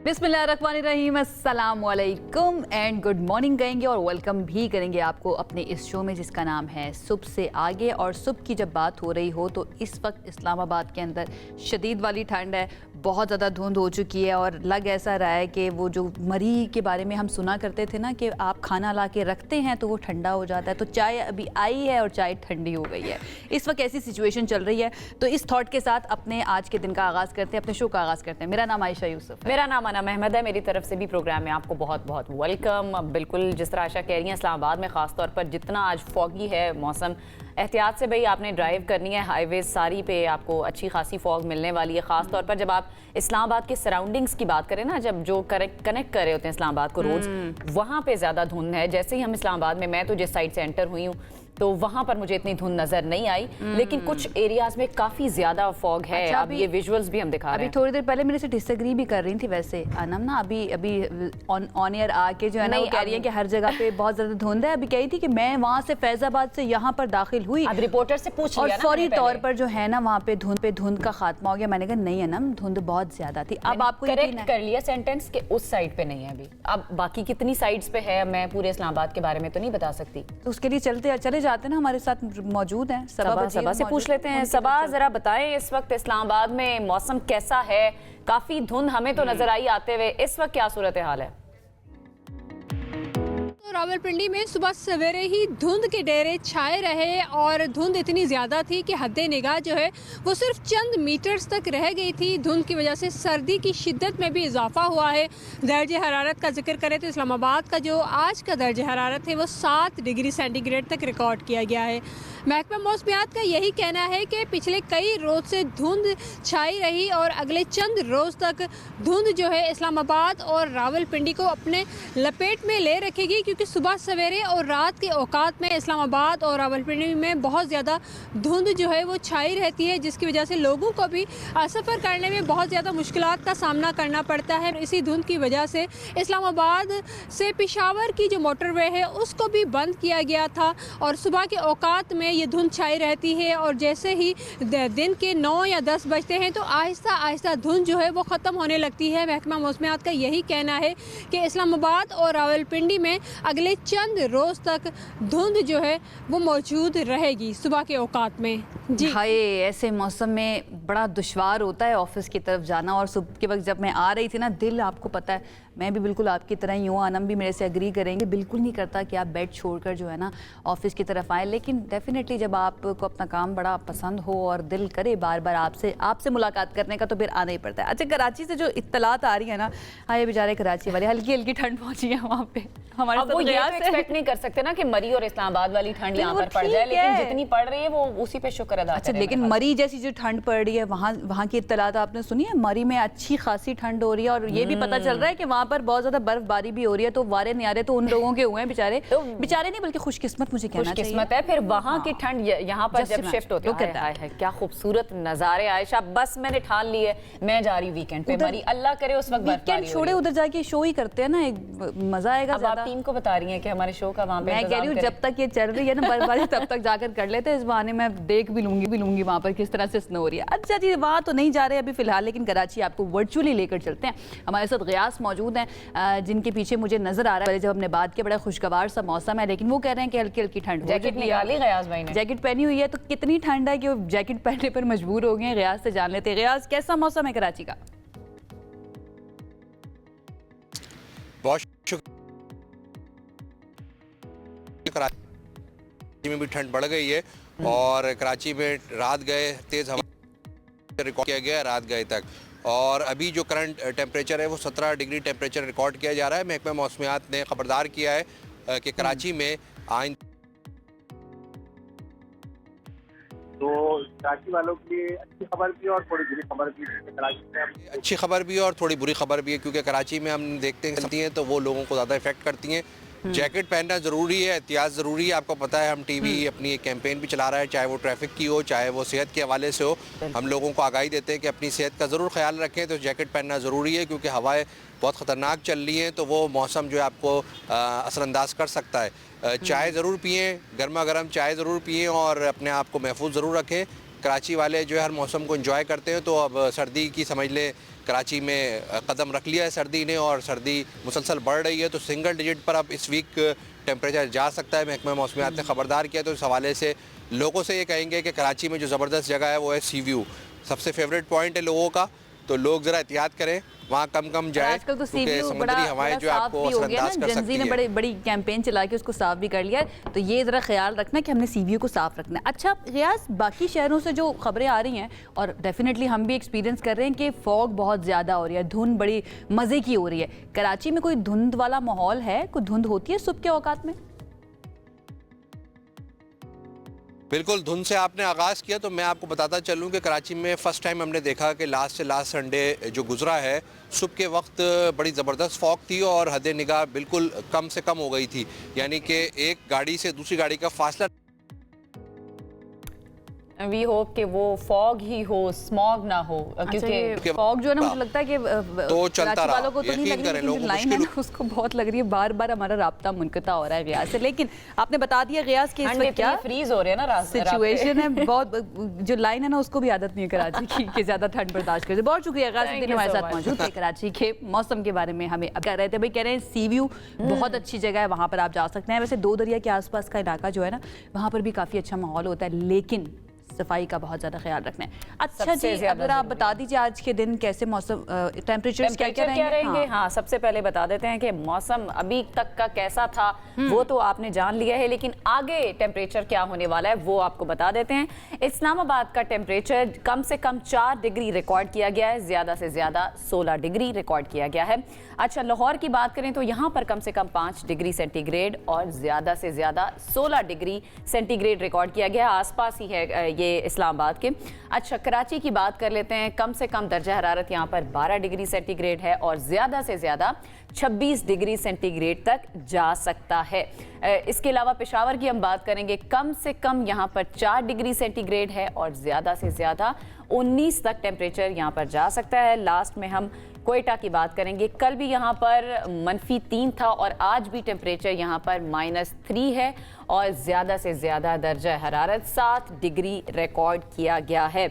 बिस्मिल्लाहिर्रहमानिर्रहीम, अस्सलाम वालेकुम एंड गुड मॉर्निंग कहेंगे और वेलकम भी करेंगे आपको अपने इस शो में जिसका नाम है सुबह से आगे। और सुबह की जब बात हो रही हो तो इस वक्त इस्लामाबाद के अंदर शदीद वाली ठंड है, बहुत ज़्यादा धुंध हो चुकी है और लग ऐसा रहा है कि वो जो मरी के बारे में हम सुना करते थे ना कि आप खाना ला के रखते हैं तो वो ठंडा हो जाता है, तो चाय अभी आई है और चाय ठंडी हो गई है। इस वक्त ऐसी सिचुएशन चल रही है, तो इस थॉट के साथ अपने आज के दिन का आगाज़ करते हैं, अपने शो का आगाज़ करते हैं। मेरा नाम आयशा यूसुफ, मेरा नाम अना महमद है। मेरी तरफ से भी प्रोग्राम में आपको बहुत बहुत वेलकम। बिल्कुल जिस तरह आशा कह रही हैं, इस्लामाबाद में ख़ास तौर पर जितना आज फॉगी है मौसम, एहतियात से भाई आपने ड्राइव करनी है। हाईवे सारी पे आपको अच्छी खासी फॉग मिलने वाली है, ख़ास तौर पर जब आप इस्लामाबाद के सराउंडिंग्स की बात करें ना, जब जो कनेक्ट कर रहे होते हैं इस्लामाबाद को रोड्स, वहाँ पे ज़्यादा धुंध है। जैसे ही हम इस्लामाबाद में, मैं तो जिस साइड से एंटर हुई हूँ तो वहाँ पर मुझे इतनी धुंध नजर नहीं आई, लेकिन कुछ एरियाज में काफी ज्यादा फॉग है। अच्छा, अब ये विजुअल्स भी हम दिखा रहे हैं। अभी थोड़ी देर पहले मेरे से डिसएग्री भी कर रही थी वैसे अनम ना, अभी ऑन एयर आके जो है ना वो कह रही है कि हर जगह पे बहुत ज्यादा धुंध है। अभी कही थी कि मैं वहाँ से फैजाबाद से यहाँ पर दाखिल हुई, अब रिपोर्टर से पूछ लिया और फौरी तौर पर जो है ना वहाँ पे धुंध का खात्मा हो गया। मैंने कहा नहीं अनम, धुंध बहुत ज्यादा थी। अब आपको करेक्ट कर लिया सेंटेंस के उस साइड पे नहीं है अभी, अब बाकी कितनी साइड्स पे है मैं पूरे इस्लामाबाद के बारे में तो नहीं बता सकती। तो उसके लिए चले जाते हैं ना, हमारे साथ मौजूद हैं सबा से पूछ लेते हैं। सबा जरा बताएं इस वक्त इस्लामाबाद में मौसम कैसा है? काफी धुंध हमें तो नजर आई आते हुए, इस वक्त क्या सूरत हाल है? रावलपिंडी में सुबह सवेरे ही धुंध के डेरे छाए रहे और धुंध इतनी ज़्यादा थी कि हद निगाह जो है वो सिर्फ चंद मीटर्स तक रह गई थी। धुंध की वजह से सर्दी की शिद्दत में भी इजाफा हुआ है। दर्ज हरारत का जिक्र करें तो इस्लामाबाद का जो आज का दर्ज हरारत है वो 7 डिग्री सेंटीग्रेड तक रिकॉर्ड किया गया है। महकमा मौसमियात का यही कहना है कि पिछले कई रोज से धुंध छाई रही और अगले चंद रोज़ तक धुंध जो है इस्लामाबाद और रावलपिंडी को अपने लपेट में ले रखेगी, क्योंकि सुबह सवेरे और रात के औकात में इस्लामाबाद और रावलपिंडी में बहुत ज़्यादा धुंध जो है वो छाई रहती है, जिसकी वजह से लोगों को भी सफ़र करने में बहुत ज़्यादा मुश्किलात का सामना करना पड़ता है। इसी धुंध की वजह से इस्लामाबाद से पेशावर की जो मोटरवे है उसको भी बंद किया गया था और सुबह के औकात में ये धुंध छाई रहती है और जैसे ही दिन के 9 या 10 बजते हैं तो आहिस्ता आहिस्ता धुंध जो है वो ख़त्म होने लगती है। महकमा मौसमियात का यही कहना है कि इस्लामाबाद और रावलपिंडी में अगले चंद रोज़ तक धुंध जो है वो मौजूद रहेगी सुबह के औकात में। जी हाय, ऐसे मौसम में बड़ा दुश्वार होता है ऑफिस की तरफ जाना। और सुबह के वक्त जब मैं आ रही थी ना, दिल आपको पता है मैं भी बिल्कुल आपकी तरह ही हूँ, आनम भी मेरे से एग्री करेंगे, बिल्कुल नहीं करता कि आप बेड छोड़कर जो है ना ऑफिस की तरफ आए। लेकिन डेफिनेटली जब आपको अपना काम बड़ा पसंद हो और दिल करे बार बार आपसे मुलाकात करने का, तो फिर आना ही पड़ता है। अच्छा, कराची से जो इत्तलात आ रही है ना, हाँ ये बेचारे कराची वाले हल्की हल्की ठंड पहुंची है वहाँ पे। हमारे वो ये तो एक्सपेक्ट नहीं कर सकते ना कि मरी और इस्लामाबाद वाली ठंड यहाँ पर पड़ जाए, लेकिन जितनी पड़ रही है वो उसी पे शुक्र अदा करें। लेकिन मरी जैसी जो ठंड पड़ रही है वहाँ की इत्तलात आपने सुनी है? मरी में अच्छी खासी ठंड हो रही है और ये भी पता चल रहा है कि वहाँ पर बहुत ज्यादा बर्फबारी भी हो रही है। तो वारे न्यारे तो उन लोगों के हुए हैं बेचारे, तो बेचारे नहीं बल्कि खुशकिस्मत मुझे कहना चाहिए। खुशकिस्मत है फिर वहाँ की ठंड यहाँ पर जब शिफ्ट होती है। क्या खूबसूरत नजारे आयशा, बस मैंने ठान ली है मैं जा रही वीकेंड पे मरी, अल्लाह करे उस वक्त वीकेंड छोड़े उधर जाके शो ही करते हैं ना, एक मजा आएगा। अब आप टीम को बता रही हैं कि हमारे शो का वहाँ पे मैं कह रही हूँ जब तक ये चल रही है ना बर्फबारी तब तक जाकर कर लेते हैं। इस बहाने मैं देख भी लूंगी वहाँ पर किस तरह से स्नो हो रही है। अच्छा जी, वहाँ तो नहीं जा रहे अभी फिलहाल, लेकिन कराची आपको वर्चुअली लेकर चलते हैं। हमारे साथ गयास मौजूद हैं जिनके पीछे मुझे नजर आ रहा है। जब हमने बात किया बड़ा खुशगवार सा मौसम है, लेकिन वो कह रहे हैं कि हल्की हल्की ठंड। जैकेट निकाली गयास भाई ने, जैकेट पहनी हुई है, तो कितनी ठंड है कि वो जैकेट पहनने पर मजबूर हो गए हैं। गयास से जान लेते हैं। गयास, कैसा मौसम है कराची का? बहुत कराची में भी ठंड बढ़ गई है और कराची में रात गए तेज हवा रिकॉर्ड किया गया रात गए तक, और अभी जो करंट टेम्परेचर है वो 17 डिग्री टेम्परेचर रिकॉर्ड किया जा रहा है। महकमा मौसमियात ने खबरदार किया है कि कराची में आइंदा तो कराची वालों के लिए अच्छी खबर भी और थोड़ी बुरी खबर भी है। कराची में अच्छी खबर भी है और थोड़ी बुरी खबर भी है, क्योंकि कराची में हम देखते हैं तो वो लोगों को ज़्यादा इफेक्ट करती हैं। जैकेट पहनना ज़रूरी है, एहतियात ज़रूरी है। आपको पता है हम टीवी अपनी एक कैंपेन भी चला रहा है, चाहे वो ट्रैफिक की हो चाहे वो सेहत के हवाले से हो। हम लोगों को आगाही देते हैं कि अपनी सेहत का ज़रूर ख्याल रखें, तो जैकेट पहनना ज़रूरी है, क्योंकि हवाएं बहुत ख़तरनाक चल रही हैं, तो वो मौसम जो है आपको असरअंदाज कर सकता है। चाय ज़रूर पिएँ, गर्मा गर्म चाय ज़रूर पिएँ और अपने आप को महफूज ज़रूर रखें। कराची वाले जो है हर मौसम को एंजॉय करते हैं, तो अब सर्दी की समझ लें कराची में कदम रख लिया है सर्दी ने और सर्दी मुसलसल बढ़ रही है, तो सिंगल डिजिट पर अब इस वीक टेम्परेचर जा सकता है। महकमा मौसमियात ने खबरदार किया, तो इस हवाले से लोगों से ये कहेंगे कि कराची में जो ज़बरदस्त जगह है वो है सी व्यू, सबसे फेवरेट पॉइंट है लोगों का, तो लोग ज़रा एहतियात करें, वहाँ कम जाए, आजकल तो क्योंकि सीव्यू बड़ा समुद्री हवाएं जो साफ आपको भी हो गया असरअंदाज ना, कर जनजी सकती ने है। बड़ी कैंपेन चला के उसको साफ भी कर लिया है, तो ये ज़रा ख्याल रखना कि हमने सीव्यू को साफ रखना है। अच्छा रियाज, बाकी शहरों से जो खबरें आ रही हैं और डेफिनेटली हम भी एक्सपीरियंस कर रहे हैं कि फॉग बहुत ज़्यादा हो रही है, धुंध बड़ी मज़े की हो रही है, कराची में कोई धुंध वाला माहौल है, कोई धुंध होती है सुबह के औकात में? बिल्कुल, धुंध से आपने आगाज़ किया तो मैं आपको बताता चलूं कि कराची में फ़र्स्ट टाइम हमने देखा कि लास्ट से लास्ट संडे जो गुजरा है, सुबह के वक्त बड़ी ज़बरदस्त फॉग थी और हद निगाह बिल्कुल कम से कम हो गई थी, यानी कि एक गाड़ी से दूसरी गाड़ी का फासला। वी होप कि वो फॉग ही हो, स्मॉग ना हो, क्योंकि फॉग जो है ना, मुझे लगता है कि तो चलता कराची रहा, वालों को तो नहीं लग रही, लेकिन जो लाइन है ना उसको बहुत लग रही है, बार बार हमारा राब्ता मुनक़ता हो रहा है गयास से। लेकिन आपने बता दिया गयास कि इस वक्त क्या फ्रीज हो रहे हैं ना रास्ते, सिचुएशन है, बहुत जो लाइन है ना उसको भी आदत नहीं है कराची की कि ज़्यादा ठंड बर्दाश्त करते। बहुत शुक्रिया गयासुद्दीन हमारे साथ मौजूद थे, कराची के मौसम के बारे में हमें अब कह रहे थे। भाई कह रहे हैं सी व्यू बहुत अच्छी जगह है, वहाँ पर आप जा सकते हैं। वैसे दो दरिया के आसपास का इलाका जो है ना, वहाँ पर भी काफ़ी अच्छा माहौल होता है, लेकिन सफाई का बहुत ज़्यादा ख्याल रखना है। अच्छा जी, अगर आप बता दीजिए आज के दिन कैसे मौसम, टेम्परेचर क्या रहेंगे? हाँ, सबसे पहले बता देते हैं कि मौसम अभी तक का कैसा था वो तो आपने जान लिया है, लेकिन आगे टेम्परेचर क्या होने वाला है वो आपको बता देते हैं। इस्लामाबाद का टेम्परेचर कम से कम 4 डिग्री रिकॉर्ड किया गया है, ज़्यादा से ज़्यादा 16 डिग्री रिकॉर्ड किया गया है। अच्छा, लाहौर की बात करें तो यहाँ पर कम से कम 5 डिग्री सेंटीग्रेड और ज़्यादा से ज़्यादा 16 डिग्री सेंटीग्रेड रिकॉर्ड किया गया, आसपास ही है ये इस्लामाबाद के। अच्छा, कराची की बात कर लेते हैं, कम से कम दर्जा हरारत यहाँ पर 12 डिग्री सेंटीग्रेड है और ज़्यादा से ज़्यादा 26 डिग्री सेंटीग्रेड तक जा सकता है। इसके अलावा पेशावर की हम बात करेंगे, कम से कम यहाँ पर 4 डिग्री सेंटीग्रेड है और ज़्यादा से ज़्यादा 19 तक टेम्परेचर यहाँ पर जा सकता है। लास्ट में हम कोयटा की बात करेंगे, कल भी यहाँ पर -3 था और आज भी टेम्परेचर यहाँ पर -3 है और ज़्यादा से ज़्यादा दर्जा हरारत 7 डिग्री रिकॉर्ड किया गया है।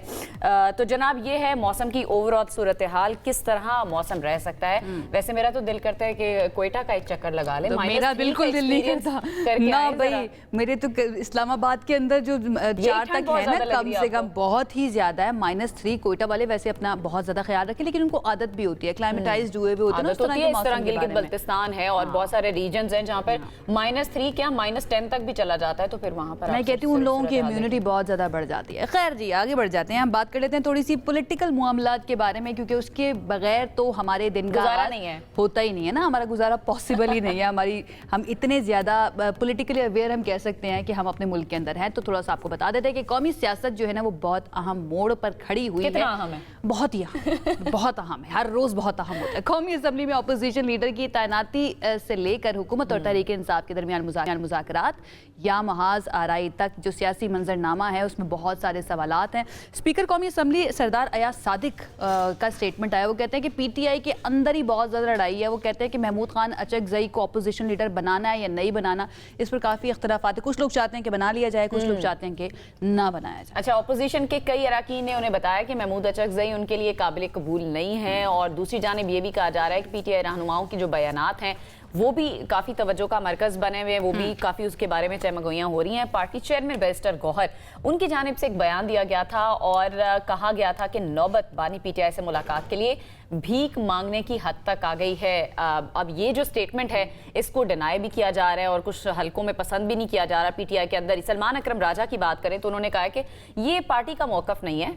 तो जनाब ये है मौसम की ओवरऑल सूरत हाल, किस तरह मौसम रह सकता है। वैसे मेरा तो दिल करता है कि कोयटा का एक चक्कर लगा ले। तो मेरा बिल्कुल दिल नहीं करता ना भाई, मेरे तो इस्लामाबाद के अंदर जो 4 तक है ना, कम से कम बहुत ही ज़्यादा है, -3। कोयटा वाले वैसे अपना बहुत ज़्यादा ख्याल रखें, लेकिन उनको आदत भी होती है, क्लाइमेटाइज्ड हुए भी होते हैं, इस तरह गिलगित बल्तिस्तान है और बहुत सारे रीजन्स हैं जहाँ पर -3 क्या -10 तक भी चला जाता है, तो फिर वहाँ पर मैं कहती हूँ उन लोगों की इम्यूनिटी बहुत ज़्यादा बढ़ जाती है। खैर जी, आगे बढ़ जाते हैं, हम बात कर लेते हैं थोड़ी सी पॉलिटिकल मामलात के बारे में, क्योंकि उसके बगैर तो हमारे दिन का गुजारा नहीं है, होता ही नहीं है ना, हमारा गुजारा पॉसिबल ही नहीं है। हम इतने ज़्यादा पॉलिटिकली अवेयर हम कह सकते हैं कि हम अपने मुल्क के अंदर हैं। तो थोड़ा सा आपको बता देते हैं कि कौमी सियासत जो है ना वो बहुत अहम मोड़ पर खड़ी हुई है। अहम है? बहुत ही अहम, बहुत अहम है, हर रोज़ बहुत अहम होता है। कौमी असम्बली में अपोजिशन लीडर की तैनाती से लेकर हुकूमत और तहरीक इंसाफ के दरमियान मुज़ाकरात या महाज आराई तक जो सियासी मंजरनामा है उसमें बहुत सारे सवालात हैं। स्पीकर कौमी असम्बली सरदार अयाज सादिक का स्टेटमेंट आया, वो कहते हैं कि पीटीआई के अंदर ही बहुत ज़्यादा लड़ाई है। वो कहते हैं कि महमूद खान अचकज़ई को अपोजिशन लीडर बनाना है या नहीं बनाना, इस पर काफ़ी इख्तलाफात है। कुछ लोग चाहते हैं कि बना लिया जाए, कुछ लोग चाहते हैं कि ना बनाया जाए। अच्छा, अपोजिशन के कई अरकान ने उन्हें बताया कि महमूद अचकज़ई उनके लिए काबिल कबूल नहीं है, और दूसरी जानिब ये भी कहा जा रहा है कि पीटीआई रहनुमाओं की जो बयानात हैं वो भी काफ़ी तवज्जो का मरकज़ बने हुए हैं, वो भी काफ़ी उसके बारे में चमगोइयाँ हो रही हैं। पार्टी चेयरमैन बैरिस्टर गौहर, उनकी जानिब से एक बयान दिया गया था और कहा गया था कि नौबत बानी पीटीआई से मुलाकात के लिए भीख मांगने की हद तक आ गई है। अब ये जो स्टेटमेंट है इसको डिनाई भी किया जा रहा है और कुछ हलकों में पसंद भी नहीं किया जा रहा पीटीआई के अंदर। सलमान अकरम राजा की बात करें तो उन्होंने कहा है कि ये पार्टी का मौक़िफ़ नहीं है,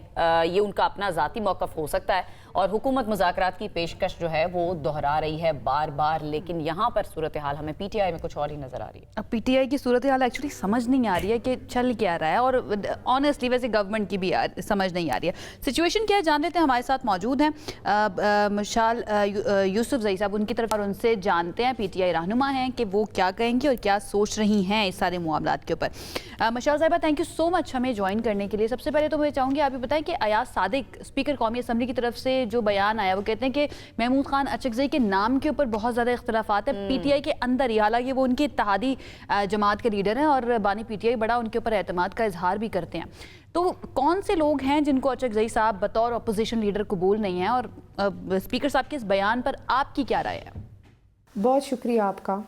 ये उनका अपना ज़ाती मौक़िफ़ हो सकता है, और हुकूमत मुज़ाकरात की पेशकश जो है वो दोहरा रही है बार बार, लेकिन यहाँ पर सूरत हाल हमें पीटीआई में कुछ और ही नज़र आ रही है। अब पीटीआई की सूरत हाल एक्चुअली समझ नहीं आ रही है कि चल क्या रहा है, और ऑनेस्टली वैसे गवर्नमेंट की भी समझ नहीं आ रही है। सिचुएशन क्या है जान लेते हैं, हमारे साथ मौजूद हैं मशाल यूसुफज़ई साहब, उनकी तरफ और उनसे जानते हैं, पीटीआई रहनुमा हैं, कि वो क्या कहेंगी और क्या सोच रही हैं इस सारे मामलात के ऊपर। मशाल साहिबा, थैंक यू सो मच हमें ज्वाइन करने के लिए। सबसे पहले तो मैं चाहूँगी आप ये बताएं कि अयाज सादिक स्पीकर कौमी असम्बली की तरफ से जो बयान आया वो कहते हैं कि महमूद खान अचकज़ई के नाम के ऊपर बहुत ज़्यादा इख्तलाफात है पीटीआई के अंदर ही, हालांकि वो उनकी इत्तेहादी जमात के लीडर हैं और बानी पीटीआई बड़ा उनके ऊपर एतमाद का इजहार भी करते हैं। तो कौन से लोग हैं जिनको अचकज़ई साहब बतौर अपोजिशन लीडर कबूल नहीं है, और स्पीकर साहब के इस बयान पर आपकी क्या राय है? बहुत शुक्रिया आपका।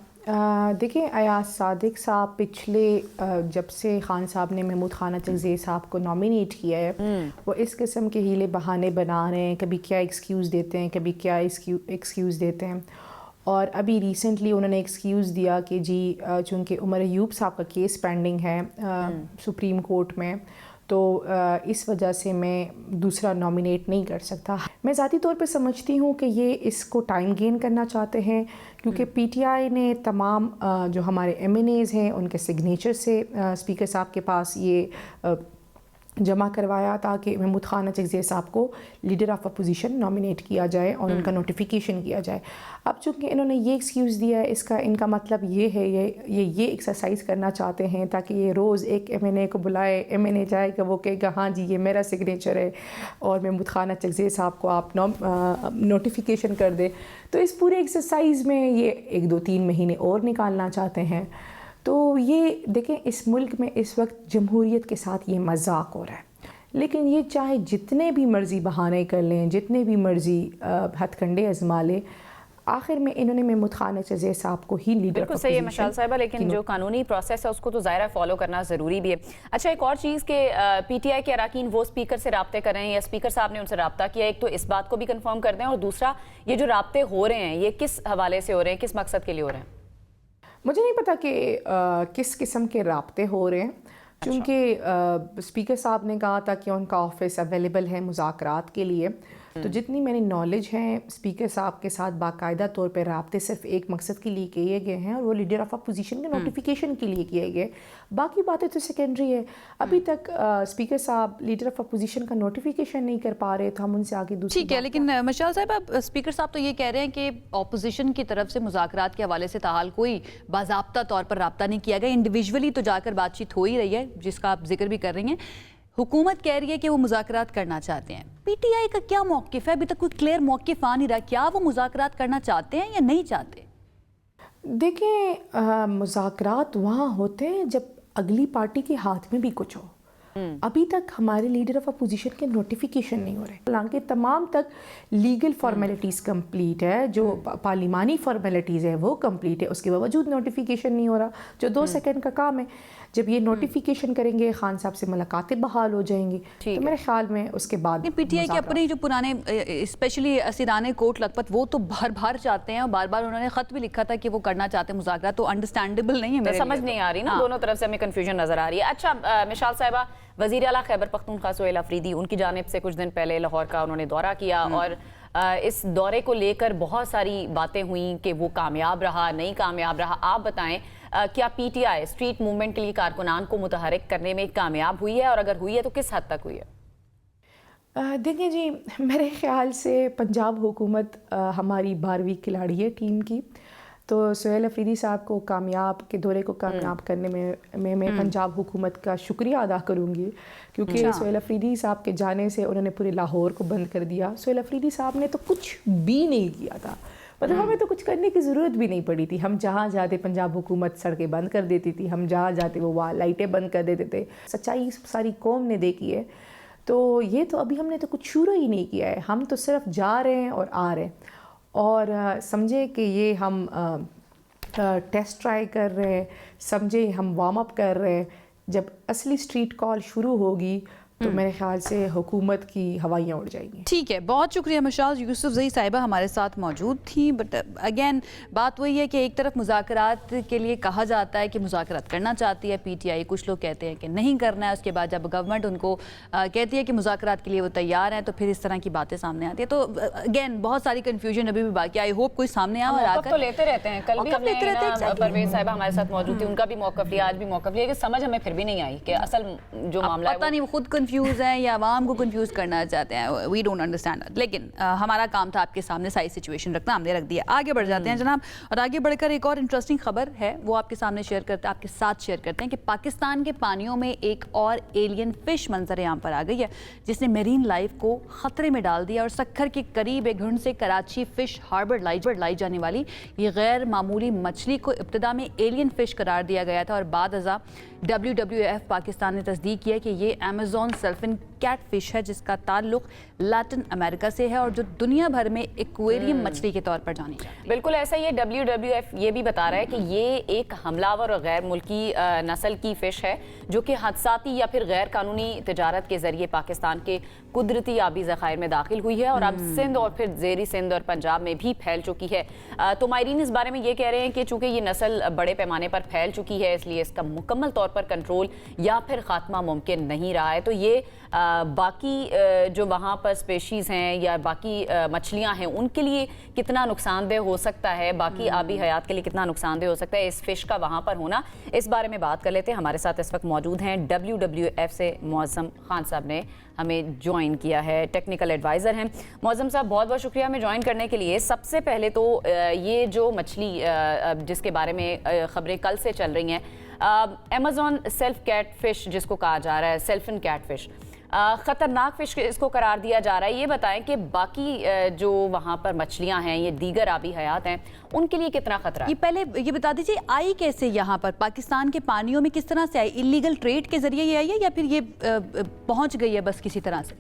देखिए, अयाज सादिक साहब पिछले जब से खान साहब ने महमूद खान अचकज़ई साहब को नॉमिनेट किया है वो इस किस्म के हीले बहाने बना रहे हैं, कभी क्या एक्सक्यूज़ देते हैं, कभी क्या एक्सक्यूज़ देते हैं। और अभी रिसेंटली उन्होंने एक्सक्यूज़ दिया कि जी चूँकि उमर अयूब साहब का केस पेंडिंग है सुप्रीम कोर्ट में, तो इस वजह से मैं दूसरा नॉमिनेट नहीं कर सकता। मैं ज़ाती तौर पे समझती हूँ कि ये इसको टाइम गेन करना चाहते हैं, क्योंकि पीटीआई ने तमाम जो हमारे एमएनएज़ हैं उनके सिग्नेचर से स्पीकर साहब के पास ये जमा करवाया ताकि महमूद खान अचकज़ई साहब को लीडर ऑफ अपोजिशन नॉमिनेट किया जाए और उनका नोटिफिकेशन किया जाए। अब चूँकि इन्होंने ये एक्सक्यूज़ दिया है, इसका इनका मतलब ये है ये एक्सरसाइज करना चाहते हैं ताकि ये रोज़ एक एमएनए को बुलाए, एमएनए जाएगा वो कहेगा हाँ जी ये मेरा सिग्नेचर है और महमूद खान अचकज़ई साहब को आप नोटिफिकेशन कर दे। तो इस पूरे एक्सरसाइज में ये 1-2-3 महीने और निकालना चाहते हैं। तो ये देखें, इस मुल्क में इस वक्त जमहूरियत के साथ ये मजाक हो रहा है, लेकिन ये चाहे जितने भी मर्ज़ी बहाने कर लें, जितने भी मर्ज़ी हथकंडे आजमा लें, आखिर में इन्होंने महमूद खान अचकज़ई साहब को ही लीडर। बिल्कुल सही है मशाल साहिबा, लेकिन जो कानूनी प्रोसेस है उसको तो ज़ाहिर फॉलो करना ज़रूरी भी है। अच्छा, एक और चीज़ के पीटीआई के अरकान वो स्पीकर से रब्ते कर रहे हैं या स्पीकर साहब ने उनसे रब्ता किया, एक तो इस बात को भी कंफर्म कर दें, और दूसरा ये जो रब्ते हो रहे हैं ये किस हवाले से हो रहे हैं, किस मकसद के लिए हो रहे हैं? मुझे नहीं पता कि किस किस्म के राब्ते हो रहे हैं, क्योंकि स्पीकर साहब ने कहा था कि उनका ऑफिस अवेलेबल है मुज़ाकरात के लिए। तो जितनी मेरी नॉलेज है स्पीकर साहब के साथ बाकायदा तौर पे राब्ते सिर्फ एक मकसद के लिए किए गए हैं और वो लीडर ऑफ अपोजिशन के नोटिफिकेशन के लिए किए गए। बाकी बातें तो सेकेंडरी है। अभी तक स्पीकर साहब लीडर ऑफ अपोजिशन का नोटिफिकेशन नहीं कर पा रहे, तो हम उनसे आगे दूसरी ठीक है। लेकिन मशाल साहब, अब स्पीकर साहब तो ये कह रहे हैं कि अपोजिशन की तरफ से मुज़ाकरात के हवाले से ताहाल कोई बाज़ाब्ता तौर पर रब्ता नहीं किया गया, इंडिविजुअली तो जाकर बातचीत हो ही रही है जिसका आप जिक्र भी कर रही हैं। हुकूमत कह रही है कि वो मुज़ाकरात करना चाहते हैं। पीटीआई का क्या मौक़िफ़ है? अभी तक कोई क्लियर मौक़िफ़ आ नहीं रहा, क्या वो मुज़ाकरात करना चाहते हैं या नहीं चाहते? देखें, मुज़ाकरात वहाँ होते हैं जब अगली पार्टी के हाथ में भी कुछ हो। अभी तक हमारे लीडर ऑफ अपोजिशन के नोटिफिकेशन नहीं हो रहे, हालांकि तमाम तक लीगल फॉर्मेलिटीज़ कंप्लीट है, जो पार्लिमानी फॉर्मेलिटीज़ है वो कंप्लीट है, उसके बावजूद नोटिफिकेशन नहीं हो रहा, जो 2 सेकंड का काम है। जब ये नोटिफिकेशन करेंगे खान साहब से मुलाकातें बहाल हो जाएंगी, तो मेरे ख्याल में उसके बाद पीटीआई के अपने जो पुराने स्पेशली असीराने कोट लखपत वो तो बार चाहते हैं और बार उन्होंने ख़त भी लिखा था कि वो करना चाहते हैं मुज़ाकरा, तो अंडरस्टैंडेबल नहीं है, मेरे समझ नहीं आ रही ना, दोनों तरफ से हमें कंफ्यूजन नजर आ रही है। अच्छा मिशाल साहिबा, वज़ीर आला खैबर पख्तूनख्वा सुहेल अफरीदी, उनकी जानिब से कुछ दिन पहले लाहौर का उन्होंने दौरा किया और इस दौरे को लेकर बहुत सारी बातें हुई कि वो कामयाब रहा नहीं कामयाब रहा। आप बताएं, क्या पीटीआई स्ट्रीट मूवमेंट के लिए कारकुनान को मुतहरिक करने में कामयाब हुई है, और अगर हुई है तो किस हद तक हुई है? देखिए जी, मेरे ख्याल से पंजाब हुकूमत हमारी 12वीं खिलाड़ी है टीम की, तो सुहेल अफरीदी साहब को कामयाब के दौरे को कामयाब करने में मैं पंजाब हुकूमत का शुक्रिया अदा करूँगी, क्योंकि सुहेल अफरीदी साहब के जाने से उन्होंने पूरे लाहौर को बंद कर दिया। सुहेल अफरीदी साहब ने तो कुछ भी नहीं किया था, मतलब हमें तो कुछ करने की ज़रूरत भी नहीं पड़ी थी। हम जहाँ जाते पंजाब हुकूमत सड़कें बंद कर देती थी, हम जहाँ जाते वो वहाँ लाइटें बंद कर देते थे। सच्चाई सारी कौम ने देखी है। तो ये तो अभी हमने तो कुछ शुरू ही नहीं किया है, हम तो सिर्फ जा रहे हैं और आ रहे हैं, और समझे कि ये हम टेस्ट ट्राई कर रहे हैं, समझे हम वार्म अप कर रहे हैं। जब असली स्ट्रीट कॉल शुरू होगी तो मेरे ख्याल से हुकूमत की हवाइयाँ उड़ जाएंगी। ठीक है, बहुत शुक्रिया मशाल। यूसुफजई साहिबा हमारे साथ मौजूद थी, बट अगेन बात वही है कि एक तरफ मुज़ाकरात के लिए कहा जाता है कि मुज़ाकरात करना चाहती है पीटीआई, कुछ लोग कहते हैं कि नहीं करना है, उसके बाद जब गवर्नमेंट उनको कहती है कि मुज़ाकरात के लिए वो तैयार हैं तो फिर इस तरह की बातें सामने आती है। तो अगेन बहुत सारी कन्फ्यूजन अभी भी बाकी। आई होप कोई सामने आए और आकर तो लेते रहते हैं। कल भी हमने परवेज साहिबा हमारे साथ मौजूद थी, उनका भी मौक़िफ़ लिया, आज भी मौक़िफ़ लिया, कि समझ हमें फिर भी नहीं आई कि असल जो मामला है पता नहीं वो खुद कंफ्यूज हैं या आवाम को कंफ्यूज करना चाहते हैं, वी डोंट अंडरस्टैंड। लेकिन हमारा काम था आपके सामने सारी सिचुएशन रखना, हमने रख दिया। आगे बढ़ जाते हैं जनाब, और आगे बढ़कर एक और इंटरेस्टिंग खबर है वो आपके सामने शेयर करते हैं, आपके साथ शेयर करते हैं कि पाकिस्तान के पानियों में एक और एलियन फिश मंजर आम पर आ गई है जिसने मेरीन लाइफ को खतरे में डाल दिया। और सक्खर के करीब एक घुंड से कराची फिश हार्बर लाई जाने वाली ये गैर मामूली मछली को इब्तिदा में एलियन फिश करार दिया गया था, और बाद अज़ा WWF पाकिस्तान ने तस्दीक किया कि ये अमेज़ॉन सेल्फिन कैट फिश है जिसका ताल्लुक लैटिन अमेरिका से है और जो दुनिया भर में एक्वेरियम मछली के तौर पर जानी जाती है। बिल्कुल ऐसा ही है। WWF ये भी बता रहा है कि ये एक हमलावर और गैर मुल्की नस्ल की फ़िश है जो कि हादसाती या फिर गैर कानूनी तजारत के ज़रिए पाकिस्तान के कुदरती आबी ज़खायर में दाखिल हुई है और अब सिंध और फिर ज़ेरी सिंध और पंजाब में भी फैल चुकी है। तो मायरीन इस बारे में ये कह रहे हैं कि चूँकि ये नस्ल बड़े पैमाने पर फैल चुकी है इसलिए इसका मुकम्मल तौर पर कंट्रोल या फिर ख़ात्मा मुमकिन नहीं रहा है। तो ये बाकी जो वहाँ पर स्पेशीज़ हैं या बाकी मछलियाँ हैं उनके लिए कितना नुकसानदेह हो सकता है, बाकी आबी हयात के लिए कितना नुकसानदेह हो सकता है इस फिश का वहाँ पर होना, इस बारे में बात कर लेते हैं। हमारे साथ इस वक्त मौजूद हैं WWF से मौज़म खान साहब ने हमें ज्वाइन किया है, टेक्निकल एडवाइज़र हैं। मौज़म साहब बहुत बहुत शुक्रिया हमें ज्वाइन करने के लिए। सबसे पहले तो ये जो मछली जिसके बारे में ख़बरें कल से चल रही हैं, अमेज़ॉन सेल्फ कैट फ़िश जिसको कहा जा रहा है, सेल्फिन कैट फ़िश, ख़तरनाक फ़िश इसको करार दिया जा रहा है। ये बताएं कि बाकी जो वहाँ पर मछलियाँ हैं, ये दीगर आबी हयात हैं, उनके लिए कितना ख़तरा है? ये पहले ये बता दीजिए आई कैसे यहाँ पर पाकिस्तान के पानियों में, किस तरह से आई? इलीगल ट्रेड के जरिए ये आई है या फिर ये पहुँच गई है बस किसी तरह से?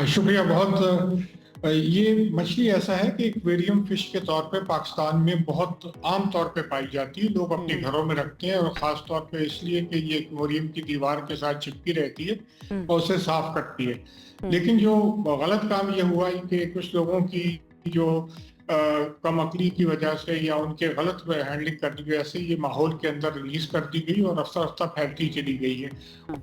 शुक्रिया बहुत। ये मछली ऐसा है कि एक्वेरियम फिश के तौर पे पाकिस्तान में बहुत आम तौर पे पाई जाती है, लोग अपने घरों में रखते हैं और ख़ास तौर पे इसलिए कि ये एक्वेरियम की दीवार के साथ चिपकी रहती है और उसे साफ करती है। लेकिन जो गलत काम ये हुआ कि कुछ लोगों की जो कम अकली की वजह से या उनके गलत हैंडलिंग करने की वजह से ये माहौल के अंदर रिलीज कर दी गई और रफ्ता रफ्ता फैलती चली गई है।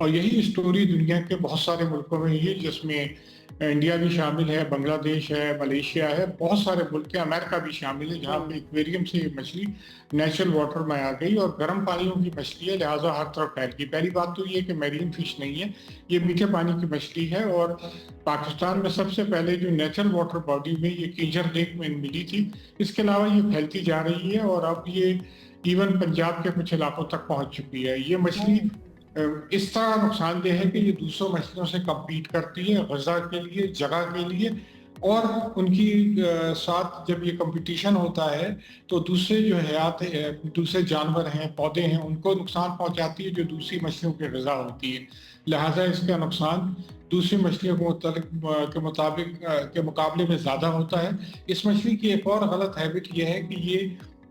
और यही स्टोरी दुनिया के बहुत सारे मुल्कों में है, जिसमें इंडिया भी शामिल है, बांग्लादेश है, मलेशिया है, बहुत सारे मुल्क है, अमेरिका भी शामिल है, जहाँ पे एक्वेरियम से ये मछली नेचुरल वाटर में आ गई और गर्म पानियों की मछली है, लिहाजा हर तरफ फैल गई। पहली बात तो ये कि मैरीन फिश नहीं है, ये मीठे पानी की मछली है और पाकिस्तान में सबसे पहले जो नेचुरल वाटर बॉडी में ये किंजर लेक में मिली थी। इसके अलावा ये फैलती जा रही है और अब ये इवन पंजाब के कुछ इलाकों तक पहुँच चुकी है। ये मछली इस तरह नुकसानदेह है कि ये दूसरों मछलियों से कम्पीट करती है ग़िज़ा के लिए, जगह के लिए, और उनकी साथ जब ये कंपटीशन होता है तो दूसरे जो हयात है, दूसरे जानवर हैं, पौधे हैं, उनको नुकसान पहुंचाती है जो दूसरी मछलियों की ग़िज़ा होती है। लिहाजा इसका नुकसान दूसरी मछलियों के मुकाबले में ज़्यादा होता है। इस मछली की एक और गलत हैबिट यह है कि ये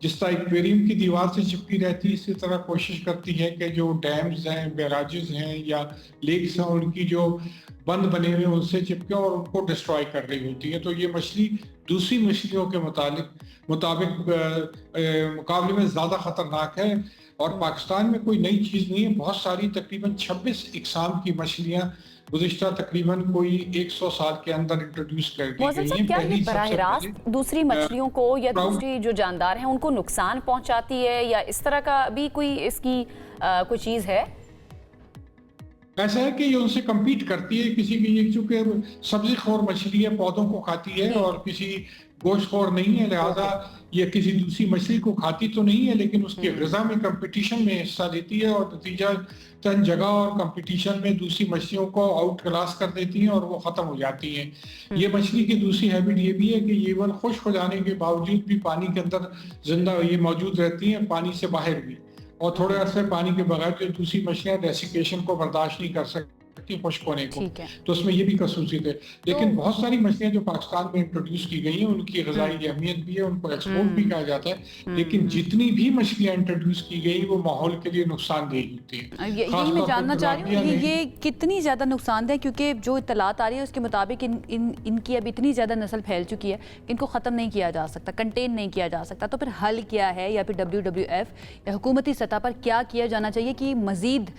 जिस तरह एक्वेरियम की दीवार से चिपकी रहती है, इसी तरह कोशिश करती है कि जो डैम्स हैं, बैराजेस हैं या लेक्स हैं, उनकी जो बंद बने हुए उनसे चिपके और उनको डिस्ट्रॉय कर रही होती है। तो ये मछली दूसरी मछलियों के मुताबिक मुकाबले में ज़्यादा ख़तरनाक है और पाकिस्तान में कोई नई चीज़ नहीं है। बहुत सारी तकरीबन 26 इकसाम की मछलियाँ गुज़िश्ता तकरीबन कोई 100 साल के अंदर इंट्रोड्यूस कर दी गई हैं। क्या ये बराह रास्त दूसरी मछलियों को या दूसरी जो जानदार हैं उनको नुकसान पहुंचाती है या इस तरह का भी कोई इसकी कोई चीज़ है? ऐसा है कि ये उनसे कम्पीट करती है किसी की, ये चूँकि सब्जी खोर मछली है, पौधों को खाती है और किसी गोश्तखोर नहीं है, लिहाजा ये किसी दूसरी मछली को खाती तो नहीं है लेकिन उसकी ग़िज़ा में कंपटीशन में हिस्सा लेती है और नतीजा चंद जगह और कंपटीशन में दूसरी मछलियों को आउट क्लास कर देती हैं और वो ख़त्म हो जाती हैं। ये मछली की दूसरी हैबिट ये भी है कि ये इवन खुश्क हो जाने के बावजूद भी पानी के अंदर जिंदा ये मौजूद रहती हैं, पानी से बाहर भी, और थोड़े अरसे पानी के बगैर जो दूसरी मछलियाँ डेसिकेशन को बर्दाश्त नहीं कर सकती खुश्क होने को, तो उसमें ये भी खसूसियत है। लेकिन बहुत सारी मछलियाँ जो पाकिस्तान में इंट्रोड्यूस की गई हैं उनकी ग़िज़ाई अहमियत भी है, उनको एक्सपोर्ट भी कहा जाता है, लेकिन जितनी भी मछलियाँ इंट्रोड्यूस की गई वो माहौल के लिए नुकसानदेह होती है। यही मैं जानना चाह रही हूँ ये कितनी ज़्यादा नुकसानदेह, क्योंकि जो इत्तलात आ रही है उसके मुताबिक इनकी अब इतनी ज़्यादा नस्ल फैल चुकी है इनको ख़त्म नहीं किया जा सकता, कंटेन नहीं किया जा सकता। तो फिर हल क्या है या फिर WWF या हुकूमती सतह पर क्या किया जाना चाहिए कि मज़ीद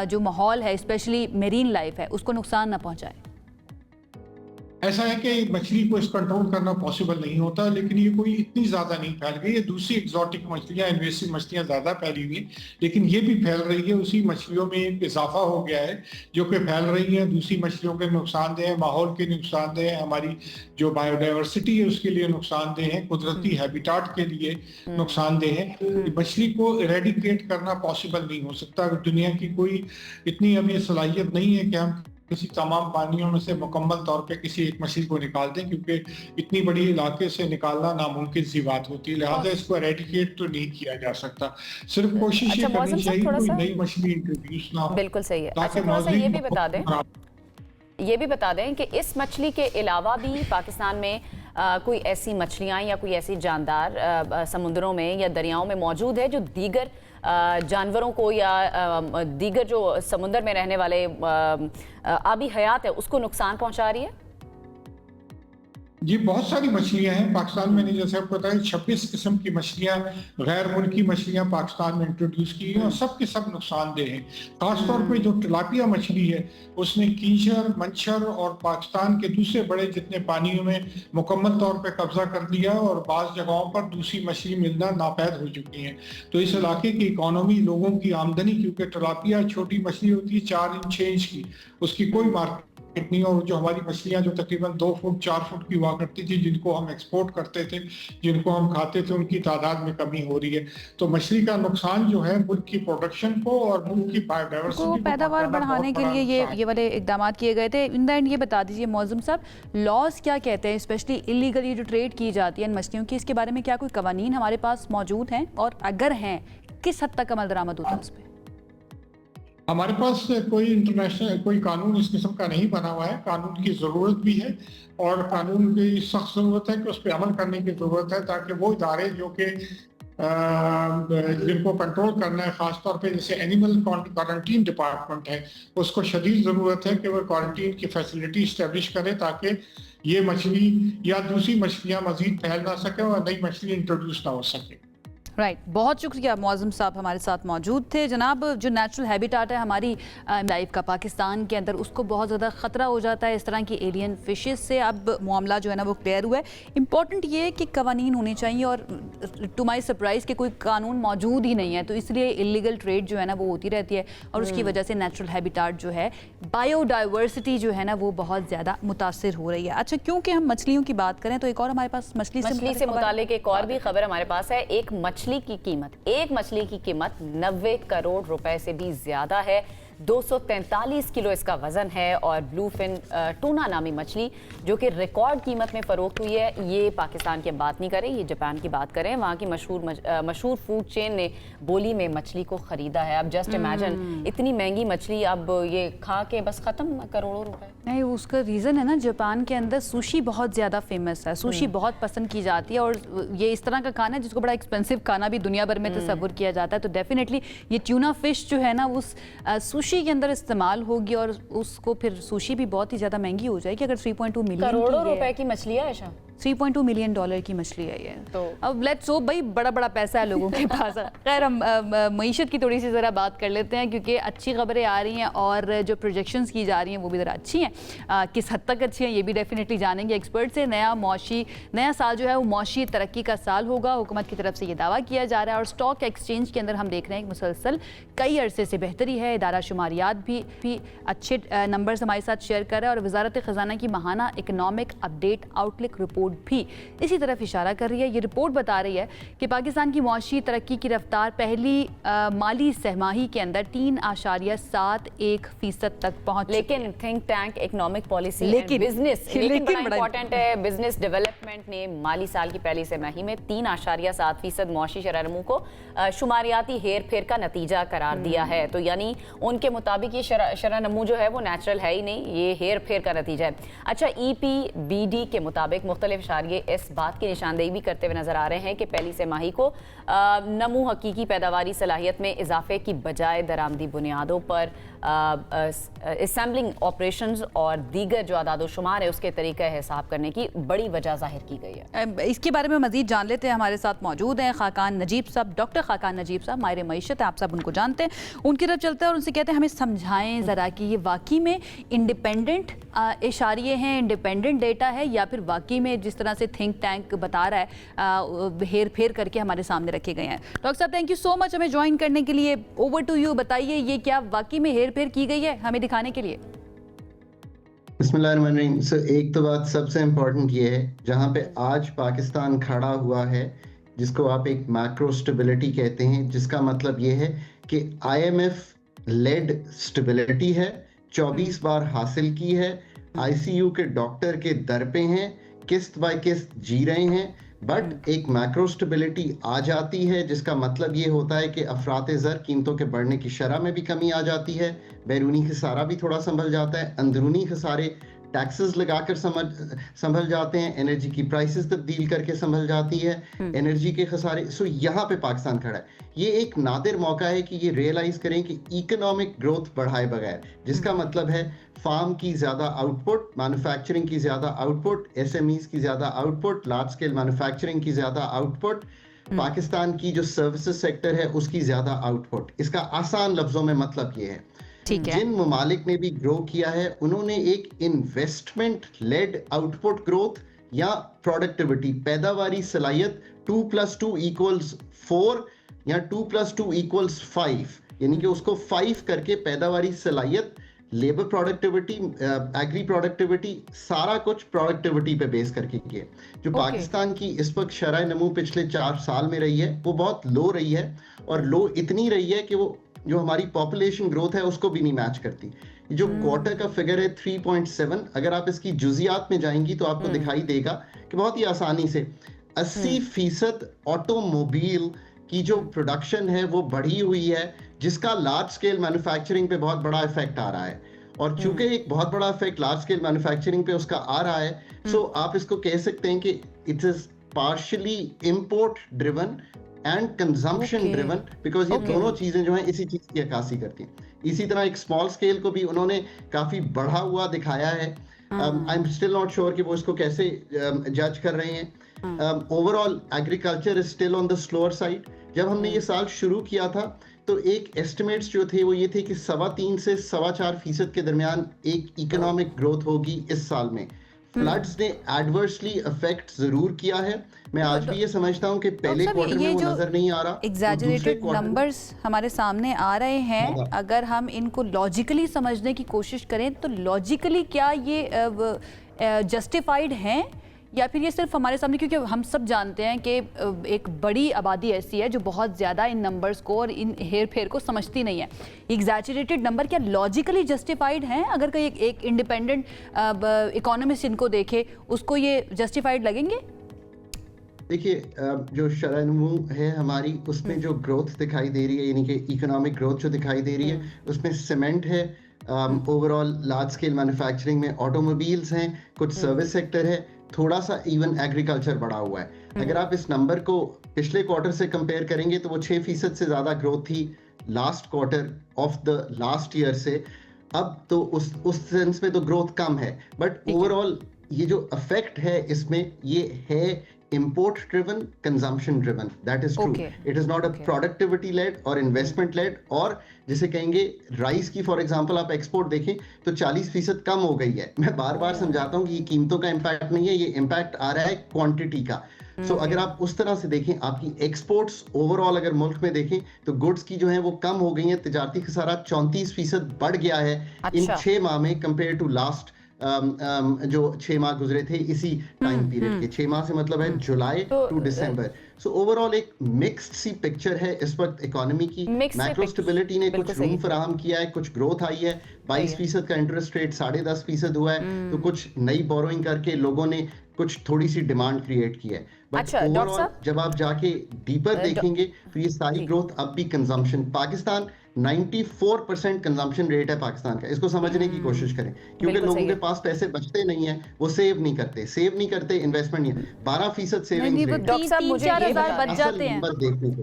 जो माहौल है स्पेशली मेरीन लाइफ है उसको नुकसान ना पहुंचाए? ऐसा है कि मछली को इस कंट्रोल करना पॉसिबल नहीं होता, लेकिन ये कोई इतनी ज्यादा नहीं फैल गई। ये दूसरी एग्जॉटिक मछलियां, इन्वेसिव मछलियां ज्यादा फैली हुई, लेकिन ये भी फैल रही है। उसी मछलियों में एक इजाफा हो गया है जो कि फैल रही है। दूसरी मछलियों के नुकसानदेह है, माहौल के नुकसानदेह है, हमारी जो बायोडाइवर्सिटी है उसके लिए नुकसानदेह है, कुदरती हैबिटाट के लिए नुकसानदेह है। मछली को इरेडिकेट करना पॉसिबल नहीं हो सकता। दुनिया की कोई इतनी अभी सलाहियत नहीं है कि हम किसी तमाम पानियों में से मुकम्मल तौर पे किसी एक मछली को निकाल दें, क्योंकि इतनी बड़ी इलाके से निकालना नामुमकिन सी बात होती है। लिहाजा इसको एरेडिकेट तो नहीं किया जा सकता। सिर्फ कोशिश ये करनी चाहिए कोई नई मछली इंट्रोड्यूस ना हो। बिल्कुल सही है। ताकि अच्छा, थोड़ा सा ये भी नाज़रीन बता दें, को ये भी बता दें कि इस मछली के अलावा भी पाकिस्तान में कोई ऐसी मछलियाँ या कोई ऐसी जानदार समुद्रों में या दरियाओं में मौजूद है जो दीगर जानवरों को या दीगर जो समुद्र में रहने वाले आबी हयात है उसको नुकसान पहुंचा रही है? जी, बहुत सारी मछलियां हैं पाकिस्तान में। जैसे आपको बताया 26 किस्म की मछलियां, गैर मुल्की मछलियां पाकिस्तान में इंट्रोड्यूस की हैं और सब के सब नुकसानदेह हैं। खासतौर पे जो तिलापिया मछली है उसने कीचड़, मच्छर और पाकिस्तान के दूसरे बड़े जितने पानियों में मुकम्मल तौर पे कब्जा कर लिया और बाज़ जगहों पर दूसरी मछली मिलना नापैद हो चुकी हैं। तो इस इलाके की इकोनॉमी, लोगों की आमदनी, क्योंकि तिलापिया छोटी मछली होती है 4 इंच 6 इंच की, उसकी कोई मार्केट नहीं। और जो हमारी मछलियां जो तकरीबन 2 फुट 4 फुट की हुआ करती थी, जिनको हम एक्सपोर्ट करते थे, जिनको हम खाते थे, उनकी तादाद में कमी हो रही है। तो मछली का नुकसान जो है मुल्क की प्रोडक्शन को और मुल्क की बायोडाइवर्सिटी को पैदावार बढ़ाने के लिए ये वाले इकदाम किए गए थे। इन द एंड ये बता दीजिए मौज़म साहब, लॉज क्या कहते हैं, स्पेशली इलीगली जो ट्रेड की जाती है इन मछलियों की, इसके बारे में क्या कोई कवानीन हमारे पास मौजूद हैं, और अगर हैं किस हद तक अमल दरामद होता है उस पर? हमारे पास कोई इंटरनेशनल कोई कानून इस किस्म का नहीं बना हुआ है। कानून की ज़रूरत भी है और कानून की सख्त ज़रूरत है कि उस पर अमल करने की ज़रूरत है, ताकि वो इदारे जो कि जिनको कंट्रोल करना है, ख़ासतौर पे जैसे एनिमल क्वारंटीन डिपार्टमेंट है, उसको शदीद ज़रूरत है कि वह क्वारंटीन की फैसिलिटी इस्टेब्लिश करे, ताकि ये मछली या दूसरी मछलियाँ मज़ीद फैल ना सके और नई मछली इंट्रोड्यूस ना हो सके। राइट, बहुत शुक्रिया मौज़म साहब हमारे साथ मौजूद थे। जनाब, जो नेचुरल हैबिटाट है हमारी लाइफ का पाकिस्तान के अंदर, उसको बहुत ज़्यादा ख़तरा हो जाता है इस तरह की एलियन फिशेस से। अब मामला जो है ना वो क्लियर हुआ है। इंपॉर्टेंट ये है कि कवानीन होने चाहिए, और टू माई सरप्राइज़ कि कोई कानून मौजूद ही नहीं है, तो इसलिए इलीगल ट्रेड जो है ना वो होती रहती है, और उसकी वजह से नेचुरल हैबिटाट जो है, बायोडाइवर्सिटी जो है ना वो बहुत ज़्यादा मुतासिर हो रही है। अच्छा, क्योंकि हम मछलियों की बात करें तो एक और हमारे पास मछली से मुतालिक एक और भी खबर हमारे पास है। एक मछली की कीमत 90 करोड़ रुपए से भी ज्यादा है। 243 किलो इसका वजन है, और ब्लूफिन टूना नामी मछली जो कि रिकॉर्ड कीमत में फरोख्त हुई है। ये पाकिस्तान की बात नहीं करें, ये जापान की बात करें। वहाँ की मशहूर फूड चेन ने बोली में मछली को खरीदा है। अब जस्ट इमेजिन, इतनी महंगी मछली अब ये खा के बस खत्म, करोड़ों रुपए। नहीं, उसका रीज़न है ना, जापान के अंदर सुशी बहुत ज़्यादा फेमस है, सुशी बहुत पसंद की जाती है, और ये इस तरह का खाना है जिसको बड़ा एक्सपेंसिव खाना भी दुनिया भर में तस्वुर किया जाता है। तो डेफिनेटली ये ट्यूना फिश जो है ना उस सुशी के अंदर इस्तेमाल होगी, और उसको फिर सुशी भी बहुत ही ज़्यादा महंगी हो जाएगी। अगर 3.2 मिलियन करोड़ों रुपए की मछली है ऐसा, 3.2 मिलियन डॉलर की मछली है ये। तो अब लेट्स होप, भाई बड़ा बड़ा पैसा है लोगों के पास। खैर, हम मईशत की थोड़ी सी ज़रा बात कर लेते हैं, क्योंकि अच्छी खबरें आ रही हैं और जो प्रोजेक्शंस की जा रही हैं वो भी ज़रा अच्छी हैं। किस हद तक अच्छी हैं ये भी डेफिनेटली जानेंगे एक्सपर्ट से। नया साल जो है वो मौशी तरक्की का साल होगा, हुकूमत की तरफ से ये दावा किया जा रहा है। और स्टॉक एक्सचेंज के अंदर हम देख रहे हैं कि मुसलसल कई अरसे से बेहतरी है। इदारा शुमारियात भी अच्छे नंबर्स हमारे साथ शेयर कर रहा है, और वजारत ख़जाना की माहाना इकनॉमिक अपडेट आउटलुक रिपोर्ट भी इसी तरफ इशारा कर रही है। ये रिपोर्ट बता रही है कि पाकिस्तान की मौशी तरक्की की रफ्तार पहली माली सहमाही के अंदर 3.71% तक पहुंच। लेकिन think tank economic policy business बड़ा इंपॉर्टेंट है। बिजनेस डेवलपमेंट ने माली साल की पहली सहमाही में 3.7% मौशी शरह नमू को शुमारियाती हेर फेर का नतीजा करार दिया है। तो यानी उनके मुताबिक ये शरह नमू जो है वो नेचुरल है ही नहीं, ये हेर फेर का नतीजा है। अच्छा, EPBD के मुताबिक मुख्तलिफ इशारे इस बात की निशानदेही भी करते हुए नजर आ रहे हैं कि पहली सहमाही को नमू हकीकी पैदावारी सलाहियत में इजाफे की बजाय दरामदी बुनियादों पर असेंबलिंग ऑपरेशंस और दीगर जो आदाद शुमार है उसके तरीका हिसाब करने की बड़ी वजह जाहिर की गई है। इसके बारे में मजीद जान लेते हैं। हमारे साथ मौजूद हैं खाकान नजीब साहब, डॉक्टर खाकान नजीब साहब, माहिर मईशत है, आप सब उनको जानते हैं। उनकी तरफ चलते हैं और उनसे कहते हैं हमें समझाएं ज़रा कि ये वाकई में इंडिपेंडेंट इशारे हैं, इंडिपेंडेंट डेटा है, या फिर वाकई में जिस तरह से थिंक टैंक बता रहा है हेर फेर करके हमारे सामने रखे गए हैं? डॉक्टर साहब थैंक यू सो मच हमें ज्वाइन करने के लिए। ओवर टू यू, बताइए ये क्या वाकई में हेर फेर की गई है हमें दिखाने के लिए? बिस्मिल्लाहिर्रहमानिर्रहीम। सो एक तो बात सबसे इम्पोर्टेंट ये है, जहाँ पे आज पाकिस्तान खड़ा हुआ है, जिसको आप एक मैक्रो स्टेबिलिटी कहते हैं, जिसका मतलब ये है कि IMF लेड स्टेबिलिटी है, 24 बार हासिल की है, ICU के डॉक्टर के दर पे हैं, किस्त बाय किस्त जी रहे हैं, बट एक मैक्रो स्टेबिलिटी आ जाती है, जिसका मतलब ये होता है कि अफराते ज़र कीमतों के बढ़ने की शरह में भी कमी आ जाती है, बैरूनी खसारा भी थोड़ा संभल जाता है, अंदरूनी खसारे टैक्सेस लगाकर संभल जाते हैं, एनर्जी की प्राइसेस तब्दील करके संभल जाती है, एनर्जी के खसारे। सो यहाँ पे पाकिस्तान खड़ा है। ये एक नादिर मौका है कि ये रियलाइज करें कि इकोनॉमिक ग्रोथ बढ़ाए बगैर, जिसका मतलब है फार्म की ज़्यादा आउटपुट, मैन्युफैक्चरिंग की ज़्यादा आउटपुट, SMEs की ज़्यादा आउटपुट, लार्ज स्केल मैन्युफैक्चरिंग की ज़्यादा आउटपुट, पाकिस्तान की जो सर्विसेज सेक्टर है उसकी ज़्यादा आउटपुट। इसका आसान लफ्ज़ों में मतलब ये है, जिन ममालिक ने भी ग्रो किया है उन्होंने एक इन्वेस्टमेंट लेड आउटपुट ग्रोथ या प्रोडक्टिविटी, पैदावारी सलाहियत 2+2 = 4 या 2+2 = 5, यानी कि उसको 5 करके पैदावारी सलाहियत, लेबर प्रोडक्टिविटी, एग्री प्रोडक्टिविटी, सारा कुछ प्रोडक्टिविटी पे बेस करके किए। जो पाकिस्तान की इस वक्त शरह नमू पिछले 4 साल में रही है वो बहुत लो रही है, और लो इतनी रही है कि वो जो हमारी पॉपुलेशन ग्रोथ है उसको भी नहीं मैच करती। जो क्वार्टर का फिगर है 3.7, अगर आप इसकी जुजियात में जाएंगी तो आपको दिखाई देगा कि बहुत ही आसानी से 80% ऑटोमोबाइल की जो प्रोडक्शन है वो बढ़ी हुई है, जिसका लार्ज स्केल मैन्युफैक्चरिंग पे बहुत बड़ा इफेक्ट आ रहा है। और चूंकि एक बहुत बड़ा इफेक्ट लार्ज स्केल मैन्युफैक्चरिंग पे उसका आ रहा है, सो आप इसको कह सकते हैं कि it is partially import driven and consumption driven, because ये दोनों चीजें जो हैं इसी चीज की अक्कासी करती हैं। इसी तरह एक स्मॉल स्केल को भी उन्होंने काफी बढ़ा हुआ दिखाया है। I am still not sure कि वो इसको कैसे जज कर रहे हैं। Overall agriculture is still on the slower side. जब हमने ये साल शुरू किया था तो एक एस्टिमेट्स जो थे वो ये थे कि 3.25 से 4.25% के दरमियान एक इकोनॉमिक ग्रोथ होगी इस साल में। फ्लड्स ने एडवर्सली अफेक्ट जरूर किया है। मैं आज भी ये समझता हूँ कि पहले क्वार्टर में वो नजर नहीं आ रहा, एग्जैजरेटेड नंबर्स हमारे सामने आ रहे हैं। अगर हम इनको लॉजिकली समझने की कोशिश करें तो लॉजिकली क्या ये जस्टिफाइड हैं, या फिर ये सिर्फ हमारे सामने, क्योंकि हम सब जानते हैं कि एक बड़ी आबादी ऐसी है जो बहुत ज़्यादा इन नंबर्स को और इन हेर फेर को समझती नहीं है। एग्जैजरेटेड नंबर क्या लॉजिकली जस्टिफाइड हैं? अगर कोई एक इंडिपेंडेंट इकोनॉमिस्ट इनको देखे उसको ये जस्टिफाइड लगेंगे? देखिए, जो शरह नमू है हमारी, उसमें जो ग्रोथ दिखाई दे रही है, यानी कि इकोनॉमिक ग्रोथ जो दिखाई दे रही है, उसमें सीमेंट है, ओवरऑल लार्ज स्केल मैन्युफैक्चरिंग में ऑटोमोबाइल्स हैं, कुछ सर्विस सेक्टर है, थोड़ा सा इवन एग्रीकल्चर बढ़ा हुआ है। अगर आप इस नंबर को पिछले क्वार्टर से कंपेयर करेंगे तो वो 6% से ज्यादा ग्रोथ थी last quarter of the last year से। अब तो उस सेंस में तो ग्रोथ कम है, बट ओवरऑल ये जो इफेक्ट है इसमें ये है import driven, consumption driven. That is true. It is not a productivity led or investment led, और जिसे कहेंगे राइस की फॉर एग्जांपल आप एक्सपोर्ट देखें तो 40% कम हो गई है। मैं बार बार समझाता हूँ कि ये कीमतों का इम्पैक्ट नहीं है, ये इम्पैक्ट आ रहा है क्वांटिटी का। सो अगर आप उस तरह से देखें, आपकी एक्सपोर्ट्स ओवरऑल अगर मुल्क में देखें तो गुड्स की जो है वो कम हो गई है। तिजारती खसारा 34% बढ़ गया है इन 6 माह में कंपेयर टू लास्ट जो 6 माह गुजरे थे इसी टाइम पीरियड के। 6 माह से मतलब है जुलाई टू दिसंबर। सो ओवरऑल एक मिक्स्ड सी पिक्चर है इस वक्त इकोनॉमी की। मैक्रो स्टेबिलिटी ने कुछ रूम फराहम किया है, कुछ ग्रोथ आई है, 22% का इंटरेस्ट रेट 10.5% हुआ है, तो कुछ नई बोरोइंग करके लोगों ने कुछ थोड़ी सी डिमांड क्रिएट की है। बट ओवरऑल जब आप जाके डीपर देखेंगे तो ये सारी ग्रोथ अब भी कंजम्पशन, पाकिस्तान 94% कंजम्पशन रेट है पाकिस्तान का। इसको समझने की कोशिश करें, क्योंकि लोगों के पास पैसे बचते नहीं है, वो सेव नहीं करते, इन्वेस्टमेंट नहीं है। 12% सेविंग रेट। डॉक्टर साहब मुझे 3-4 बच जाते हैं,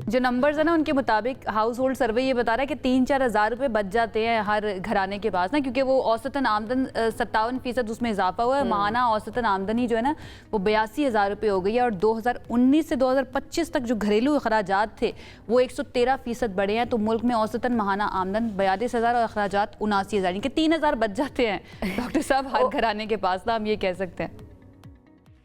जो नंबर्स है ना उनके मुताबिक हाउस होल्ड सर्वे ये बता रहा है कि 3-4 हज़ार रुपए बच जाते हैं हर घराने के पास ना, क्योंकि वो औसतन आमदन 57% उसमें इजाफा हुआ है। माहाना औसतन आमदनी जो है ना वो 82,000 रुपये हो गई है, और 2019 से 2025 तक जो घरेलू अखराजात थे वो 113% बढ़े हैं। तो मुल्क में औसतन माहाना आमदन 42,000 और अखराजात 79,000, यानी कि 3,000 बच जाते हैं डॉक्टर साहब हर घराने के पास, ना हम ये कह सकते हैं।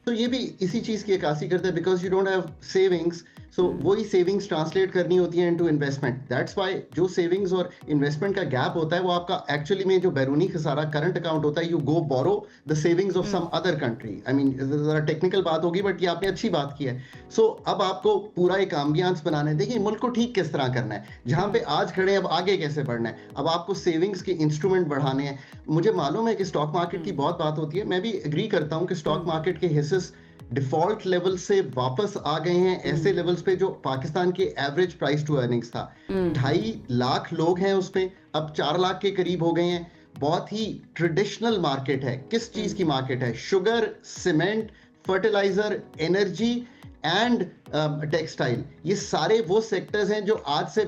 तो ये भी इसी चीज की अक्कासी करता है, because you don't have savings, so वही सेविंग्स ट्रांसलेट करनी होती है इनटू इन्वेस्टमेंट। दैट्स व्हाई जो सेविंग्स और इन्वेस्टमेंट का गैप होता है वो आपका एक्चुअली में जो बैरूनी खसारा करंट अकाउंट होता है, you go borrow the savings of some other country. I mean जरा टेक्निकल बात होगी बट ये आपने अच्छी बात की है। सो अब आपको पूरा एक एम्बियंस बनाना है। देखिए मुल्क को ठीक किस तरह करना है, जहां पे आज खड़े हैं अब आगे कैसे बढ़ना है। अब आपको सेविंग्स के इंस्ट्रूमेंट बढ़ाने हैं। मुझे मालूम है कि स्टॉक मार्केट की बहुत बात होती है, मैं भी एग्री करता हूं कि स्टॉक मार्केट के हिस्से डिफॉल्ट लेवल से वापस आ गए हैं ऐसे लेवल्स पे जो पाकिस्तान के एवरेज प्राइस टू अर्निंग्स था। 2.5 लाख लोग हैं उस पे, अब 4 लाख के करीब हो गए हैं। बहुत ही ट्रेडिशनल मार्केट है। किस चीज की मार्केट है? Sugar, cement, fertiliser, energy and textile. ये सारे वो सेक्टर्स हैं जो आज से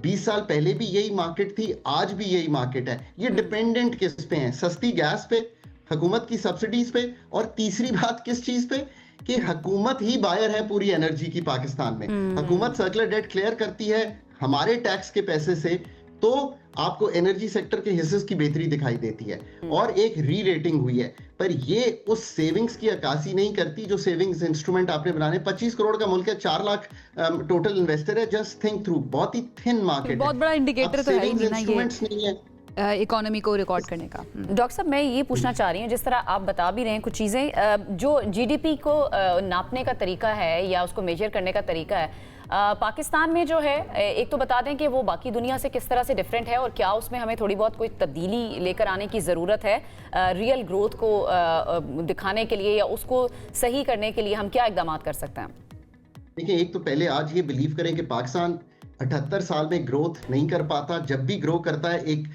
20 साल पहले भी यही मार्केट थी, आज भी यही मार्केट है। ये डिपेंडेंट किस पे है? सस्ती गैस पे, हुकूमत की सब्सिडीज पे, और तीसरी बात किस चीज पे कि हुकूमत ही बायर है पूरी एनर्जी की पाकिस्तान में। हुकूमत सर्कुलर डेट क्लियर करती है हमारे टैक्स के पैसे से, तो आपको एनर्जी सेक्टर के हिस्से की बेहतरी दिखाई देती है और एक री रेटिंग हुई है। पर ये उस सेविंग्स की अक्कासी नहीं करती जो सेविंग्स इंस्ट्रूमेंट आपने बनाने। 25 करोड़ का मुल्क है, 4 लाख टोटल इन्वेस्टर है। जस्ट थिंक थ्रू, बहुत ही थिन मार्केट है, बहुत बड़ा इंडिकेटर तो है ही नहीं ना इंस्ट्रूमेंट्स नहीं है इकोनॉमी को रिकॉर्ड करने का। डॉक्टर साहब मैं ये पूछना चाह रही हूँ, जिस तरह आप बता भी रहे हैं कुछ चीज़ें, जो जीडीपी को नापने का तरीका है या उसको मेजर करने का तरीका है पाकिस्तान में जो है, एक तो बता दें कि वो बाकी दुनिया से किस तरह से डिफरेंट है और क्या उसमें हमें थोड़ी बहुत कोई तब्दीली लेकर आने की ज़रूरत है रियल ग्रोथ को दिखाने के लिए, या उसको सही करने के लिए हम क्या इकदाम कर सकते हैं? देखिए, एक तो पहले आज ये बिलीव करें कि पाकिस्तान 78 साल में ग्रोथ नहीं कर पाता। जब भी ग्रो करता है एक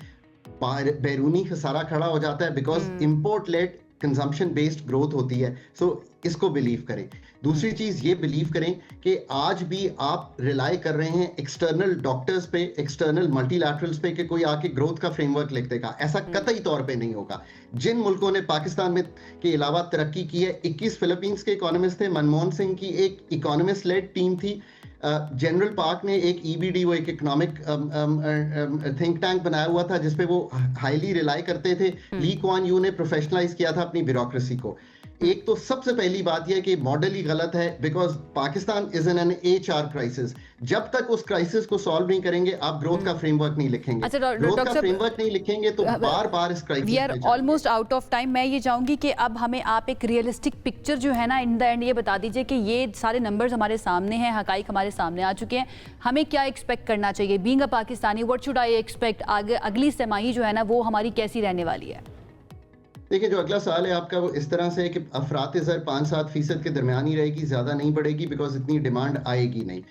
बैरूनी खसारा खड़ा हो जाता है, because import led consumption based growth होती है। सो इसको बिलीव करें। दूसरी चीज ये बिलीव करें कि आज भी आप रिलाई कर रहे हैं एक्सटर्नल डॉक्टर्स पे, एक्सटर्नल मल्टीलैटरल्स पे कि कोई आके ग्रोथ का फ्रेमवर्क लिख देगा। ऐसा कतई तौर पे नहीं होगा। जिन मुल्कों ने पाकिस्तान में के अलावा तरक्की की है, 21 फिलीपींस के इकोनॉमिस्ट थे, मनमोहन सिंह की एक इकोनॉमिस्ट लेड टीम थी, जनरल पार्क ने एक ईबीडी, वो एक इकोनॉमिक थिंक टैंक बनाया हुआ था जिसपे वो हाईली रिलाई करते थे। ली क्वान यू ने प्रोफेशनलाइज किया था अपनी ब्यूरोक्रेसी को। एक तो सबसे पहली बात यह कि मॉडल ही गलत है, because Pakistan is in an HR crisis. जब तक उस क्राइसिस को सॉल्व नहीं करेंगे आप ग्रोथ का फ्रेमवर्क नहीं लिखेंगे। ग्रोथ का फ्रेमवर्क नहीं लिखेंगे तो बार बार इस crisis we are almost out of time. मैं ये चाहूंगी कि अब हमें आप एक रियलिस्टिक पिक्चर जो है ना इन द एंड ये बता दीजिए कि ये सारे नंबर्स हमारे सामने हैं, हकाइक हमारे सामने आ चुके हैं, हमें क्या एक्सपेक्ट करना चाहिए? Being a Pakistani, what should I expect? आगे अगली तिमाही जो है ना वो हमारी कैसी रहने वाली है? देखिए, जो अगला साल है आपका वो इस तरह से है कि अफरात ज़र 5-7% के दरमियान ही रहेगी, ज़्यादा नहीं बढ़ेगी, बिकॉज इतनी डिमांड आएगी नहीं।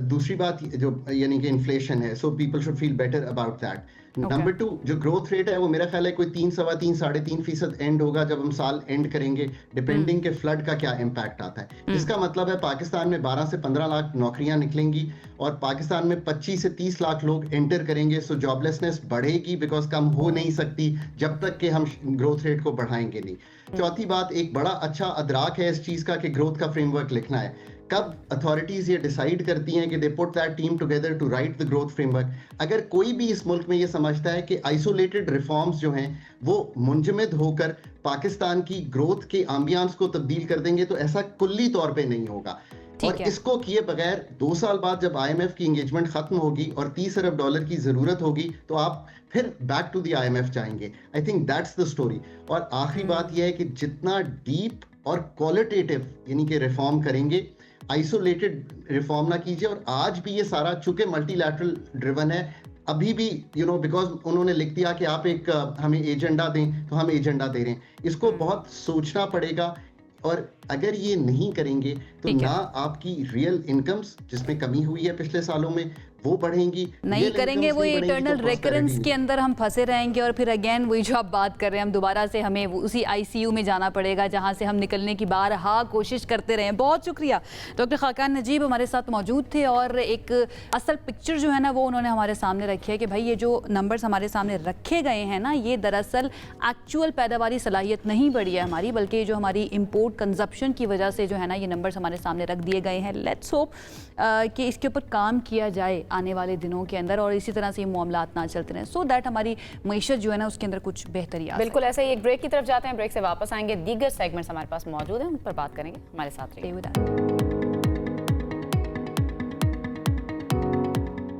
दूसरी बात जो यानी कि इन्फ्लेशन है, so people should feel better about that. Number 2, जो ग्रोथ रेट है वो मेरा ख्याल है कोई 3, 3.25, 3.5% एंड होगा जब हम साल एंड करेंगे, डिपेंडिंग के फ्लड का क्या इम्पैक्ट आता है। इसका मतलब है पाकिस्तान में 12 से 15 लाख नौकरियां निकलेंगी और पाकिस्तान में 25 से 30 लाख लोग एंटर करेंगे। सो जॉबलेसनेस बढ़ेगी, बिकॉज कम हो नहीं सकती जब तक कि हम ग्रोथ रेट को बढ़ाएंगे नहीं। चौथी बात, एक बड़ा अच्छा अदराक है इस चीज का कि ग्रोथ का फ्रेमवर्क लिखना है। कब अथॉरिटीज ये डिसाइड करती हैं कि they put that team together to write the growth framework. अगर कोई भी इस मुल्क में ये समझता है कि आइसोलेटेड रिफॉर्म्स जो हैं वो मुंजमद होकर पाकिस्तान की ग्रोथ के एम्बियंस को तब्दील कर देंगे, तो ऐसा कुल्ली तौर पे नहीं होगा। और इसको किए बगैर 2 साल बाद जब IMF की एंगेजमेंट खत्म होगी और $30 अरब की जरूरत होगी तो आप फिर बैक टू द IMF जाएंगे। I think that's the story. और आखिरी बात यह है कि जितना डीप और क्वालिटेटिव यानी कि रिफॉर्म करेंगे, आइसोलेटेड रिफॉर्म ना कीजिए। और आज भी ये सारा चूंकि मल्टीलैटरल ड्रिवन है, अभी भी बिकॉज उन्होंने लिख दिया कि आप एक हमें एजेंडा दें तो हम एजेंडा दे रहे हैं। इसको बहुत सोचना पड़ेगा और अगर ये नहीं करेंगे तो ना आपकी रियल इनकम्स जिसमें कमी हुई है पिछले सालों में वो बढ़ेंगी, नहीं करेंगे वो इटर्नल रेकरेंस के अंदर हम फंसे रहेंगे और फिर अगेन वही जो आप बात कर रहे हैं, हम दोबारा से हमें उसी ICU में जाना पड़ेगा जहां से हम निकलने की बार कोशिश करते रहे। बहुत शुक्रिया डॉक्टर खाकान नजीब हमारे साथ मौजूद थे और एक असल पिक्चर जो है ना वो उन्होंने हमारे सामने रखी है कि भाई ये जो नंबर्स हमारे सामने रखे गए हैं ना, ये दरअसल एक्चुअल पैदावारी सलाहियत नहीं बढ़ी है हमारी, बल्कि जो हमारी इम्पोर्ट कंजप्शन की वजह से जो है ना ये नंबर्स हमारे सामने रख दिए गए हैं। लेट्स होप कि इसके ऊपर काम किया जाए आने वाले दिनों के अंदर, और इसी तरह से ये मामलात ना चलते रहें, सो दैट हमारी मईशत जो है ना उसके अंदर कुछ बेहतरी आ बिल्कुल ऐसा ही। एक ब्रेक की तरफ जाते हैं, ब्रेक से वापस आएंगे, दीगर सेगमेंट्स हमारे पास मौजूद हैं, उन पर बात करेंगे। हमारे साथ रहिए।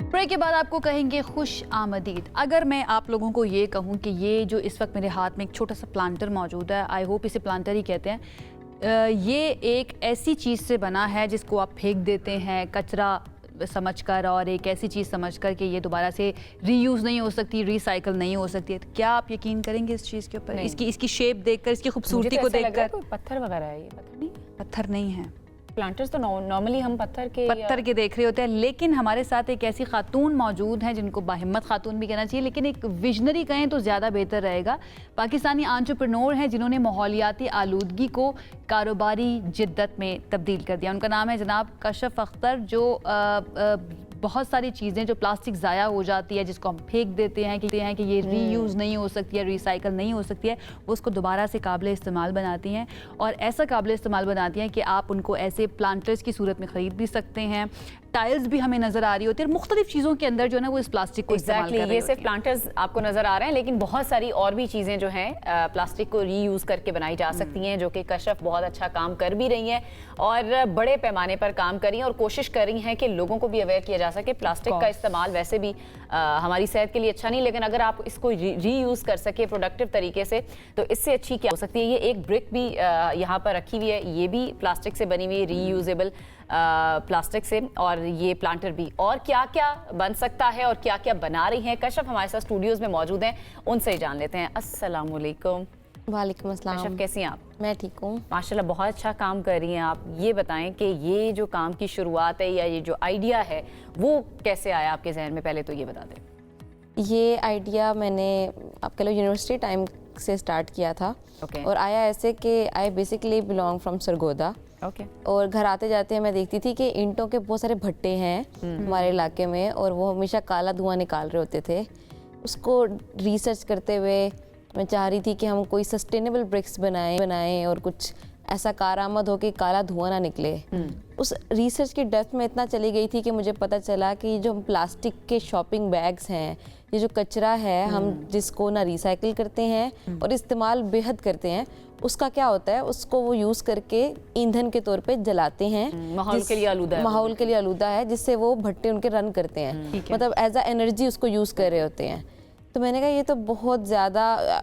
ब्रेक के बाद आपको कहेंगे खुश आमदीद। अगर मैं आप लोगों को ये कहूँ कि ये जो इस वक्त मेरे हाथ में एक छोटा सा प्लांटर मौजूद है, आई होप इसे प्लांटर ही कहते हैं, ये एक ऐसी चीज़ से बना है जिसको आप फेंक देते हैं कचरा समझकर, और एक ऐसी चीज़ समझकर कि ये दोबारा से रीयूज़ नहीं हो सकती, रिसाइकल नहीं हो सकती है, तो क्या आप यकीन करेंगे इस चीज़ के ऊपर? इसकी शेप देखकर, इसकी खूबसूरती को देखकर? पत्थर वगैरह है ये? पत्थर नहीं है, प्लांटर्स तो नॉर्मली हम पत्थर के देख रहे होते हैं, लेकिन हमारे साथ एक ऐसी खातून मौजूद हैं जिनको बाहिम्मत खातून भी कहना चाहिए, लेकिन एक विजनरी कहें तो ज़्यादा बेहतर रहेगा। पाकिस्तानी एंटरप्रेन्योर हैं जिन्होंने माहौलियाती आलूदगी को कारोबारी जिद्दत में तब्दील कर दिया। उनका नाम है जनाब कशफ अख्तर, जो बहुत सारी चीज़ें जो प्लास्टिक ज़ाया हो जाती है, जिसको हम फेंक देते हैं कि ये रीयूज़ नहीं हो सकती है, रिसाइकल नहीं हो सकती है, वो उसको दोबारा से काबिल इस्तेमाल बनाती हैं, और ऐसा काबिल इस्तेमाल बनाती हैं कि आप उनको ऐसे प्लांटर्स की सूरत में ख़रीद भी सकते हैं। टाइल्स भी हमें नज़र आ रही होती है, मुख्तलिफ चीज़ों के अंदर जो है ना वो इस प्लास्टिक को इस्तेमाल कर रही ये सिर्फ प्लांटर्स आपको नज़र आ रहे हैं, लेकिन बहुत सारी और भी चीज़ें जो हैं प्लास्टिक को रीयूज़ करके बनाई जा सकती हैं, जो कि कशफ बहुत अच्छा काम कर भी रही हैं और बड़े पैमाने पर काम कर रही हैं, और कोशिश कर रही हैं कि लोगों को भी अवेयर किया जा सके। प्लास्टिक का इस्तेमाल वैसे भी हमारी सेहत के लिए अच्छा नहीं, लेकिन अगर आप इसको रीयूज़ कर सके प्रोडक्टिव तरीके से, तो इससे अच्छी क्या हो सकती है। ये एक ब्रिक भी यहाँ पर रखी हुई है, ये भी प्लास्टिक से बनी हुई है, रीयूजेबल प्लास्टिक से, और ये प्लांटर भी। और क्या क्या बन सकता है और क्या क्या बना रही हैं कशफ हमारे साथ स्टूडियोज में मौजूद हैं, उनसे ही जान लेते हैं। अस्सलाम वालेकुम। वालेकुम अस्सलाम। कशफ कैसी हैं आप? मैं ठीक हूँ माशाल्लाह, बहुत अच्छा काम कर रही हैं आप। ये बताएं कि ये जो काम की शुरुआत है या ये जो आइडिया है वो कैसे आया आपके जहन में, पहले तो ये बता दें। ये आइडिया मैंने आप कह लो यूनिवर्सिटी टाइम से स्टार्ट किया था। और आया ऐसे कि I basically belong from Sargodha. और घर आते जाते मैं देखती थी कि ईंटों के बहुत सारे भट्टे हैं हमारे इलाके में, और वो हमेशा काला धुआं निकाल रहे होते थे। उसको रिसर्च करते हुए मैं चाह रही थी कि हम कोई सस्टेनेबल ब्रिक्स बनाएं और कुछ ऐसा कारआमद हो कि काला धुआं ना निकले। उस रिसर्च की डेप्थ में इतना चली गई थी कि मुझे पता चला कि जो हम प्लास्टिक के शॉपिंग बैग्स हैं, ये जो कचरा है हम जिसको ना रिसाइकिल करते हैं और इस्तेमाल बेहद करते हैं, उसका क्या होता है, उसको वो यूज़ करके ईंधन के तौर पे जलाते हैं। माहौल के लिए आलूदा है, जिससे वो भट्टे उनके रन करते हैं, मतलब एज अ एनर्जी उसको यूज़ कर रहे होते हैं। तो मैंने कहा ये तो बहुत ज़्यादा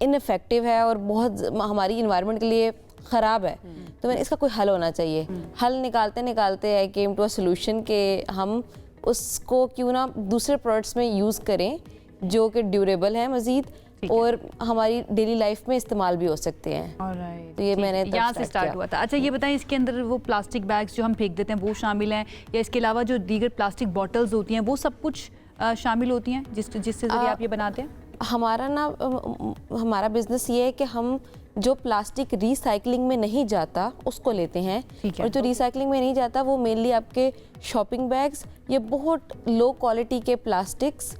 इनफेक्टिव है और बहुत हमारी इन्वायरमेंट के लिए ख़राब है। तो मैंने इसका कोई हल होना चाहिए। हल निकालते निकालते आई केम टू अ सोल्यूशन कि हम उसको क्यों ना दूसरे प्रोडक्ट्स में यूज़ करें जो कि ड्यूरेबल है मज़ीद और हमारी डेली लाइफ में इस्तेमाल भी हो सकते हैं। तो ये मैंने यहाँ से स्टार्ट हुआ था। अच्छा ये बताएं, इसके अंदर वो प्लास्टिक बैग्स जो हम फेंक देते हैं वो शामिल हैं, या इसके अलावा जो दीगर प्लास्टिक बॉटल्स होती हैं वो सब कुछ शामिल होती हैं जिससे आप ये बनाते हैं? हमारा बिजनेस ये है कि हम जो प्लास्टिक रिसाइकलिंग में नहीं जाता उसको लेते हैं, और जो रिसाइकलिंग में नहीं जाता वो मेनली आपके शॉपिंग बैग्स, ये बहुत लो क्वालिटी के प्लास्टिक्स,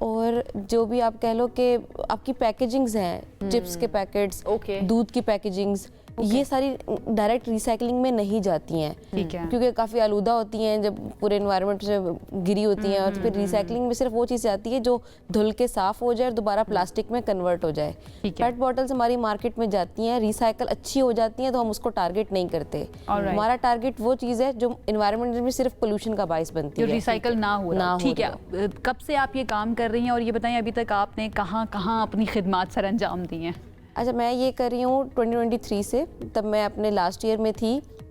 और जो भी आप कह लो कि आपकी पैकेजिंग्स हैं, चिप्स के पैकेट्स, दूध की पैकेजिंग्स, ये सारी डायरेक्ट रिसाइकलिंग में नहीं जाती हैं, क्योंकि काफ़ी आलूदा होती हैं जब पूरे एनवायरनमेंट से गिरी होती हैं, और फिर रिसाइकलिंग में सिर्फ वो चीज़ आती है जो धुल के साफ़ हो जाए और दोबारा प्लास्टिक में कन्वर्ट हो जाए। पेट बॉटल्स हमारी मार्केट में जाती हैं, रिसाइकल अच्छी हो जाती हैं, तो हम उसको टारगेट नहीं करते। हमारा टारगेट वो चीज़ है जो एनवायरनमेंट में सिर्फ पोल्यूशन का बाइस बनती है, रिसाइकल ना हो। ठीक है, कब से आप ये काम कर रही हैं, और ये बताएं अभी तक आपने कहाँ कहाँ अपनी खिदमात सर अंजाम दी हैं? अच्छा, मैं ये कर रही हूँ 2023 से। तब मैं अपने लास्ट ईयर में थी,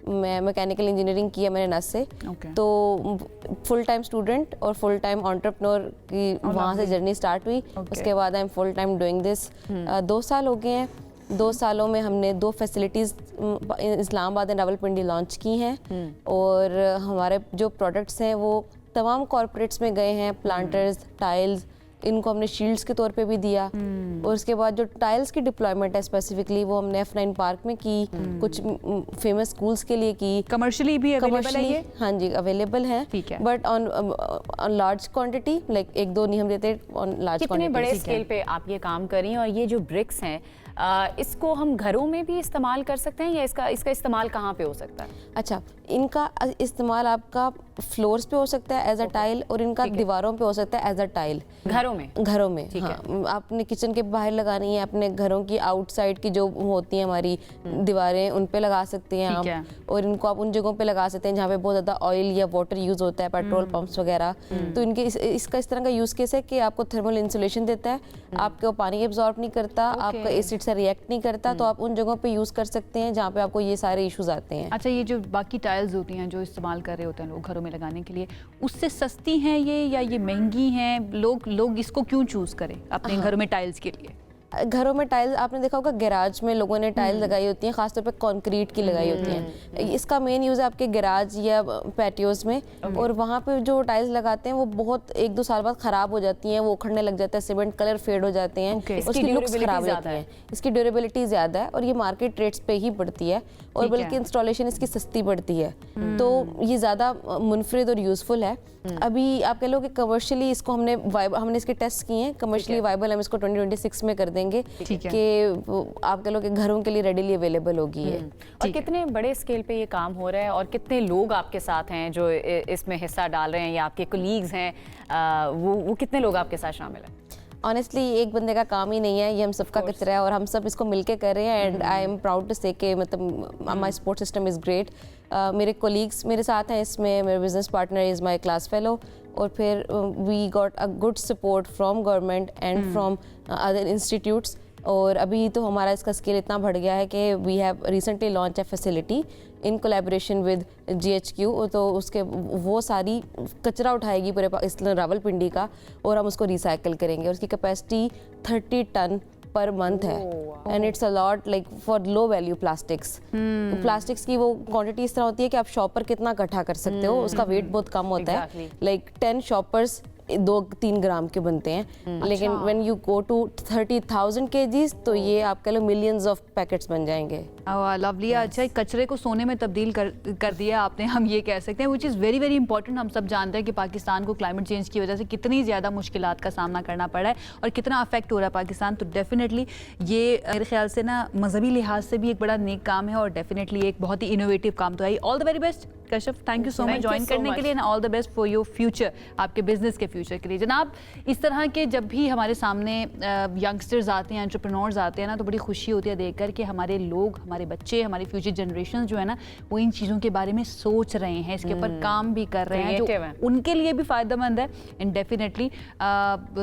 मैं मैकेनिकल इंजीनियरिंग किया मैंने नस से। तो फुल टाइम स्टूडेंट और फुल टाइम एंटरप्रेन्योर की वहाँ से जर्नी स्टार्ट हुई। उसके बाद I am full time doing this. 2 साल हो गए हैं। 2 सालों में हमने 2 facilities Islamabad and Rawalpindi launch की हैं, और हमारे जो प्रोडक्ट्स हैं वो तमाम कॉर्पोरेट्स में गए हैं। प्लांटर्स, टाइल्स, इनको हमने शील्ड्स के तौर पे भी दिया। और उसके बाद जो टाइल्स की डिप्लॉयमेंट है स्पेसिफिकली वो हमने F9 पार्क में की, कुछ फेमस स्कूल्स के लिए की। कमर्शियली भी अवेलेबल है ये? हाँ जी, अवेलेबल है, but on large quantity, like 1-2 नहीं हम देते, ऑन लार्ज क्वांटिटी। कितने बड़े स्केल पे आप ये काम कर रही हैं? और ये जो ब्रिक्स हैं इसको हम घरों में भी इस्तेमाल कर सकते हैं या इसका इस्तेमाल कहाँ पे हो सकता है? अच्छा, इनका इस्तेमाल आपका फ्लोर्स पे हो सकता है एज अ टाइल, और इनका दीवारों पे हो सकता है एज अ टाइल। घरों में? घरों में, हाँ। आपने किचन के बाहर लगानी है, अपने घरों की आउटसाइड की जो होती हैं हमारी दीवारें, उन पे लगा सकते हैं आप, और इनको आप उन जगहों पे लगा सकते हैं जहाँ पे बहुत ज़्यादा ऑयल या वाटर यूज़ होता है, पेट्रोल पंप्स वगैरह। तो इनके इसका इस तरह का यूज़ केस है कि आपको थर्मल इंसुलेशन देता है, आपको पानी एब्जॉर्ब नहीं करता, आपका एसिड से रिएक्ट नहीं करता, तो आप उन जगहों पे यूज़ कर सकते हैं जहाँ पे आपको ये सारे इश्यूज आते हैं। अच्छा, ये जो बाकी टाइल्स होती हैं जो इस्तेमाल कर रहे होते हैं लोग घरों में लगाने के लिए, उससे सस्ती हैं ये या ये महंगी हैं? लोग इसको क्यों चूज़ करें अपने घरों में टाइल्स के लिए? घरों में टाइल्स आपने देखा होगा, गैराज में लोगों ने टाइल लगाई होती हैं, खासतौर पे कंक्रीट की लगाई होती हैं। इसका मेन यूज़ है आपके गैराज या पैटियोज में, और वहाँ पे जो टाइल्स लगाते हैं वो बहुत 1-2 साल बाद ख़राब हो जाती हैं, वो उखड़ने लग जाता है, सीमेंट कलर फेड हो जाते हैं, उसकी लुक्स खराब हो जाती हैं। इसकी ड्यूरेबिलिटी ज़्यादा है और ये मार्केट रेट्स पे ही पड़ती है, और बल्कि इंस्टॉलेशन इसकी सस्ती पड़ती है, तो ये ज़्यादा मुनफरिद और यूज़फुल है। अभी आप कह लो कि कमर्शियली इसको हमने इसके टेस्ट किए हैं, कमर्शियली वाइबल हम इसको 2026 में कर देंगे कि आप कह लो कि घरों के लिए रेडीली अवेलेबल होगी ये। और कितने बड़े स्केल पे ये काम हो रहा है और कितने लोग आपके साथ हैं जो इसमें हिस्सा डाल रहे हैं, या आपके कोलीग्स हैं, वो कितने लोग आपके साथ शामिल हैं? ऑनेस्टली एक बंदे का काम ही नहीं है, ये हम सबका कचरा है और हम सब इसको मिलके कर रहे हैं, and I am proud to say कि मतलब my support system is great. मेरे कोलीग्स मेरे साथ हैं इसमें, मेरे business partner is my class fellow, और फिर we got a good support from government and from other institutes. और अभी तो हमारा इसका स्केल इतना बढ़ गया है कि we have recently launch a facility in collaboration with GHQ, तो उसके वो सारी कचरा उठाएगी पूरे इस रावलपिंडी का, और हम उसको रिसाइकिल करेंगे, और उसकी कैपेसिटी 30 टन पर मंथ है, and it's a lot like for low value plastics. Plastics की वो क्वांटिटी इस तरह होती है कि आप शॉपर कितना इकट्ठा कर सकते हो, उसका वेट बहुत कम होता है, लाइक 10 शॉपर्स 2-3 ग्राम के बनते हैं, लेकिन when you go to 30,000 kgs तो ये आप कह लो मिलियंस ऑफ पैकेट्स बन जाएंगे। लवली, अच्छा, कचरे को सोने में तब्दील कर दिया आपने, हम ये कह सकते हैं, which is very very important. हम सब जानते हैं कि पाकिस्तान को क्लाइमेट चेंज की वजह से कितनी ज़्यादा मुश्किलात का सामना करना पड़ा है और कितना अफेक्ट हो रहा है पाकिस्तान, तो डेफिनेटली ये मेरे ख्याल से ना मजहबी लिहाज से भी एक बड़ा नेक काम है और डेफिनेटली एक बहुत ही इनोवेटिव काम तो है। All the very best Kashaf, thank you so much join करने के लिए, and all the best for your future, आपके बिजनेस के फ्यूचर के लिए। जनाब, इस तरह के जब भी हमारे सामने यंगस्टर्स आते हैं, एंटरप्रेन्योर्स आते हैं ना, तो बड़ी खुशी होती है देखकर कि हमारे लोग, हमारे बच्चे, हमारी फ्यूचर जनरेशन जो है ना, वो इन चीज़ों के बारे में सोच रहे हैं, इसके ऊपर काम भी कर रहे हैं, जो उनके लिए भी फ़ायदेमंद है, एंड डेफिनेटली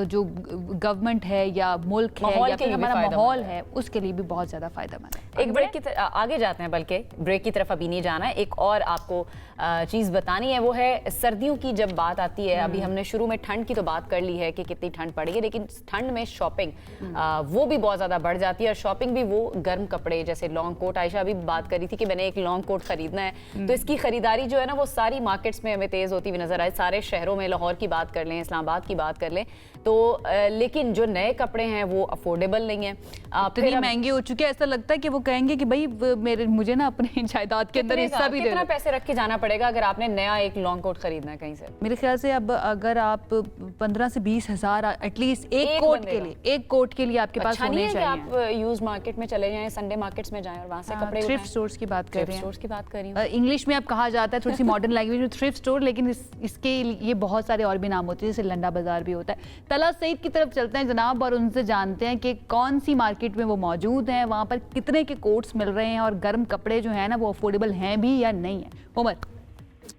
जो गवर्नमेंट है या मुल्क है या फिर हमारा माहौल है, उसके लिए भी बहुत ज़्यादा फ़ायदेमंद है। एक ब्रेक की आगे जाते हैं, बल्कि ब्रेक की तरफ अभी नहीं जाना है, एक और आपको चीज़ बतानी है, वो है सर्दियों की जब बात आती है। अभी हमने शुरू में ठंड की तो बात कर ली है कि कितनी ठंड पड़ी है, लेकिन ठंड में शॉपिंग वो भी बहुत ज़्यादा बढ़ जाती है, और शॉपिंग भी वो गर्म कपड़े जैसे लॉन्ग कोट, आयशा अभी बात कर रही थी कि मैंने एक लॉन्ग कोट खरीदना है, तो इसकी खरीदारी जो है ना वो सारी मार्केट्स में हमें तेज़ होती हुई नजर आए, सारे शहरों में, लाहौर की बात कर लें, इस्लामाबाद की बात कर लें, तो लेकिन जो नए कपड़े हैं वो अफोर्डेबल नहीं है, इतनी महंगे हो चुके हैं, ऐसा लगता है कि वो कहेंगे कि भाई मुझे ना अपने जायदाद के अंदर हिस्सा भी दे दो। कितना पैसे रख के जाना पड़ेगा अगर आपने नया एक लॉन्ग कोट खरीदना है कहीं से? मेरे ख्याल से अब अगर आप 15 से 20 हज़ार एटलीस्ट एक कोट के लिए आपके पास होने चाहिए। आप यूज मार्केट में चले जाएं, संडे मार्केट्स में जाएं और वहां से कपड़े थ्रिफ्ट स्टोर्स की बात कर रहे हैं, की बात कर रही हूं। इंग्लिश में अब कहा जाता है, थोड़ी सी मॉडर्न लैंग्वेज में थ्रिफ्ट स्टोर, लेकिन इसके ये बहुत सारे और भी नाम होते हैं, जैसे लंडा बाजार भी होता है। तला सईद की तरफ चलते हैं जनाब, और उनसे जानते हैं कि कौन सी मार्केट में वो मौजूद हैं, वहाँ पर कितने के कोट्स मिल रहे हैं और गर्म कपड़े जो है ना वो अफोर्डेबल हैं भी या नहीं है। उमर,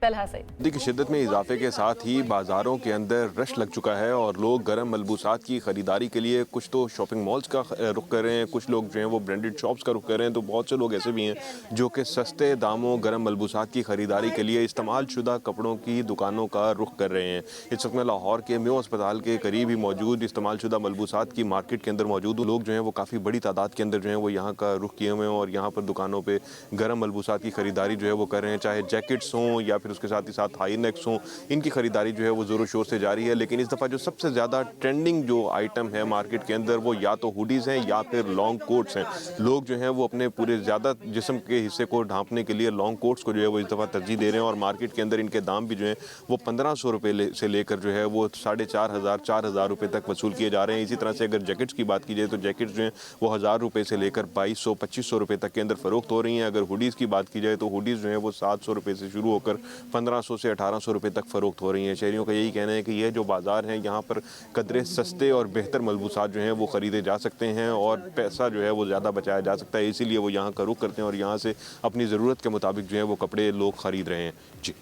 सर्दी की शिद्दत में इजाफे के साथ ही बाज़ारों के अंदर रश लग चुका है और लोग गर्म मलबूसात की ख़रीदारी के लिए कुछ तो शॉपिंग मॉल्स का रुख कर रहे हैं, कुछ लोग जो हैं वो ब्रांडेड शॉप्स का रुख कर रहे हैं, तो बहुत से लोग ऐसे भी हैं जो कि सस्ते दामों गर्म मलबूसात की ख़रीदारी के लिए इस्तेमाल शुदा कपड़ों की दुकानों का रुख कर रहे हैं। इस वक्त मैं लाहौर के मेयो अस्पताल के करीब ही मौजूद इस्तेमाल शुदा मलबूसात की मार्केट के अंदर मौजूद लोग जो हैं वो काफ़ी बड़ी तादाद के अंदर जो हैं वो यहाँ का रुख किए हुए हैं और यहाँ पर दुकानों पर गर्म मलबूसात की ख़रीदारी जो है वो कर रहे हैं, चाहे जैकेट्स हों या फिर उसके साथ ही साथ हाई नेक्स हों, इनकी खरीदारी जो है वो ज़ोरों शोर से जारी है। लेकिन इस दफ़ा जो सबसे ज़्यादा ट्रेंडिंग जो आइटम है मार्केट के अंदर वो या तो हुडीज़ हैं या फिर लॉन्ग कोट्स हैं। लोग जो हैं वो अपने पूरे ज़्यादा जिस्म के हिस्से को ढांपने के लिए लॉन्ग कोट्स को जो है वो इस दफ़ा तरजीह दे रहे हैं और मार्केट के अंदर इनके दाम भी जो हैं वो 1500 रुपये से लेकर जो है वो 4500-4000 रुपये तक वसूल किए जा रहे हैं। इसी तरह से अगर जैकेट्स की बात की जाए तो जैकेट्स जो हैं वो 1000 रुपये से लेकर 2200-2500 रुपये तक के अंदर फ़रोख्त हो रही हैं। अगर हुडीज़ की बात की जाए तो हुडीज़ जो है वो 700 रुपये से शुरू होकर 1500 से 1800 रुपये तक फ़रोख्त हो रही हैं। शहरियों का यही कहना है कि यह जो बाज़ार है यहाँ पर कदरे सस्ते और बेहतर मलबूसात जो हैं वो ख़रीदे जा सकते हैं और पैसा जो है वो ज़्यादा बचाया जा सकता है। इसीलिए वो यहाँ का रुख करते हैं और यहाँ से अपनी ज़रूरत के मुताबिक जो है वो कपड़े लोग ख़रीद रहे हैं। जी,